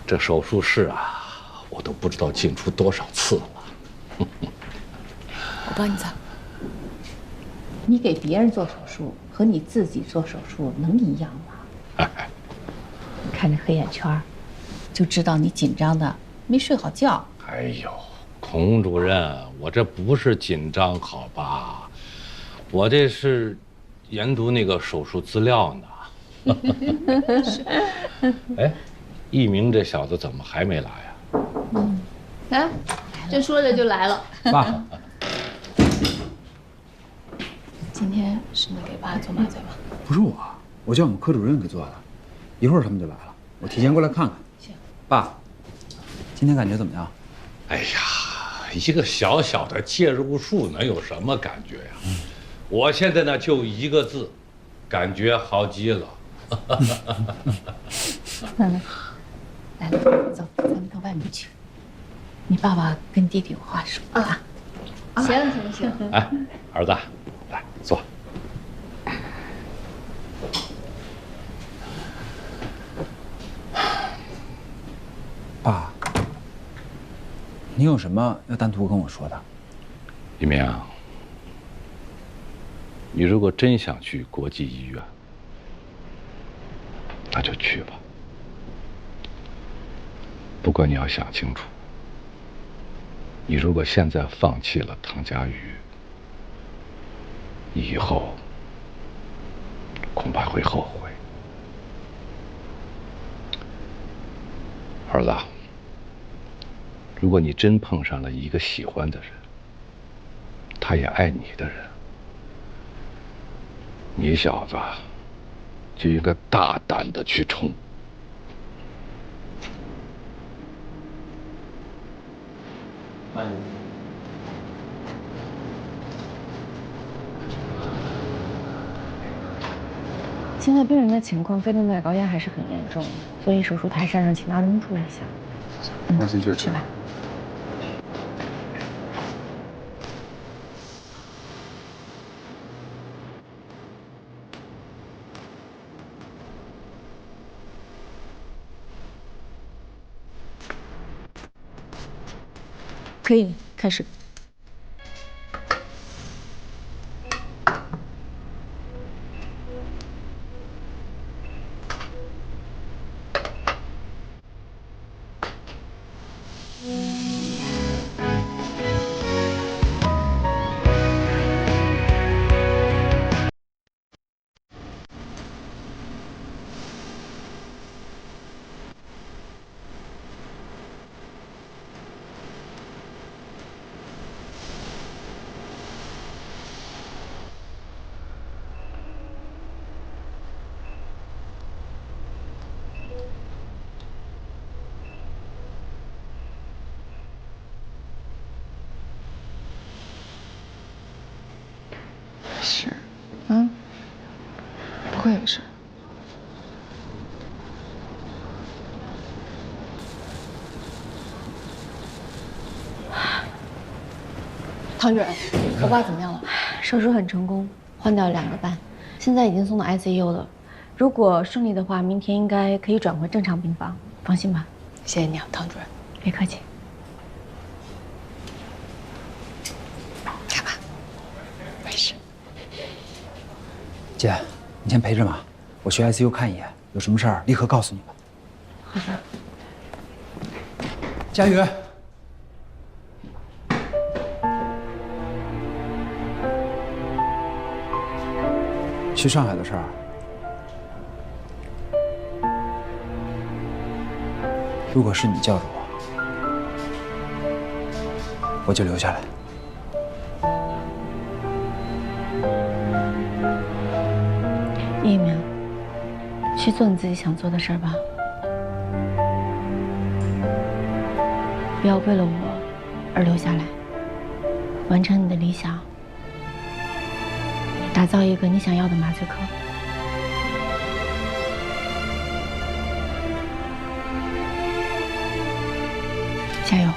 这手术室啊，我都不知道进出多少次了。我帮你擦。你给别人做手术和你自己做手术能一样吗？你看这黑眼圈，就知道你紧张的没睡好觉。哎呦，孔主任，我这不是紧张好吧？我这是研读那个手术资料呢。哎，一鸣这小子怎么还没来呀？哎，这说着就来了。爸，今天是能给爸做麻醉吗？不是我叫我们科主任给做的，一会儿他们就来了，我提前过来看看。行。爸，今天感觉怎么样？哎呀，一个小小的介入术能有什么感觉呀？我现在呢就一个字，感觉好极了。来了，走，咱们到外面去。你爸爸跟弟弟有话说啊。行。哎，儿子，来坐。爸，你有什么要单独跟我说的？一鸣，你如果真想去国际医院，那就去吧。不过你要想清楚，你如果现在放弃了唐佳宇，你以后恐怕会后悔。儿子，如果你真碰上了一个喜欢的人，他也爱你的人，你小子就应该大胆的去冲。现在病人的情况，肺动脉高压还是很严重的，所以手术台上让请大钟处理一下。放心去去吧。可以开始。事，嗯，不会有事。唐主任，我爸怎么样了？手术很成功，换掉了2个瓣，现在已经送到 ICU 了。如果顺利的话，明天应该可以转回正常病房，放心吧。谢谢你啊，唐主任。别客气。看吧，没事。姐，你先陪着马，我去 ICU 看一眼，有什么事儿立刻告诉你吧。好的。佳宇。去上海的事儿，如果是你叫着我就留下来。一鸣，去做你自己想做的事儿吧，不要为了我而留下来，完成你的理想。打造一个你想要的麻醉科。加油！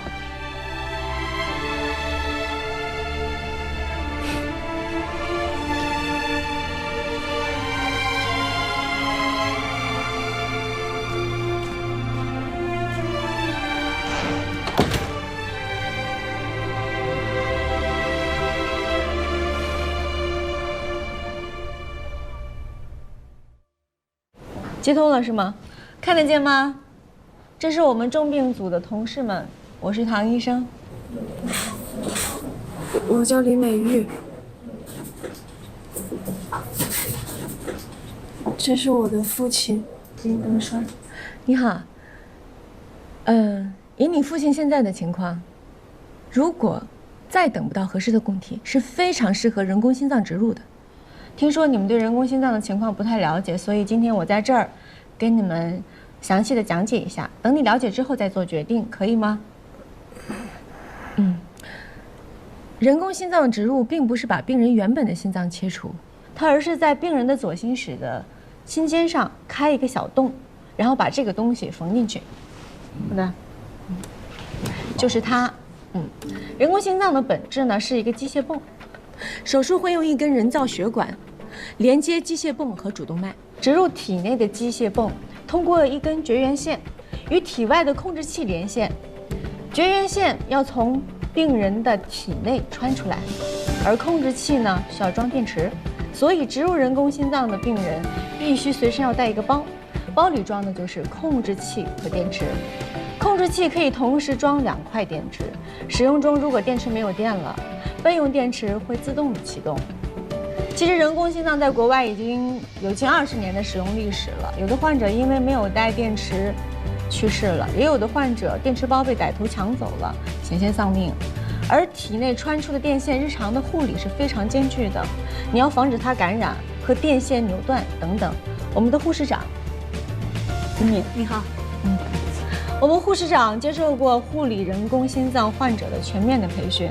接通了是吗？看得见吗？这是我们重病组的同事们，我是唐医生。我叫李美玉。这是我的父亲。你等说。你好。以你父亲现在的情况，如果再等不到合适的供体，是非常适合人工心脏植入的。听说你们对人工心脏的情况不太了解，所以今天我在这儿跟你们详细的讲解一下，等你了解之后再做决定，可以吗？人工心脏植入并不是把病人原本的心脏切除，它而是在病人的左心室的心尖上开一个小洞，然后把这个东西缝进去。好的，就是它。人工心脏的本质呢是一个机械泵。手术会用一根人造血管连接机械泵和主动脉，植入体内的机械泵通过一根绝缘线与体外的控制器连线，绝缘线要从病人的体内穿出来，而控制器呢需要装电池，所以植入人工心脏的病人必须随身要带一个包，包里装的就是控制器和电池。控制器可以同时装2块电池，使用中如果电池没有电了，备用电池会自动的启动。其实人工心脏在国外已经有近20年的使用历史了，有的患者因为没有带电池去世了，也有的患者电池包被歹徒抢走了，险些丧命。而体内穿出的电线，日常的护理是非常艰巨的，你要防止它感染和电线扭断等等。我们的护士长，你好，我们护士长接受过护理人工心脏患者的全面的培训，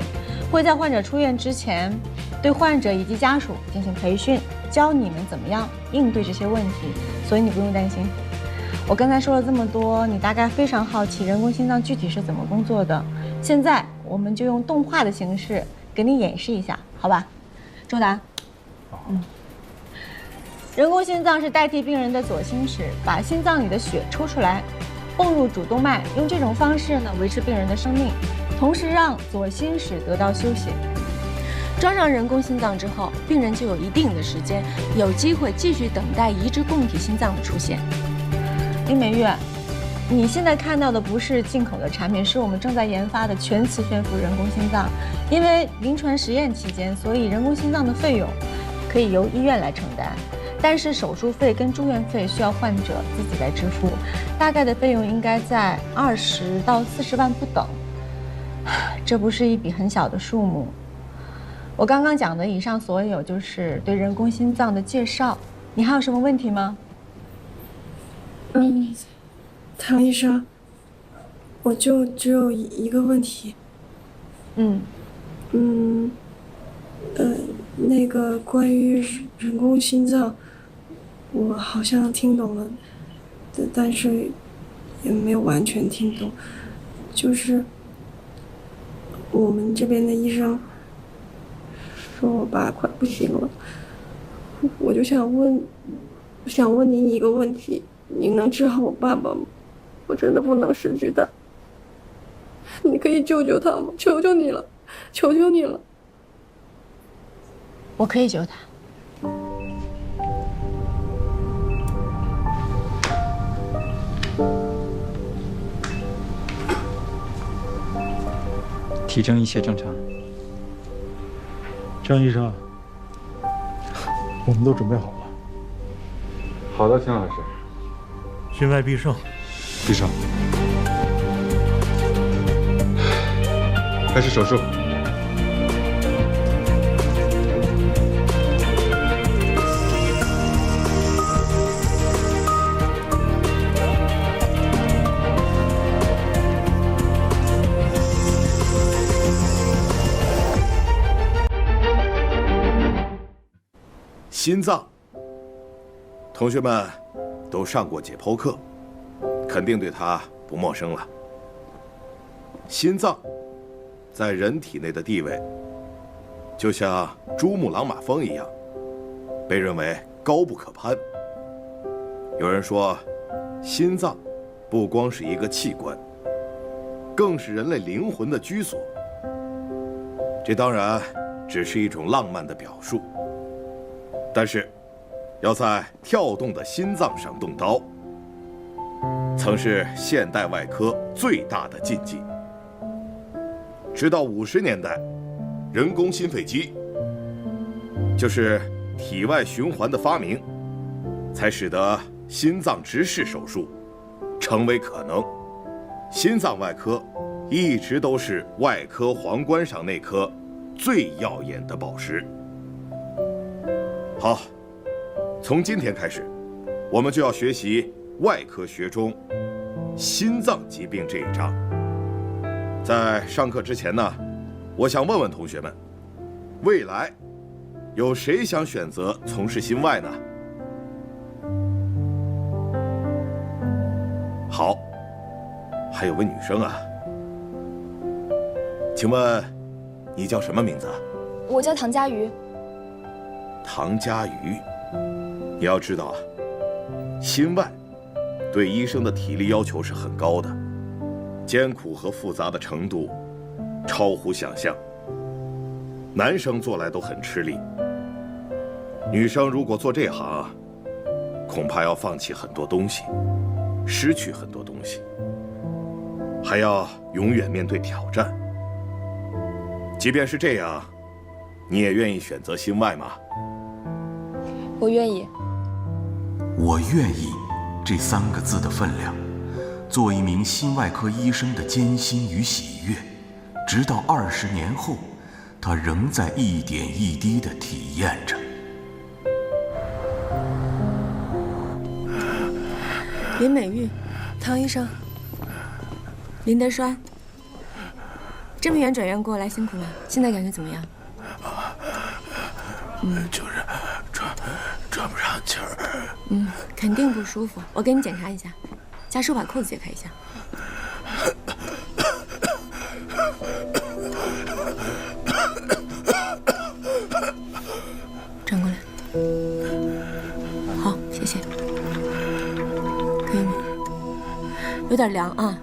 会在患者出院之前对患者以及家属进行培训，教你们怎么样应对这些问题，所以你不用担心。我刚才说了这么多，你大概非常好奇人工心脏具体是怎么工作的，现在我们就用动画的形式给你演示一下，好吧？周达，人工心脏是代替病人的左心室，把心脏里的血抽出来，泵入主动脉，用这种方式呢维持病人的生命，同时让左心室得到休息。装上人工心脏之后，病人就有一定的时间，有机会继续等待移植供体心脏的出现。林美玉，你现在看到的不是进口的产品，是我们正在研发的全磁悬浮人工心脏。因为临床实验期间，所以人工心脏的费用可以由医院来承担，但是手术费跟住院费需要患者自己来支付，大概的费用应该在20到40万不等。这不是一笔很小的数目。我刚刚讲的以上所有就是对人工心脏的介绍，你还有什么问题吗？唐医生，我就只有那个关于人工心脏，我好像听懂了，但是也没有完全听懂。就是我们这边的医生说我爸快不行了，我就想问您一个问题：您能治好我爸爸吗？我真的不能失去他，你可以救救他吗？求求你了，求求你了！我可以救他。体征一切正常。张医生，我们都准备好了。好的，秦老师。心外必胜。闭上。开始手术。心脏，同学们都上过解剖课，肯定对它不陌生了。心脏在人体内的地位，就像珠穆朗玛峰一样，被认为高不可攀。有人说，心脏不光是一个器官，更是人类灵魂的居所。这当然只是一种浪漫的表述。但是，要在跳动的心脏上动刀，曾是现代外科最大的禁忌。直到50年代，人工心肺机，就是体外循环的发明，才使得心脏直视手术成为可能。心脏外科一直都是外科皇冠上那颗最耀眼的宝石。好，从今天开始，我们就要学习外科学中心脏疾病这一章。在上课之前呢，我想问问同学们，未来有谁想选择从事心外呢？好，还有位女生啊，请问你叫什么名字啊？我叫唐佳瑜。唐佳瑜，你要知道啊，心外对医生的体力要求是很高的，艰苦和复杂的程度超乎想象。男生做来都很吃力，女生如果做这行啊，恐怕要放弃很多东西，失去很多东西，还要永远面对挑战。即便是这样，你也愿意选择心外吗？我愿意。我愿意这3个字的分量，做一名心外科医生的艰辛与喜悦，直到20年后，他仍在一点一滴地体验着。林美玉，唐医生，林德栓，这么远转院过来辛苦了，现在感觉怎么样？就是喘不上气儿。肯定不舒服，我给你检查一下，家属把裤子解开一下。转过来。好，谢谢。可以吗？有点凉啊。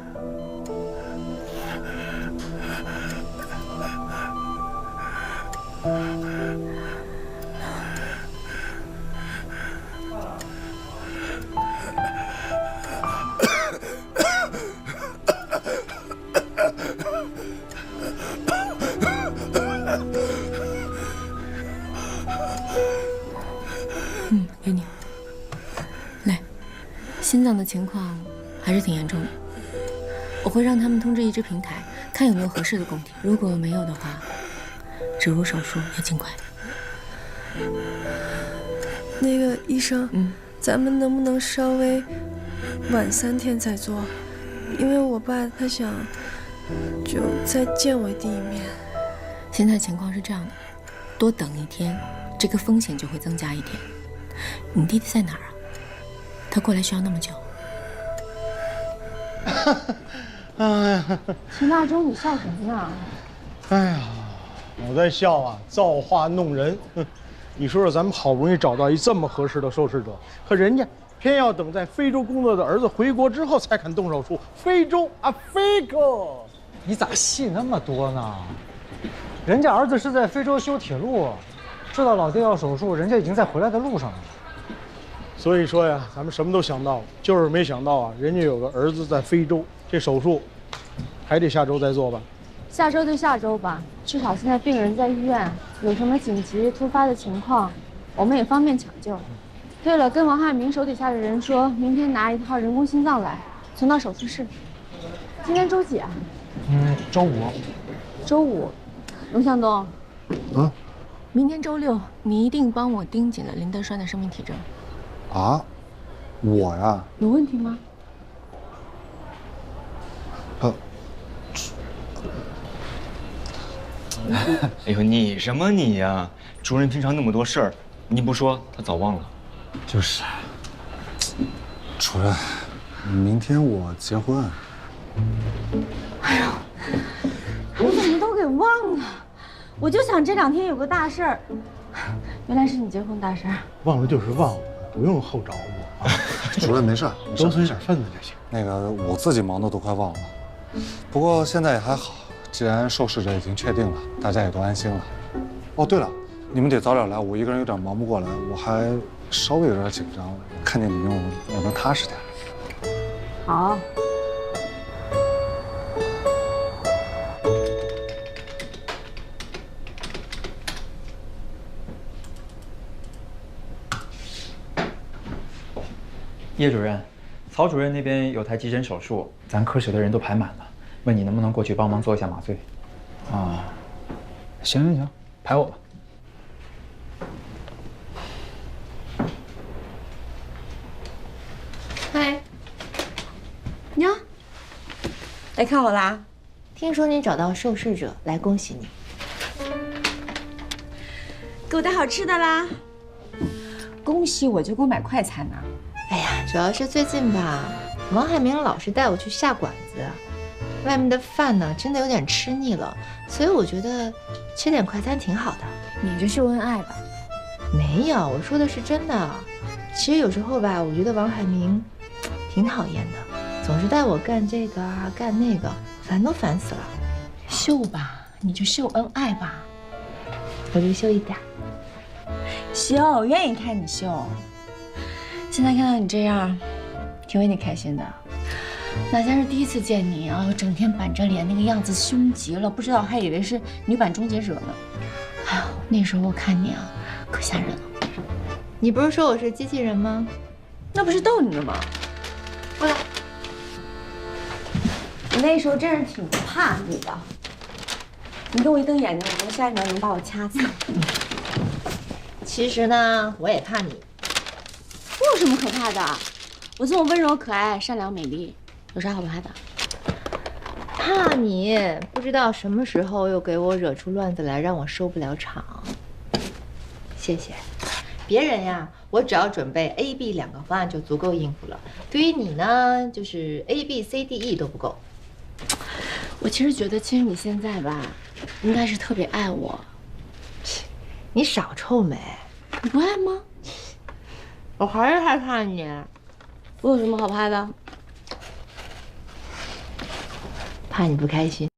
给你。来，心脏的情况还是挺严重的，我会让他们通知移植平台，看有没有合适的供体。如果没有的话，植入手术要尽快。那个医生，咱们能不能稍微晚3天再做？因为我爸他想就再见我第一面。现在情况是这样的，多等一天，这个风险就会增加一天。你弟弟在哪儿啊？他过来需要那么久？哎呀，秦大洲，你笑什么呢？哎呀，我在笑啊，造化弄人。你说说，咱们好不容易找到一这么合适的受试者，可人家偏要等在非洲工作的儿子回国之后才肯动手术。非洲啊，非洲，你咋戏那么多呢？人家儿子是在非洲修铁路，知道老爹要手术，人家已经在回来的路上了。所以说呀，咱们什么都想到了，就是没想到啊，人家有个儿子在非洲，这手术还得下周再做吧。下周就下周吧，至少现在病人在医院，有什么紧急突发的情况，我们也方便抢救。对了，跟王汉明手底下的人说，明天拿1套人工心脏来，存到手术室。今天周几啊？周五。周五，龙向东。啊？明天周6，你一定帮我盯紧了林德栓的生命体征。啊？我呀？有问题吗？哎呦，你什么你呀？主任平常那么多事儿，你不说他早忘了。就是，主任，明天我结婚。哎呦，我怎么都给忘了？我就想这2天有个大事儿，原来是你结婚大事儿。忘了就是忘了，不用后找我啊。主任没事，多存点份子就行。那个我自己忙的都快忘了，不过现在也还好，既然受试者已经确定了，大家也都安心了。哦，对了，你们得早点来，我一个人有点忙不过来，我还稍微有点紧张，看见你们我能踏实点。好。叶主任，曹主任那边有台急诊手术，咱科室的人都排满了，问你能不能过去帮忙做一下麻醉。啊，行，排我吧。嗨，呀，来看我啦？听说你找到受试者，来恭喜你。给我带好吃的啦！恭喜我就给我买快餐呢。哎呀，主要是最近吧，王海明老是带我去下馆子，外面的饭呢真的有点吃腻了，所以我觉得吃点快餐挺好的。你这秀恩爱吧？没有，我说的是真的。其实有时候吧，我觉得王海明挺讨厌的，总是带我干这个啊，干那个，烦都烦死了。秀吧，你就秀恩爱吧，我就秀一点。行，我愿意看你秀。现在看到你这样，挺为你开心的。哪像是第一次见你啊，整天板着脸，那个样子凶极了，不知道还以为是女版终结者呢。哎呦，那时候我看你啊，可吓人了。你不是说我是机器人吗？那不是逗你的吗？过来，我那时候真是挺怕你的。你给我一瞪眼睛，我觉得下一秒能把我掐死。其实呢，我也怕你。有什么可怕的？我这么温柔可爱、善良美丽，有啥好怕的？怕你不知道什么时候又给我惹出乱子来，让我收不了场。谢谢。别人呀，我只要准备 A、B 2个方案就足够应付了。对于你呢，就是 A、B、C、D、E 都不够。我其实觉得，其实你现在吧，应该是特别爱我。你少臭美。你不爱吗？我还是害怕你。我有什么好怕的？怕你不开心。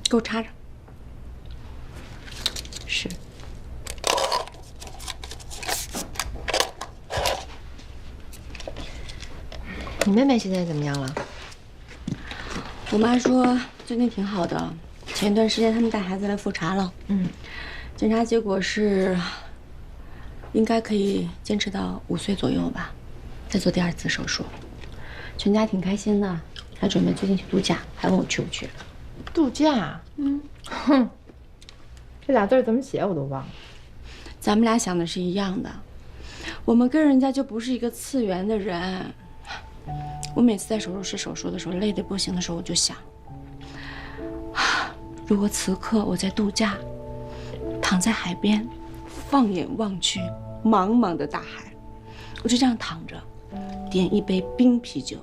给我插着。是。你妹妹现在怎么样了？我妈说最近挺好的，前一段时间他们带孩子来复查了，检查结果是应该可以坚持到5岁左右吧，再做第2次手术。全家挺开心的，还准备最近去度假，还问我去不去。度假？哼，这俩字怎么写我都忘了。咱们俩想的是一样的，我们跟人家就不是一个次元的人。我每次在手术室手术的时候，累得不行的时候，我就想，如果此刻我在度假，躺在海边，放眼望去，茫茫的大海，我就这样躺着，点一杯冰啤酒，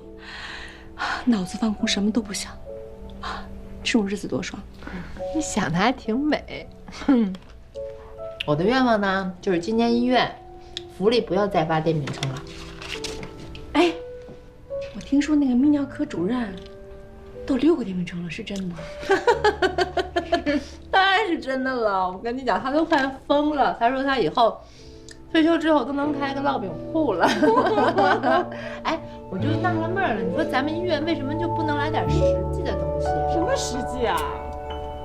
脑子放空，什么都不想，这种日子多爽！你想的还挺美。我的愿望呢，就是今年医院福利不要再发店名称了。哎，我听说那个泌尿科主任都6个店名称了，是真的吗？当然是真的了，我跟你讲，他都快疯了。他说他以后退休之后都能开个烙饼铺了。哎，我就纳了闷了，你说咱们医院为什么就不能来点实际的东西？什么实际啊？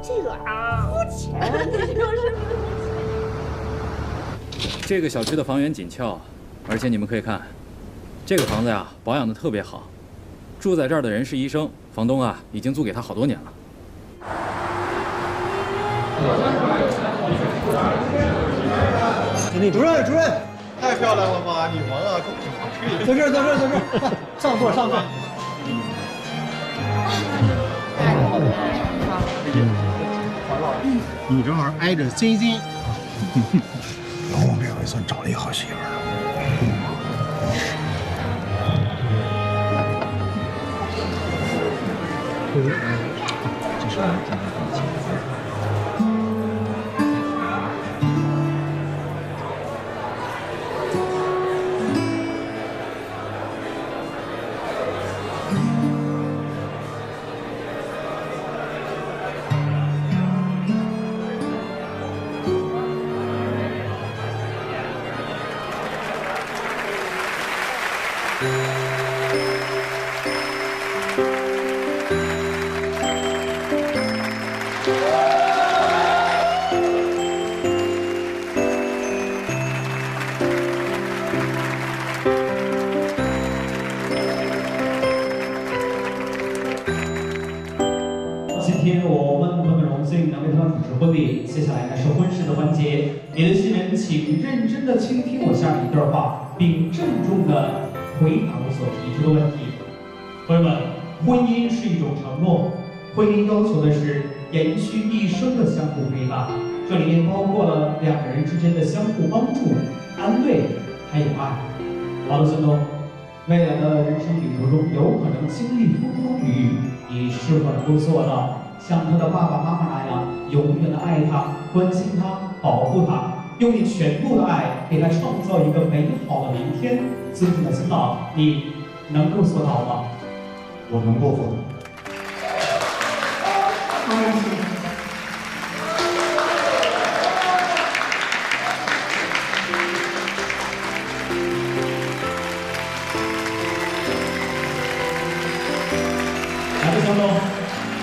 这个啊，肤浅，你说是不是？这个小区的房源紧俏，而且你们可以看，这个房子呀保养的特别好，住在这儿的人是医生，房东啊已经租给他好多年了。主任，太漂亮了吧，女王啊，在这儿，上座。你正好挨着 ZZ， 老王这回算找了一好媳妇儿了。这是接下来呢是婚事的环节，你的新人请认真的倾听我下面一段话，并郑重的回答我所提出的问题。朋友们，婚姻是一种承诺，婚姻要求的是延续一生的相互陪伴，这里面包括了2个人之间的相互帮助、安慰，还有爱。好的，孙东，未来的人生旅途中有可能经历风风雨雨，你是否能够做到像他的爸爸妈妈那样，永远的爱他、关心他、保护他，用你全部的爱给他创造一个美好的明天？尊敬的孙导，你能够做到吗？我能够做到。来吧，孙东，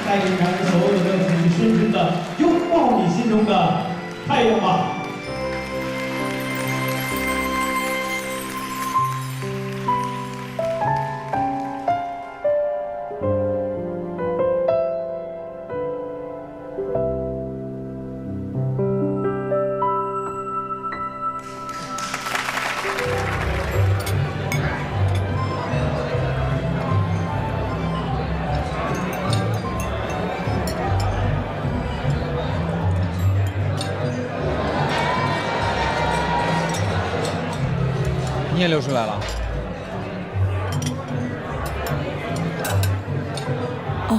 带领咱们所有的自己深深的拥抱你心中的太阳吧。你也流出来了。哦，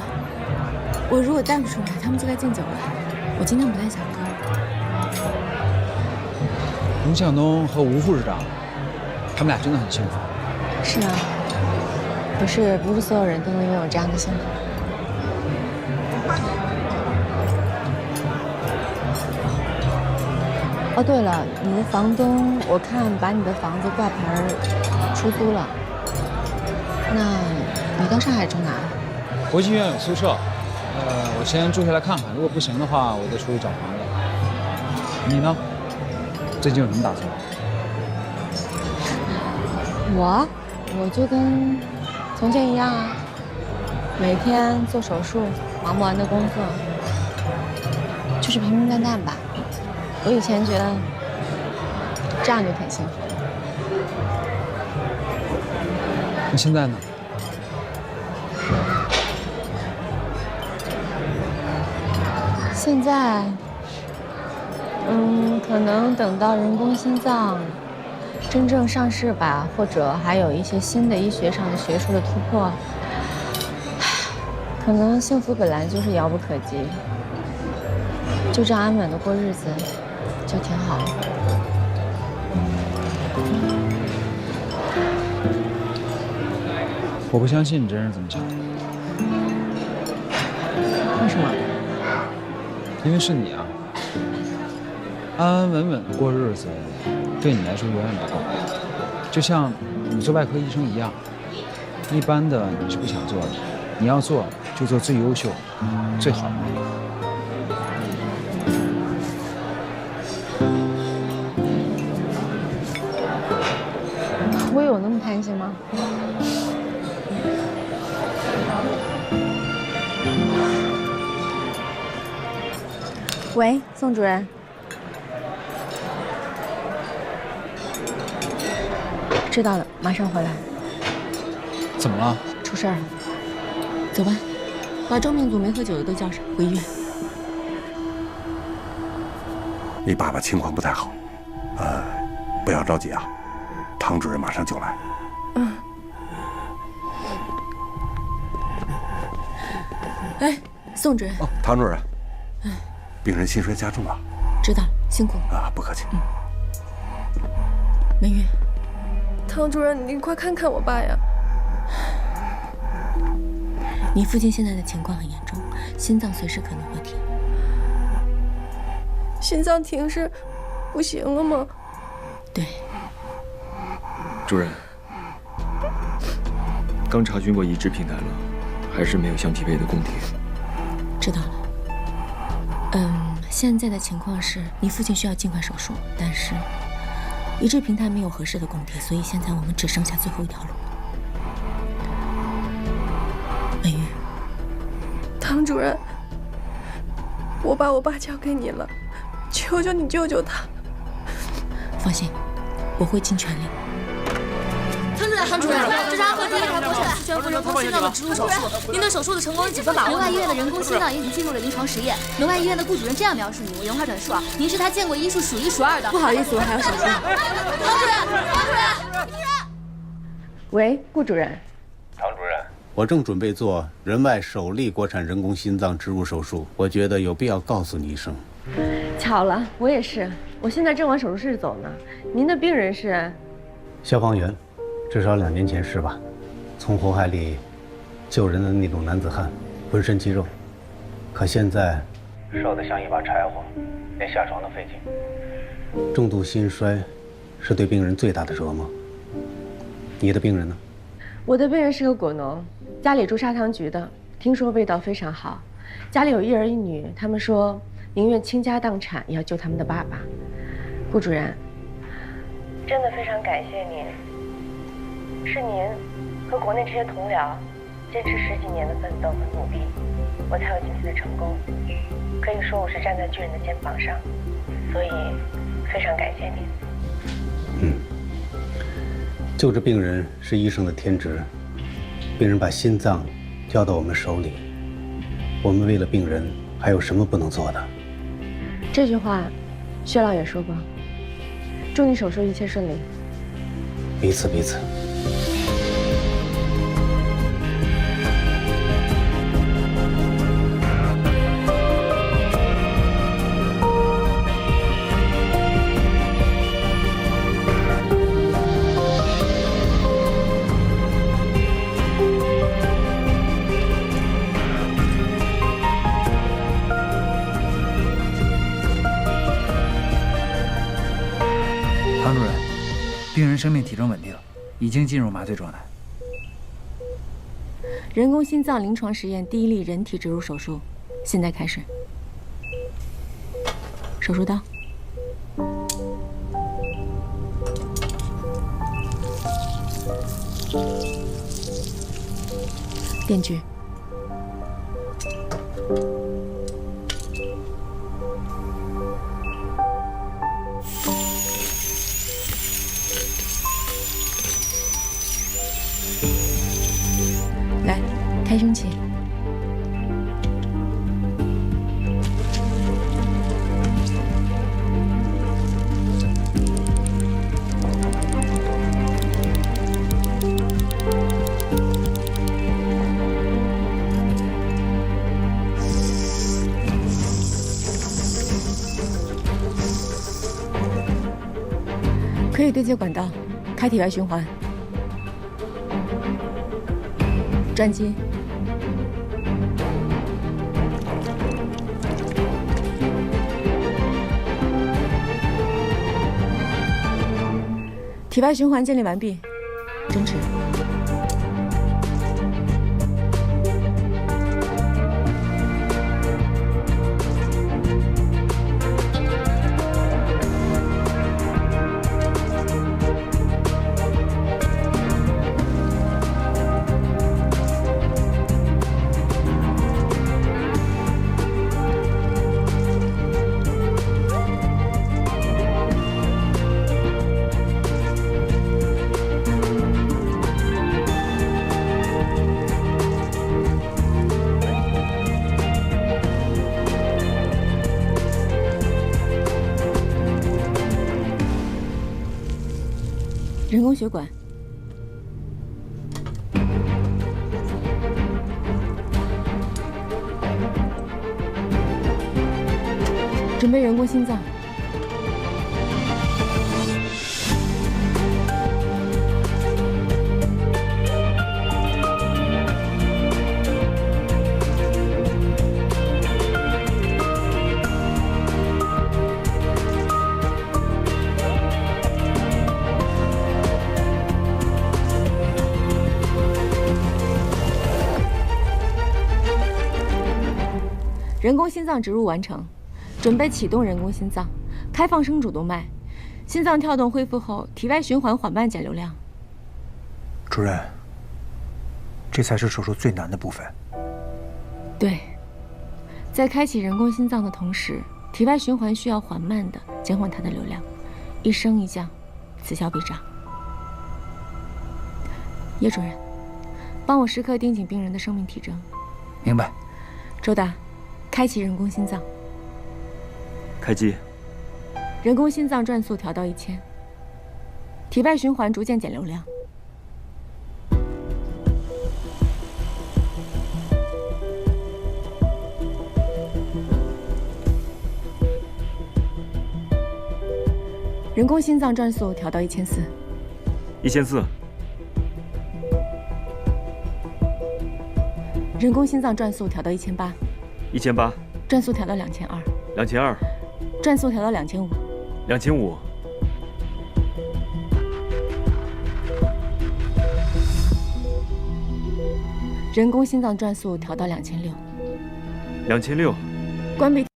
我如果带不出来，他们就该敬酒了。我今天不太想喝。龙向东和吴副市长，他们俩真的很幸福。是啊，可是不是所有人都能拥有这样的幸福。哦，对了，你的房东我看把你的房子挂牌出租了。那你到上海住哪？国际医院有宿舍，我先住下来看看，如果不行的话，我再出去找房子。你呢？最近有什么打算？我就跟从前一样啊，每天做手术，忙不完的工作，就是平平淡淡吧。我以前觉得这样就挺幸福的。那现在呢？现在，可能等到人工心脏真正上市吧，或者还有一些新的医学上的学术的突破，可能幸福本来就是遥不可及，就这样安稳的过日子，就挺好的。我不相信你真是这么想的。为什么？因为是你啊，安安稳稳的过日子，对你来说远远不够。就像你做外科医生一样，一般的你是不想做的，你要做就做最优秀、最好的那个。我有那么贪心吗？喂，宋主任。知道了，马上回来。怎么了？出事儿了。走吧，把周明祖没喝酒的都叫上，回医院。你爸爸情况不太好，不要着急啊，唐主任马上就来。哎，宋主任。哦，唐主任。病人心衰加重了。知道了，辛苦了。啊，不客气。梅云。唐主任，您快看看我爸呀！你父亲现在的情况很严重，心脏随时可能会停。心脏停是不行了吗？对。主任，刚查询过移植平台了，还是没有相匹配的供体。知道了。现在的情况是你父亲需要尽快手术，但是移植平台没有合适的供体，所以现在我们只剩下最后一条路。美玉，唐主任，我把我爸交给你了，求求你救救他。放心，我会尽全力。唐主任，这是阿赫第一台国产四全福人工心脏的植入手术，您对手术的成功有几分把握？仁外医院的人工心脏也已经进入了临床实验。仁外医院的顾主任这样描述你，我原话转述啊，您是他见过医术数一数二的。不好意思，我还要手术。唐主任。喂，顾主任。唐主任，我正准备做仁外首例国产人工心脏植入手术，我觉得有必要告诉你一声。巧了，我也是，我现在正往手术室走呢。您的病人是？消防员。至少2年前是吧？从火海里救人的那种男子汉，浑身肌肉，可现在瘦得像一把柴火，连下床都费劲。重度心衰是对病人最大的折磨。你的病人呢？我的病人是个果农，家里住砂糖局的，听说味道非常好，家里有1儿1女，他们说宁愿倾家荡产也要救他们的爸爸。顾主任，真的非常感谢您。是您和国内这些同僚坚持10几年的奋斗和努力，我才有今天的成功。可以说我是站在巨人的肩膀上，所以非常感谢您。救治病人是医生的天职，病人把心脏交到我们手里，我们为了病人还有什么不能做的？这句话，薛老也说过。祝你手术一切顺利。彼此彼此。人生命体征稳定，已经进入麻醉状态。人工心脏临床实验第一例人体植入手术，现在开始。手术刀。电锯。来，开胸器。可以对接管道，开体外循环，转机，体外循环建立完毕，针池。人工血管，准备人工心脏。人工心脏植入完成，准备启动人工心脏，开放升主动脉，心脏跳动恢复后，体外循环缓慢减流量。主任，这才是手术最难的部分。对，在开启人工心脏的同时，体外循环需要缓慢地减缓它的流量，一升一降，此消彼长。叶主任，帮我时刻盯紧病人的生命体征。明白。周达。开启人工心脏，开机。人工心脏转速调到1000，体外循环逐渐减流量。人工心脏转速调到1400。1400。人工心脏转速调到1800。1800，转速调到2200。2200，转速调到2500。2500。人工心脏转速调到2600。2600。关闭。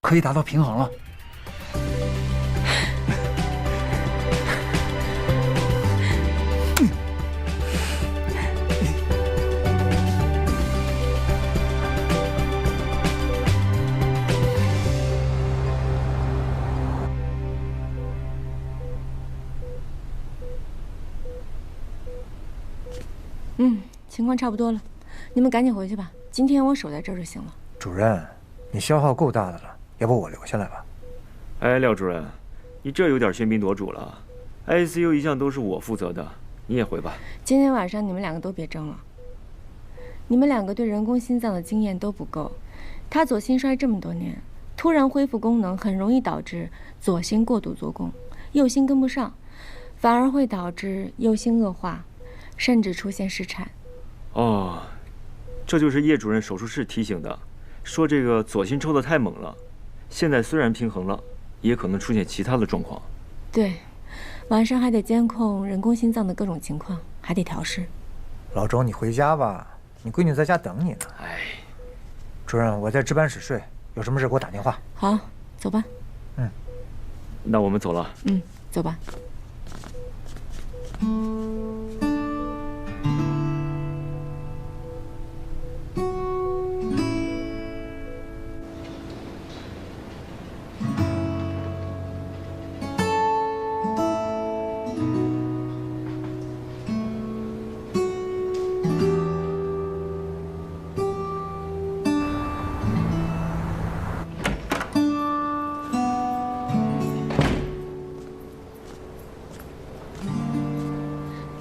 可以达到平衡了。情况差不多了，你们赶紧回去吧，今天我守在这儿就行了。主任，你消耗够大的了，要不我留下来吧？哎，廖主任，你这有点喧宾夺主了。ICU 一向都是我负责的，你也回吧。今天晚上你们两个都别争了。你们两个对人工心脏的经验都不够，他左心衰这么多年，突然恢复功能很容易导致左心过度做功，右心跟不上，反而会导致右心恶化，甚至出现失产。哦，这就是叶主任手术室提醒的，说这个左心抽得太猛了，现在虽然平衡了，也可能出现其他的状况。对，晚上还得监控人工心脏的各种情况，还得调试。老周，你回家吧，你闺女在家等你呢。哎，主任，我在值班室睡，有什么事给我打电话。好，走吧。嗯，那我们走了。嗯，走吧。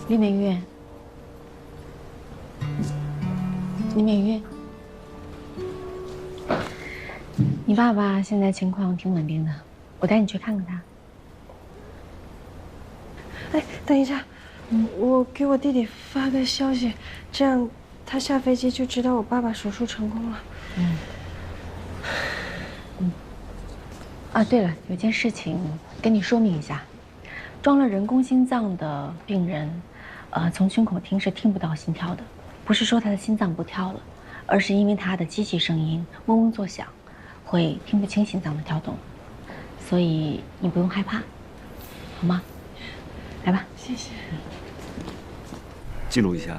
李美玉，李美玉，你爸爸现在情况挺稳定的，我带你去看看他。哎，等一下，我给我弟弟发个消息，这样他下飞机就知道我爸爸手术成功了。啊，对了，有件事情跟你说明一下，装了人工心脏的病人，从胸口听是听不到心跳的，不是说他的心脏不跳了，而是因为他的机器声音嗡嗡作响，会听不清心脏的跳动，所以你不用害怕，好吗？来吧，谢谢。记录一下。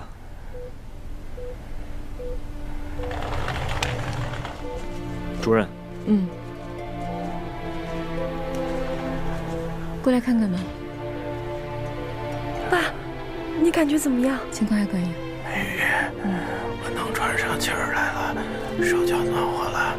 主任。过来看看吧。爸，你感觉怎么样？情况还可以。美玉，我能喘上气儿来了，手脚暖和了。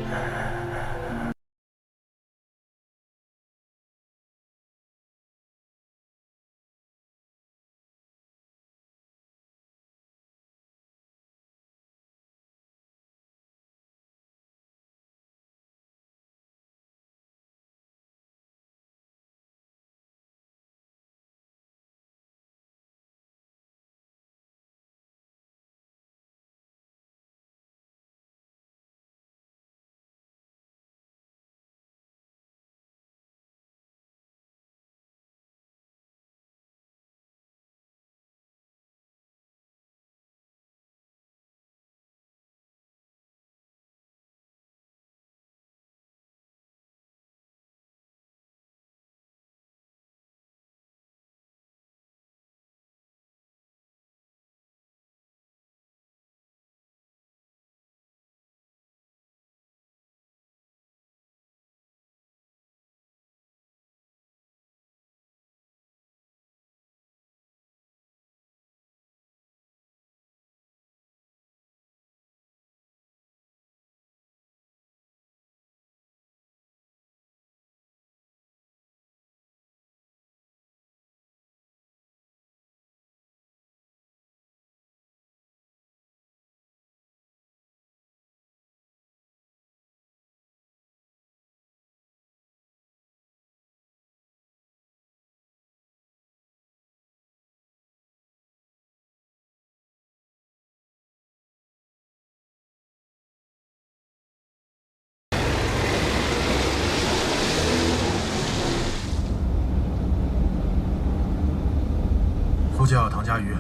副教唐佳瑜。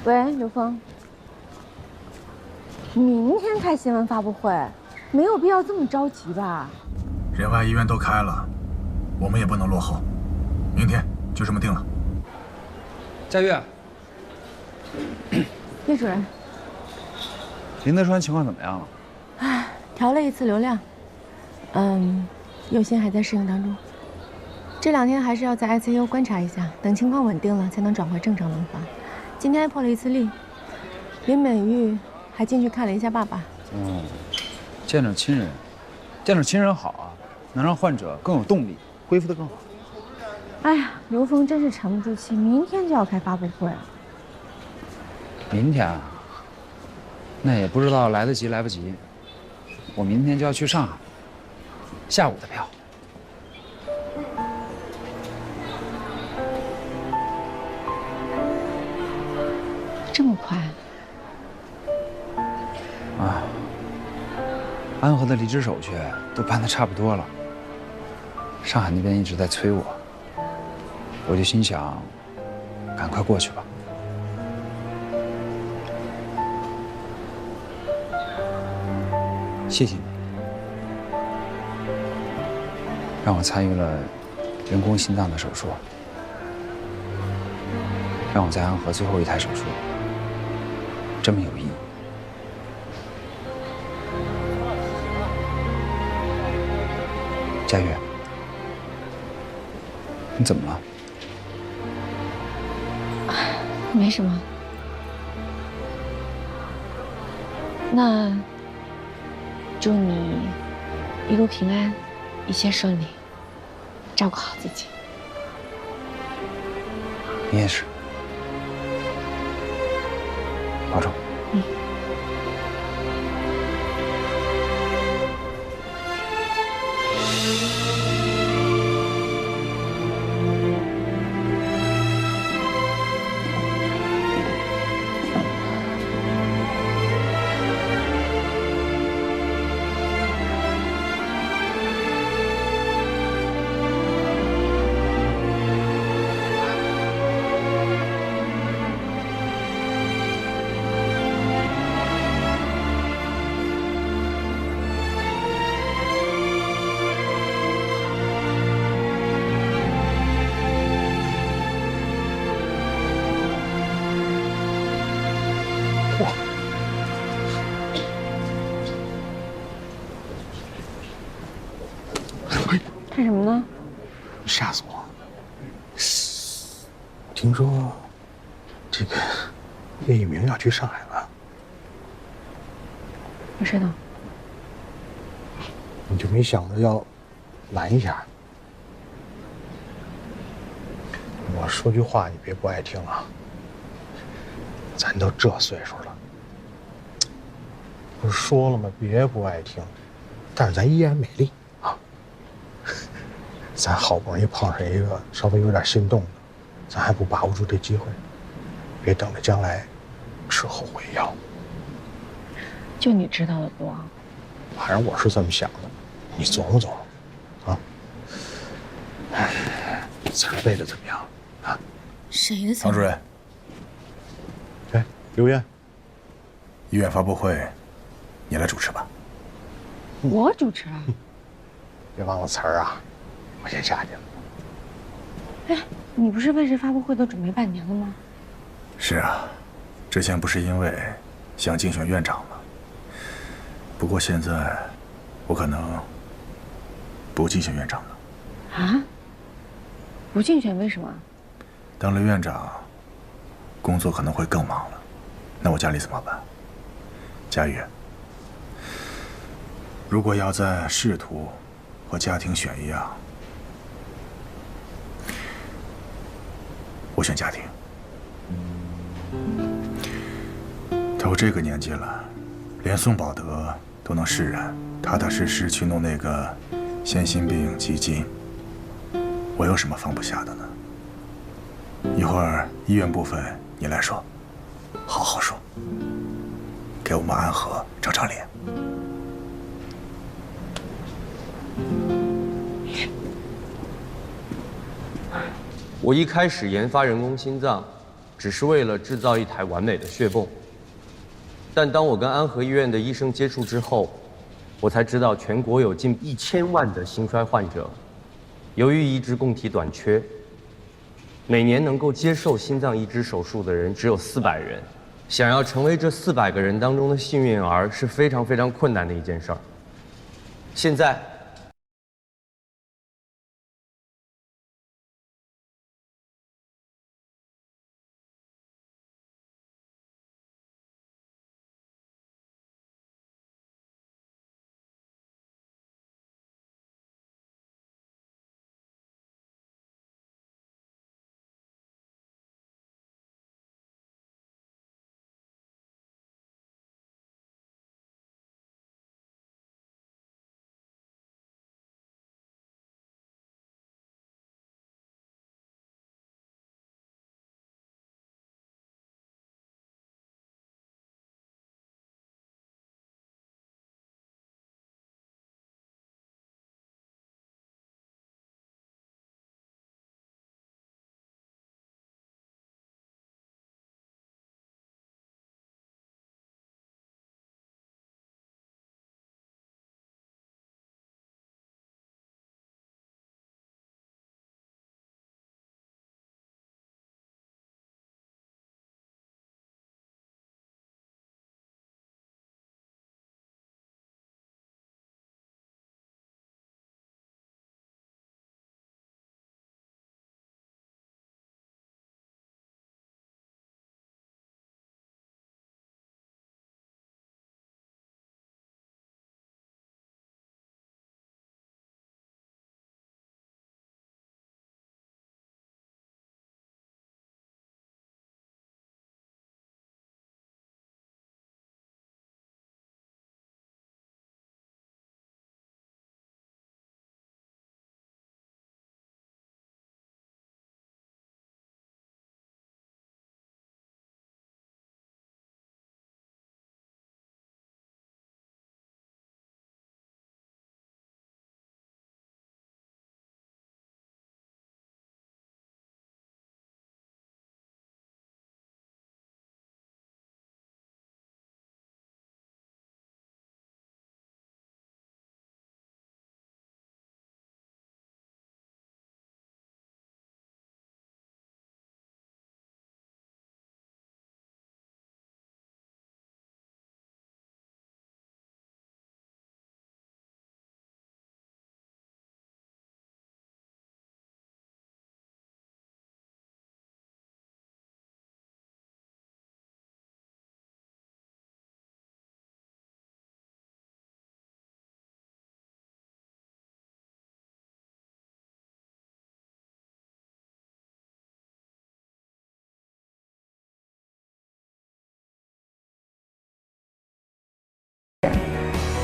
喂，刘峰，明天开新闻发布会，没有必要这么着急吧？仁外医院都开了，我们也不能落后。明天就这么定了。佳玉，叶主任，林德川情况怎么样了？唉，调了一次流量，右心还在适应当中。这2天还是要在 ICU 观察一下，等情况稳定了才能转回正常轮滑。今天还破了一次例，林美玉还进去看了一下爸爸。嗯，见着亲人，见着亲人好啊，能让患者更有动力，恢复得更好。哎呀，刘峰真是沉不住气，明天就要开发布会了。明天啊，那也不知道来得及来不及。我明天就要去上海，下午的票。这么快？啊，安和的离职手续都办得差不多了，上海那边一直在催我，我就心想，赶快过去吧。谢谢你，让我参与了人工心脏的手术，让我在安和最后一台手术这么有意义。佳悦，你怎么了？没什么。那祝你一路平安，一切顺利，照顾好自己。你也是，保重。看什么呢？吓死我！听说这个叶一鸣要去上海了，我知道。你就没想着要拦一下？我说句话，你别不爱听啊。咱都这岁数了，不是说了吗？别不爱听，但是咱依然美丽啊。咱好不容易碰上一个稍微有点心动的，咱还不把握住这机会？别等着将来吃后悔药。就你知道的多。反正我是这么想的，你琢磨琢磨啊。词儿背的怎么样啊？谁的词？唐主任。哎，刘燕，医院发布会，你来主持吧。我主持啊？别忘了词儿啊，我先下去了。哎，你不是为这发布会都准备半年了吗？是啊，之前不是因为想竞选院长吗？不过现在我可能不竞选院长了。啊？不竞选为什么？当了院长，工作可能会更忙了。那我家里怎么办？佳悦，如果要在仕途和家庭选一样，我选家庭。都这个年纪了，连宋宝德都能释然，踏踏实实去弄那个先心病基金，我有什么放不下的呢？一会儿医院部分你来说，好好说，给我们安和长长脸。我一开始研发人工心脏，只是为了制造一台完美的血泵。但当我跟安和医院的医生接触之后，我才知道全国有近1000万的心衰患者，由于移植供体短缺，每年能够接受心脏移植手术的人只有400人。想要成为这400个人当中的幸运儿是非常非常困难的一件事儿。现在。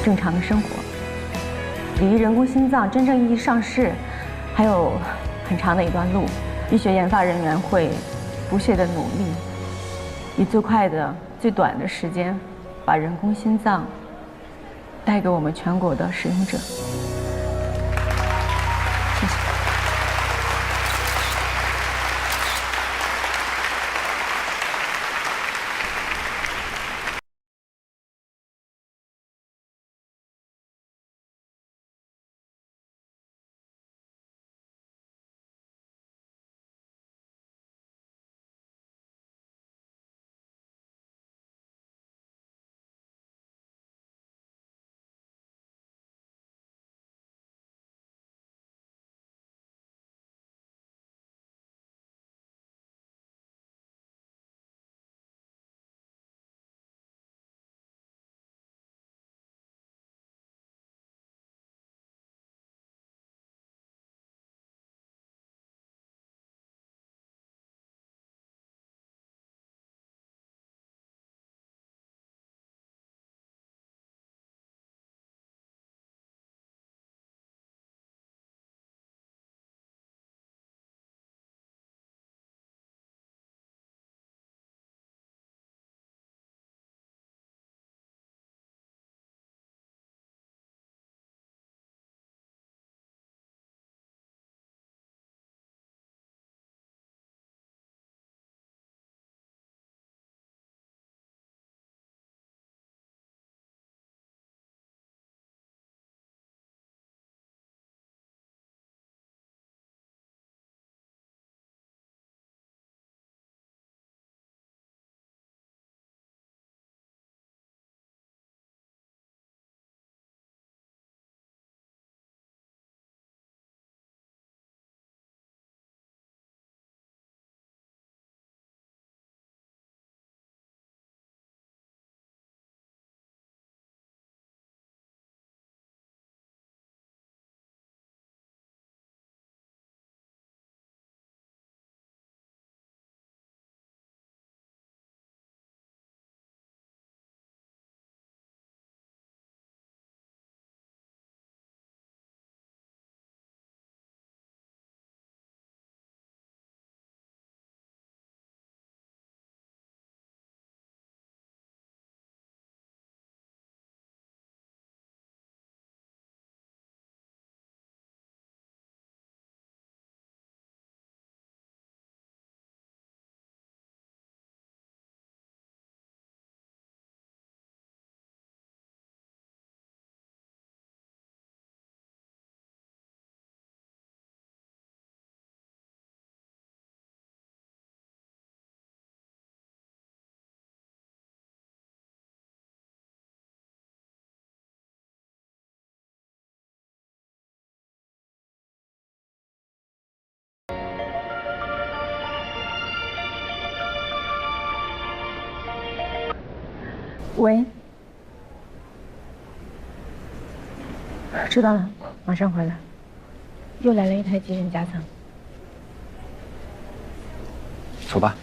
正常的生活。离人工心脏真正意义上市，还有很长的一段路。医学研发人员会不懈地努力，以最快的、最短的时间，把人工心脏带给我们全国的使用者。谢谢。喂，知道了，马上回来。又来了一台急诊夹层。走吧。